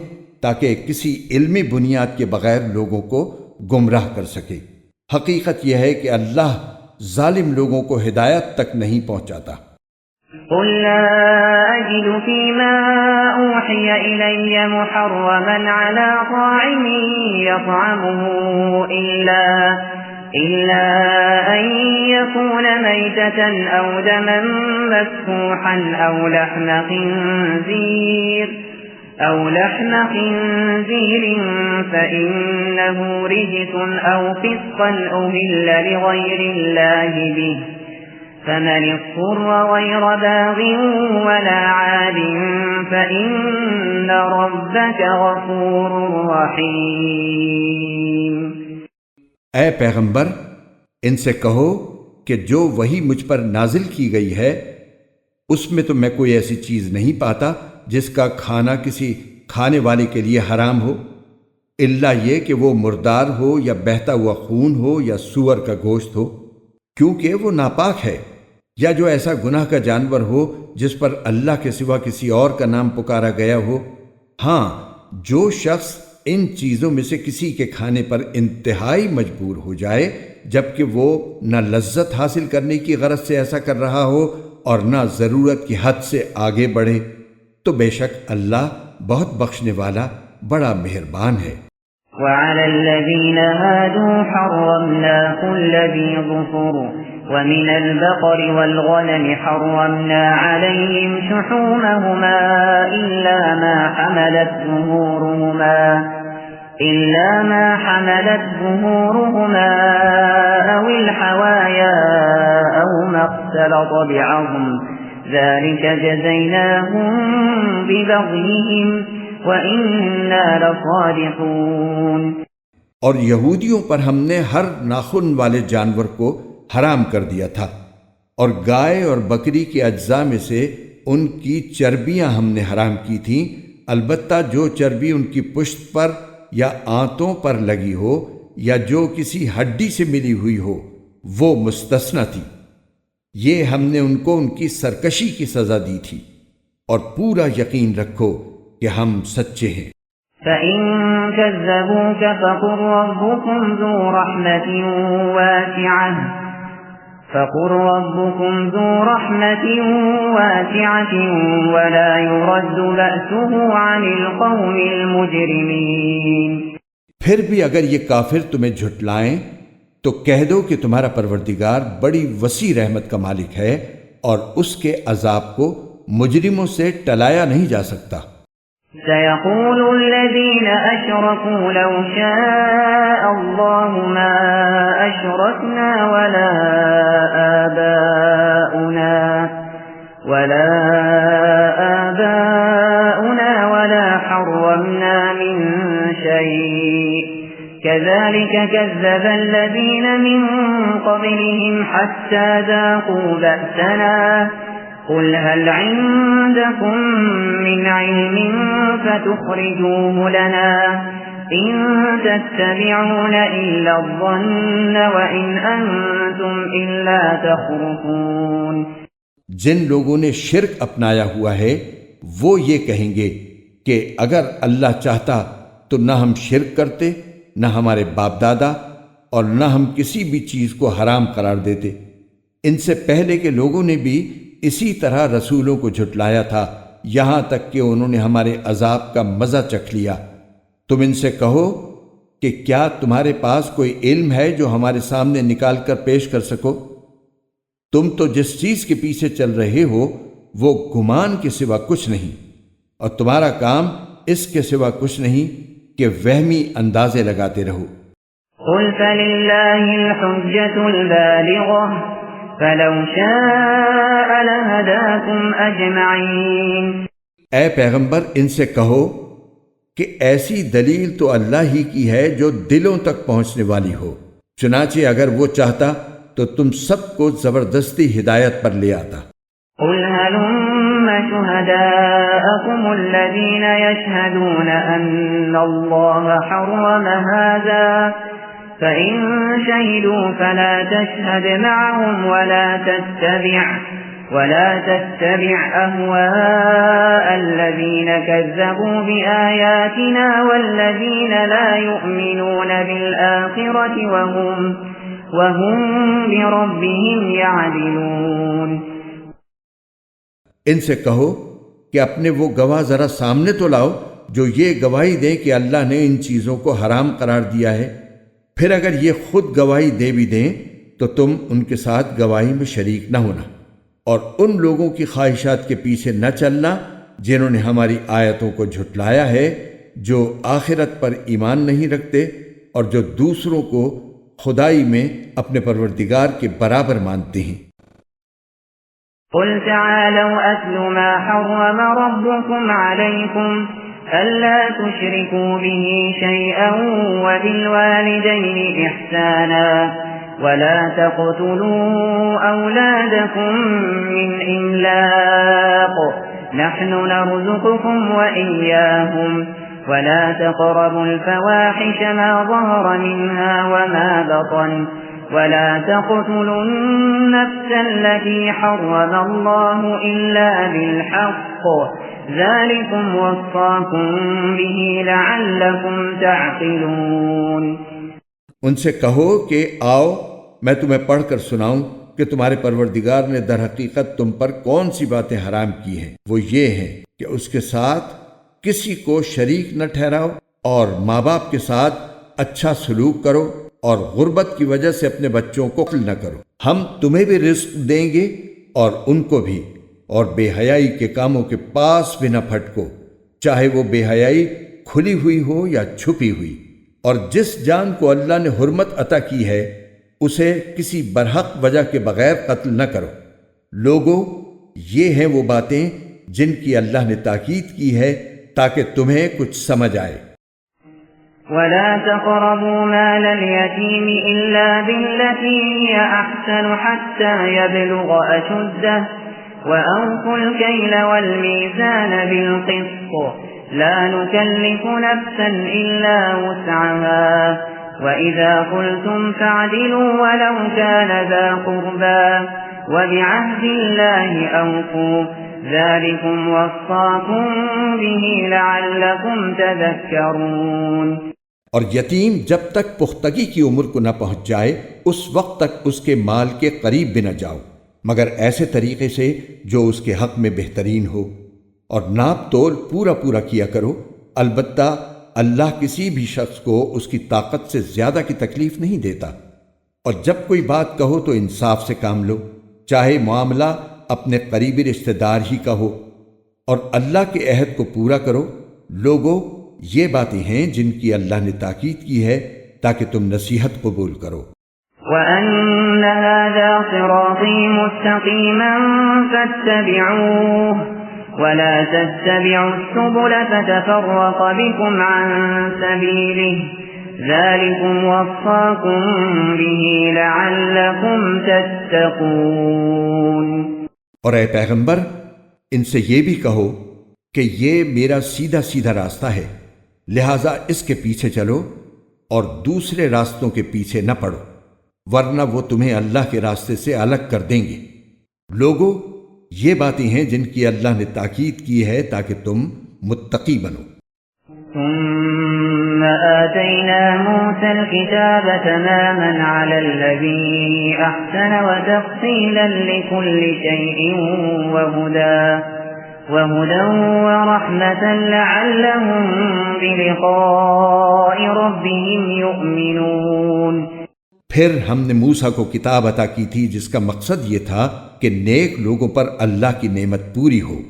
تاکہ کسی علمی بنیاد کے بغیر لوگوں کو گمراہ کر سکے۔ حقیقت یہ ہے کہ اللہ ظالم لوگوں کو ہدایت تک نہیں پہنچاتا۔ قل لا أجد فيما أوحي إلي محرما على طاعم يطعمه إلا أن يكون ميتة أو دما مسفوحا أو لحم خنزير فإنه رجس أو فسقا أهل لغير الله به فمن اضطر غير باغ ولا عاد فإن ربك غفور رحيم۔ اے پیغمبر، ان سے کہو کہ جو وحی مجھ پر نازل کی گئی ہے اس میں تو میں کوئی ایسی چیز نہیں پاتا جس کا کھانا کسی کھانے والے کے لیے حرام ہو، الا یہ کہ وہ مردار ہو یا بہتا ہوا خون ہو یا سور کا گوشت ہو، کیونکہ وہ ناپاک ہے، یا جو ایسا گناہ کا جانور ہو جس پر اللہ کے سوا کسی اور کا نام پکارا گیا ہو۔ ہاں، جو شخص ان چیزوں میں سے کسی کے کھانے پر انتہائی مجبور ہو جائے جبکہ وہ نہ لذت حاصل کرنے کی غرض سے ایسا کر رہا ہو اور نہ ضرورت کی حد سے آگے بڑھے، تو بے شک اللہ بہت بخشنے والا بڑا مہربان ہے۔ وعلى الذين هادوا حرمنا كل ذي ظفر ومن البقر والغنم حرمنا عليهم شحومهما إلا ما حملت ظهورهما أو الحوايا أو ما اختلط بعظم ذلك جزيناهم ببغيهم وَإِنَّا لَصَادِقُونَ۔ اور یہودیوں پر ہم نے ہر ناخن والے جانور کو حرام کر دیا تھا، اور گائے اور بکری کے اجزاء میں سے ان کی چربیاں ہم نے حرام کی تھیں، البتہ جو چربی ان کی پشت پر یا آنتوں پر لگی ہو یا جو کسی ہڈی سے ملی ہوئی ہو وہ مستثنی تھی۔ یہ ہم نے ان کو ان کی سرکشی کی سزا دی تھی، اور پورا یقین رکھو کہ ہم سچے ہیں۔ فَإِن كَذَّبُوكَ فَقُلْ رَبُّكُمْ ذُو رَحْمَةٍ وَاسِعَةٍ وَلَا يُرَدُّ بَأْسُهُ عَنِ الْقَوْمِ الْمُجْرِمِينَ۔ پھر بھی اگر یہ کافر تمہیں جھٹلائیں تو کہہ دو کہ تمہارا پروردگار بڑی وسیع رحمت کا مالک ہے، اور اس کے عذاب کو مجرموں سے ٹلایا نہیں جا سکتا۔ سيقول الذين أشركوا لو شاء الله ما أشركنا ولا آباؤنا ولا حرمنا من شيء كذلك كذب الذين من قبلهم حتى ذاقوا بأسنا قل هل عندكم من علم فتخرجوه لنا إن تتبعون إلا الظن وإن أنتم إلا تخرصون۔ جن لوگوں نے شرک اپنایا ہوا ہے وہ یہ کہیں گے کہ اگر اللہ چاہتا تو نہ ہم شرک کرتے، نہ ہمارے باپ دادا، اور نہ ہم کسی بھی چیز کو حرام قرار دیتے۔ ان سے پہلے کے لوگوں نے بھی اسی طرح رسولوں کو جھٹلایا تھا، یہاں تک کہ انہوں نے ہمارے عذاب کا مزہ چکھ لیا۔ تم ان سے کہو کہ کیا تمہارے پاس کوئی علم ہے جو ہمارے سامنے نکال کر پیش کر سکو؟ تم تو جس چیز کے پیچھے چل رہے ہو وہ گمان کے سوا کچھ نہیں، اور تمہارا کام اس کے سوا کچھ نہیں کہ وہمی اندازے لگاتے رہو۔ قل فللہ الحجۃ البالغۃ فلو شاء لہداکم اجمعین۔ اے پیغمبر، ان سے کہو کہ ایسی دلیل تو اللہ ہی کی ہے جو دلوں تک پہنچنے والی ہو، چنانچہ اگر وہ چاہتا تو تم سب کو زبردستی ہدایت پر لے آتا۔ قل هلم شهداءكم الذين يشهدون أن الله حرم هذا فإن شهدوا فلا تشهد معهم ولا تتبع أهواء الذين كذبوا بآياتنا والذين لا يؤمنون بالآخرة وهم بربهم يعدلون۔ ان سے کہو کہ اپنے وہ گواہ ذرا سامنے تو لاؤ جو یہ گواہی دیں کہ اللہ نے ان چیزوں کو حرام قرار دیا ہے، پھر اگر یہ خود گواہی دے بھی دیں تو تم ان کے ساتھ گواہی میں شریک نہ ہونا، اور ان لوگوں کی خواہشات کے پیچھے نہ چلنا جنہوں نے ہماری آیتوں کو جھٹلایا ہے، جو آخرت پر ایمان نہیں رکھتے اور جو دوسروں کو خدائی میں اپنے پروردگار کے برابر مانتے ہیں۔ قل تعالوا أتل ما حرم ربكم عليكم ألا تشركوا به شيئا وبالوالدين إحسانا ولا تقتلوا أولادكم من إملاق نحن نرزقكم وإياهم ولا تقربوا الفواحش ما ظهر منها وما بطن ولا تقتلوا النفس التي حرم الله إلا بالحق ذلكم وصاكم به لعلكم تعقلون۔ ان سے کہو کہ آؤ میں تمہیں پڑھ کر سناؤں کہ تمہارے پروردگار نے در حقیقت تم پر کون سی باتیں حرام کی ہیں۔ وہ یہ ہیں کہ اس کے ساتھ کسی کو شریک نہ ٹھہراؤ، اور ماں باپ کے ساتھ اچھا سلوک کرو، اور غربت کی وجہ سے اپنے بچوں کو قتل نہ کرو۔ ہم تمہیں بھی رزق دیں گے اور ان کو بھی، اور بے حیائی کے کاموں کے پاس بھی نہ پھٹکو، چاہے وہ بے حیائی کھلی ہوئی ہو یا چھپی ہوئی، اور جس جان کو اللہ نے حرمت عطا کی ہے اسے کسی برحق وجہ کے بغیر قتل نہ کرو۔ لوگو، یہ ہیں وہ باتیں جن کی اللہ نے تاکید کی ہے تاکہ تمہیں کچھ سمجھ آئے۔ ولا تقربوا مال اليتيم إلا بالتي هي أحسن حتى يبلغ أشده وأوفوا الكيل والميزان بالقسط لا نكلف نفسا إلا وسعها وإذا قلتم فاعدلوا ولو كان ذا قربى وبعهد الله أوفوا ذلكم وصاكم به لعلكم تذكرون۔ اور یتیم جب تک پختگی کی عمر کو نہ پہنچ جائے اس وقت تک اس کے مال کے قریب بھی نہ جاؤ، مگر ایسے طریقے سے جو اس کے حق میں بہترین ہو، اور ناپ تول پورا کیا کرو۔ البتہ اللہ کسی بھی شخص کو اس کی طاقت سے زیادہ کی تکلیف نہیں دیتا، اور جب کوئی بات کہو تو انصاف سے کام لو، چاہے معاملہ اپنے قریبی رشتہ دار ہی کا ہو، اور اللہ کے عہد کو پورا کرو۔ لوگو، یہ باتیں ہیں جن کی اللہ نے تاکید کی ہے تاکہ تم نصیحت قبول کرو۔ وَأَنَّ هَذَا صِرَاطِي مُسْتَقِيمًا فَاتَّبِعُوهُ وَلَا تَتَّبِعُوا السُّبُلَ فَتَفَرَّقَ بِكُمْ عَن سَبِيلِهِ ذَلِكُمْ وَصَّاكُمْ بِهِ لَعَلَّكُمْ تَتَّقُونَ۔ اور اے پیغمبر، ان سے یہ بھی کہو کہ یہ میرا سیدھا راستہ ہے، لہٰذا اس کے پیچھے چلو اور دوسرے راستوں کے پیچھے نہ پڑو، ورنہ وہ تمہیں اللہ کے راستے سے الگ کر دیں گے۔ لوگو، یہ باتیں ہیں جن کی اللہ نے تاکید کی ہے تاکہ تم متقی بنو۔ ثم آتينا موسى الكتاب تماما على الذي أحسن وتفصيلا لكل شيء وهدى ورحمة لعلهم بلقاء ربهم يؤمنون۔ پھر ہم نے موسیٰ کو کتاب عطا کی تھی جس کا مقصد یہ تھا کہ نیک لوگوں پر اللہ کی نعمت پوری ہو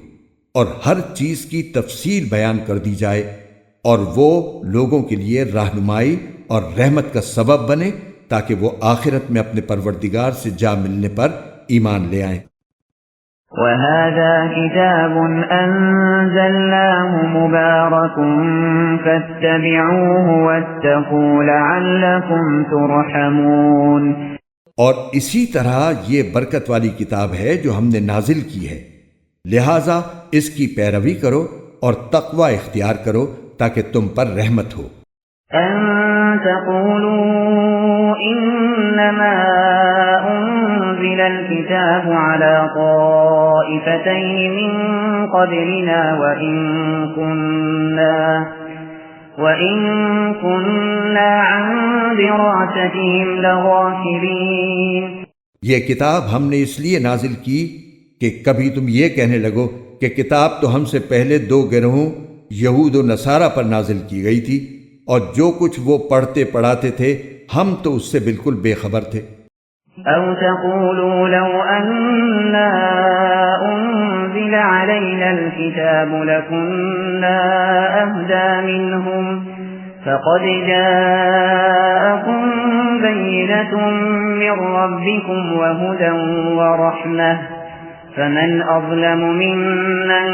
اور ہر چیز کی تفصیل بیان کر دی جائے، اور وہ لوگوں کے لیے رہنمائی اور رحمت کا سبب بنے تاکہ وہ آخرت میں اپنے پروردگار سے جا ملنے پر ایمان لے آئیں۔ وَهَذَا كِتَابٌ أَنزَلْنَاهُ مُبَارَكٌ فَاتَّبِعُوهُ وَاتَّقُوا لَعَلَّكُمْ تُرْحَمُونَ۔ اور اسی طرح یہ برکت والی کتاب ہے جو ہم نے نازل کی ہے، لہٰذا اس کی پیروی کرو اور تقوی اختیار کرو تاکہ تم پر رحمت ہو۔ أَن تَقُولُوا إِنَّمَا أُنزِلَ الْكِتَابُ عَلَى طَائِفَتَيْنِ مِنْ قَبْلِنَا وَإِن كُنَّا عَنْ دِرَاسَتِهِمْ لَغَافِلِينَ۔ یہ کتاب ہم نے اس لیے نازل کی کہ کبھی تم یہ کہنے لگو کہ کتاب تو ہم سے پہلے دو گروہوں یہود و نصارہ پر نازل کی گئی تھی، اور جو کچھ وہ پڑھتے پڑھاتے تھے ہم تو اس سے بالکل بے خبر تھے۔ أَوْ تَقُولُوا لَوْ أَنَّا أُنزِلَ عَلَيْنَا الْكِتَابُ لَكُنَّا أَهْدَى مِنْهُمْ فَقَدْ جَاءَكُمْ بَيِّنَةٌ مِّن رَّبِّكُمْ وَهُدًى وَرَحْمَةٌ فَمَنْ أَظْلَمُ مِمَّنْ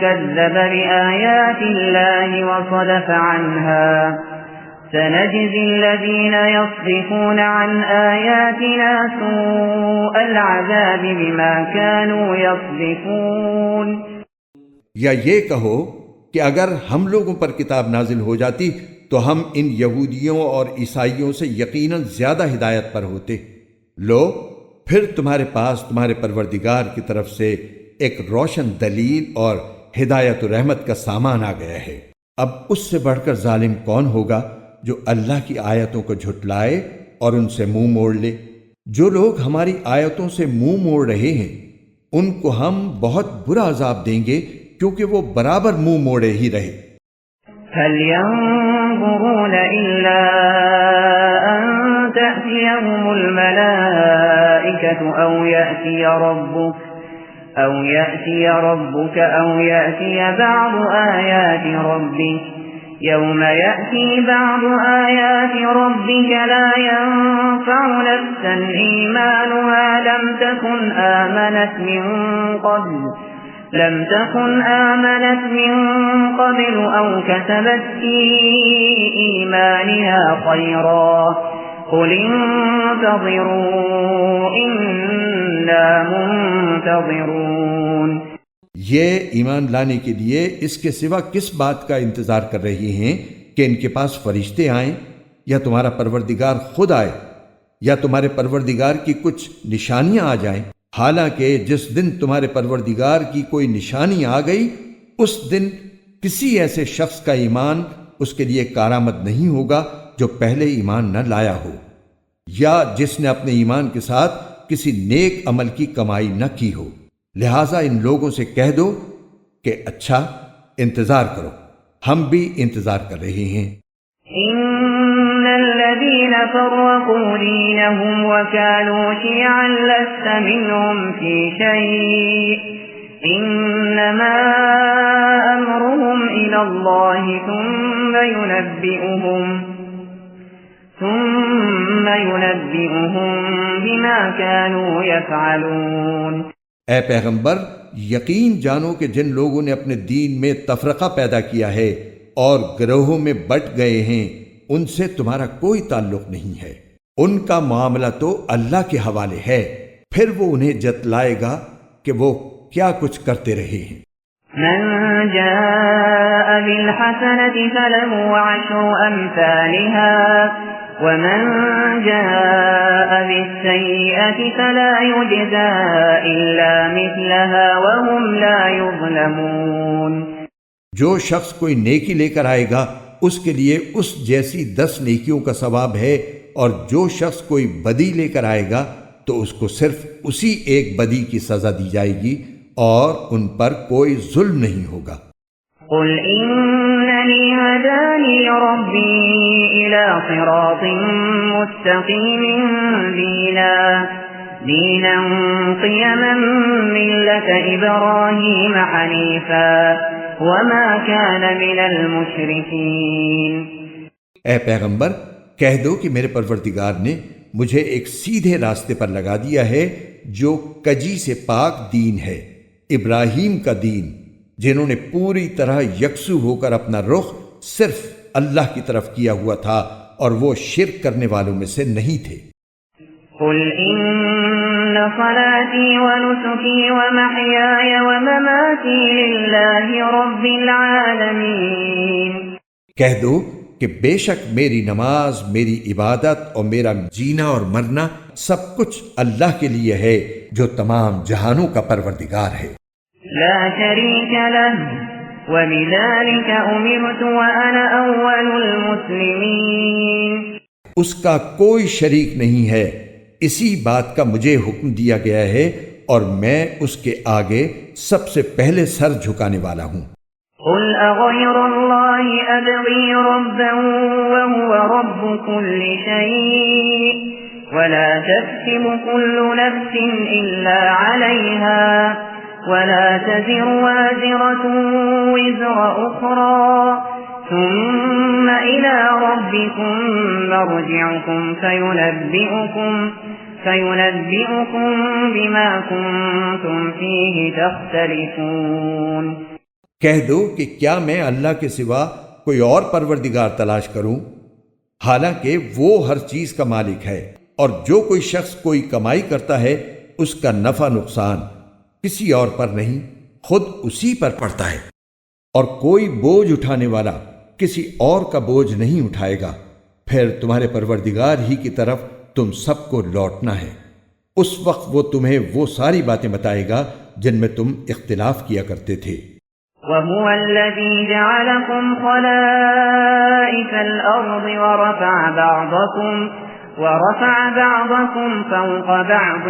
كَذَّبَ بِآيَاتِ اللَّهِ وَصَدَفَ عَنْهَا سَنَجْزِي الَّذِينَ يَصْدِفُونَ عَنْ آيَاتِنَا سُوءَ الْعَذَابِ بِمَا كَانُوا يَصْدِفُونَ۔ یا یہ کہو کہ اگر ہم لوگوں پر کتاب نازل ہو جاتی تو ہم ان یہودیوں اور عیسائیوں سے یقیناً زیادہ ہدایت پر ہوتے۔ لو پھر تمہارے پاس تمہارے پروردگار کی طرف سے ایک روشن دلیل اور ہدایت و رحمت کا سامان آ گیا ہے۔ اب اس سے بڑھ کر ظالم کون ہوگا جو اللہ کی آیتوں کو جھٹلائے اور ان سے منہ موڑ لے؟ جو لوگ ہماری آیتوں سے منہ موڑ رہے ہیں ان کو ہم بہت برا عذاب دیں گے کیونکہ وہ برابر منہ موڑے ہی رہے۔ هل ينظرون إلا أن تأتيهم الملائكة أو يأتي ربك أو يأتي بعض آيات ربك يوم يأتي بعض آيات ربك لا ينفع نفسا إيمانها لم تكن آمنت من قبل أو كسبت في إيمانها خيرا قل انتظروا إنا منتظرون۔ یہ ایمان لانے کے لیے اس کے سوا کس بات کا انتظار کر رہی ہیں کہ ان کے پاس فرشتے آئیں یا تمہارا پروردگار خود آئے یا تمہارے پروردگار کی کچھ نشانیاں آ جائیں؟ حالانکہ جس دن تمہارے پروردگار کی کوئی نشانی آ گئی اس دن کسی ایسے شخص کا ایمان اس کے لیے کارآمد نہیں ہوگا جو پہلے ایمان نہ لایا ہو یا جس نے اپنے ایمان کے ساتھ کسی نیک عمل کی کمائی نہ کی ہو۔ لہٰذا ان لوگوں سے کہہ دو کہ اچھا انتظار کرو، ہم بھی انتظار کر رہے ہیں۔ إن الذين فرقوا دينهم وكانوا شيعا لست منهم في شيء إنما أمرهم إلى الله ثم ينبئهم بما كانوا يفعلون۔ اے پیغمبر یقین جانو کہ جن لوگوں نے اپنے دین میں تفرقہ پیدا کیا ہے اور گروہوں میں بٹ گئے ہیں ان سے تمہارا کوئی تعلق نہیں ہے، ان کا معاملہ تو اللہ کے حوالے ہے، پھر وہ انہیں جتلائے گا کہ وہ کیا کچھ کرتے رہے ہیں۔ من جاء بالحسنة فله 10 أمثالها ومن جاء بالسيئة فلا يجزى إلا مثلها وهم لا يظلمون۔ جو شخص کوئی نیکی لے کر آئے گا اس کے لیے اس جیسی 10 نیکیوں کا ثواب ہے، اور جو شخص کوئی بدی لے کر آئے گا تو اس کو صرف اسی ایک بدی کی سزا دی جائے گی، اور ان پر کوئی ظلم نہیں ہوگا۔ قل إنني هداني ربي إلى صراط مستقيم دينا قيما ملة إبراهيم حنيفا وما كان من المشركين۔ اے پیغمبر، کہہ دو کہ میرے پروردگار نے مجھے ایک سیدھے راستے پر لگا دیا ہے جو کجی سے پاک دین ہے، ابراہیم کا دین، جنہوں نے پوری طرح یکسو ہو کر اپنا رخ صرف اللہ کی طرف کیا ہوا تھا، اور وہ شرک کرنے والوں میں سے نہیں تھے۔ قل إن صلاتي ونسكي ومحياي ومماتي لله رب العالمين۔ کہہ دو کہ بے شک میری نماز، میری عبادت اور میرا جینا اور مرنا سب کچھ اللہ کے لیے ہے جو تمام جہانوں کا پروردگار ہے۔ لا شريك له وبذلك أمرت وأنا أول المسلمين۔ اس کا کوئی شریک نہیں ہے، اسی بات کا مجھے حکم دیا گیا ہے، اور میں اس کے آگے سب سے پہلے سر جھکانے والا ہوں۔ قل أغير الله أبغي ربا وهو رب كل شيء ولا تكسب كل نفس إلا عليها ولا تزر وازرة وزر أخرى ثم إلى ربكم مرجعكم فينبئكم بما كنتم فيه تختلفون۔ کہہ دو کہ کیا میں اللہ کے سوا کوئی اور پروردگار تلاش کروں، حالانکہ وہ ہر چیز کا مالک ہے، اور جو کوئی شخص کوئی کمائی کرتا ہے اس کا نفع نقصان کسی اور پر نہیں، خود اسی پر پڑتا ہے، اور کوئی بوجھ اٹھانے والا کسی اور کا بوجھ نہیں اٹھائے گا، پھر تمہارے پروردگار ہی کی طرف تم سب کو لوٹنا ہے۔ اس وقت وہ تمہیں وہ ساری باتیں بتائے گا جن میں تم اختلاف کیا کرتے تھے۔ وهو الذي جعلكم خلائف الأرض ورفع بعضكم فوق بعض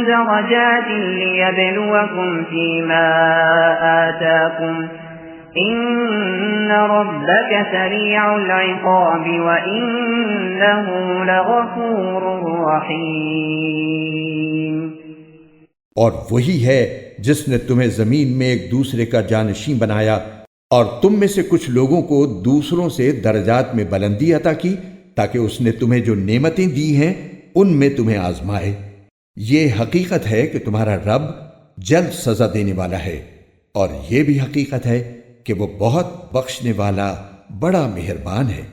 درجات ليبلوكم فيما آتاكم إن ربك سريع العقاب وإنه لغفور رحيم۔ اور وہی ہے جس نے تمہیں زمین میں ایک دوسرے کا جانشین بنایا، اور تم میں سے کچھ لوگوں کو دوسروں سے درجات میں بلندی عطا کی، تاکہ اس نے تمہیں جو نعمتیں دی ہیں ان میں تمہیں آزمائے۔ یہ حقیقت ہے کہ تمہارا رب جلد سزا دینے والا ہے، اور یہ بھی حقیقت ہے کہ وہ بہت بخشنے والا، بڑا مہربان ہے۔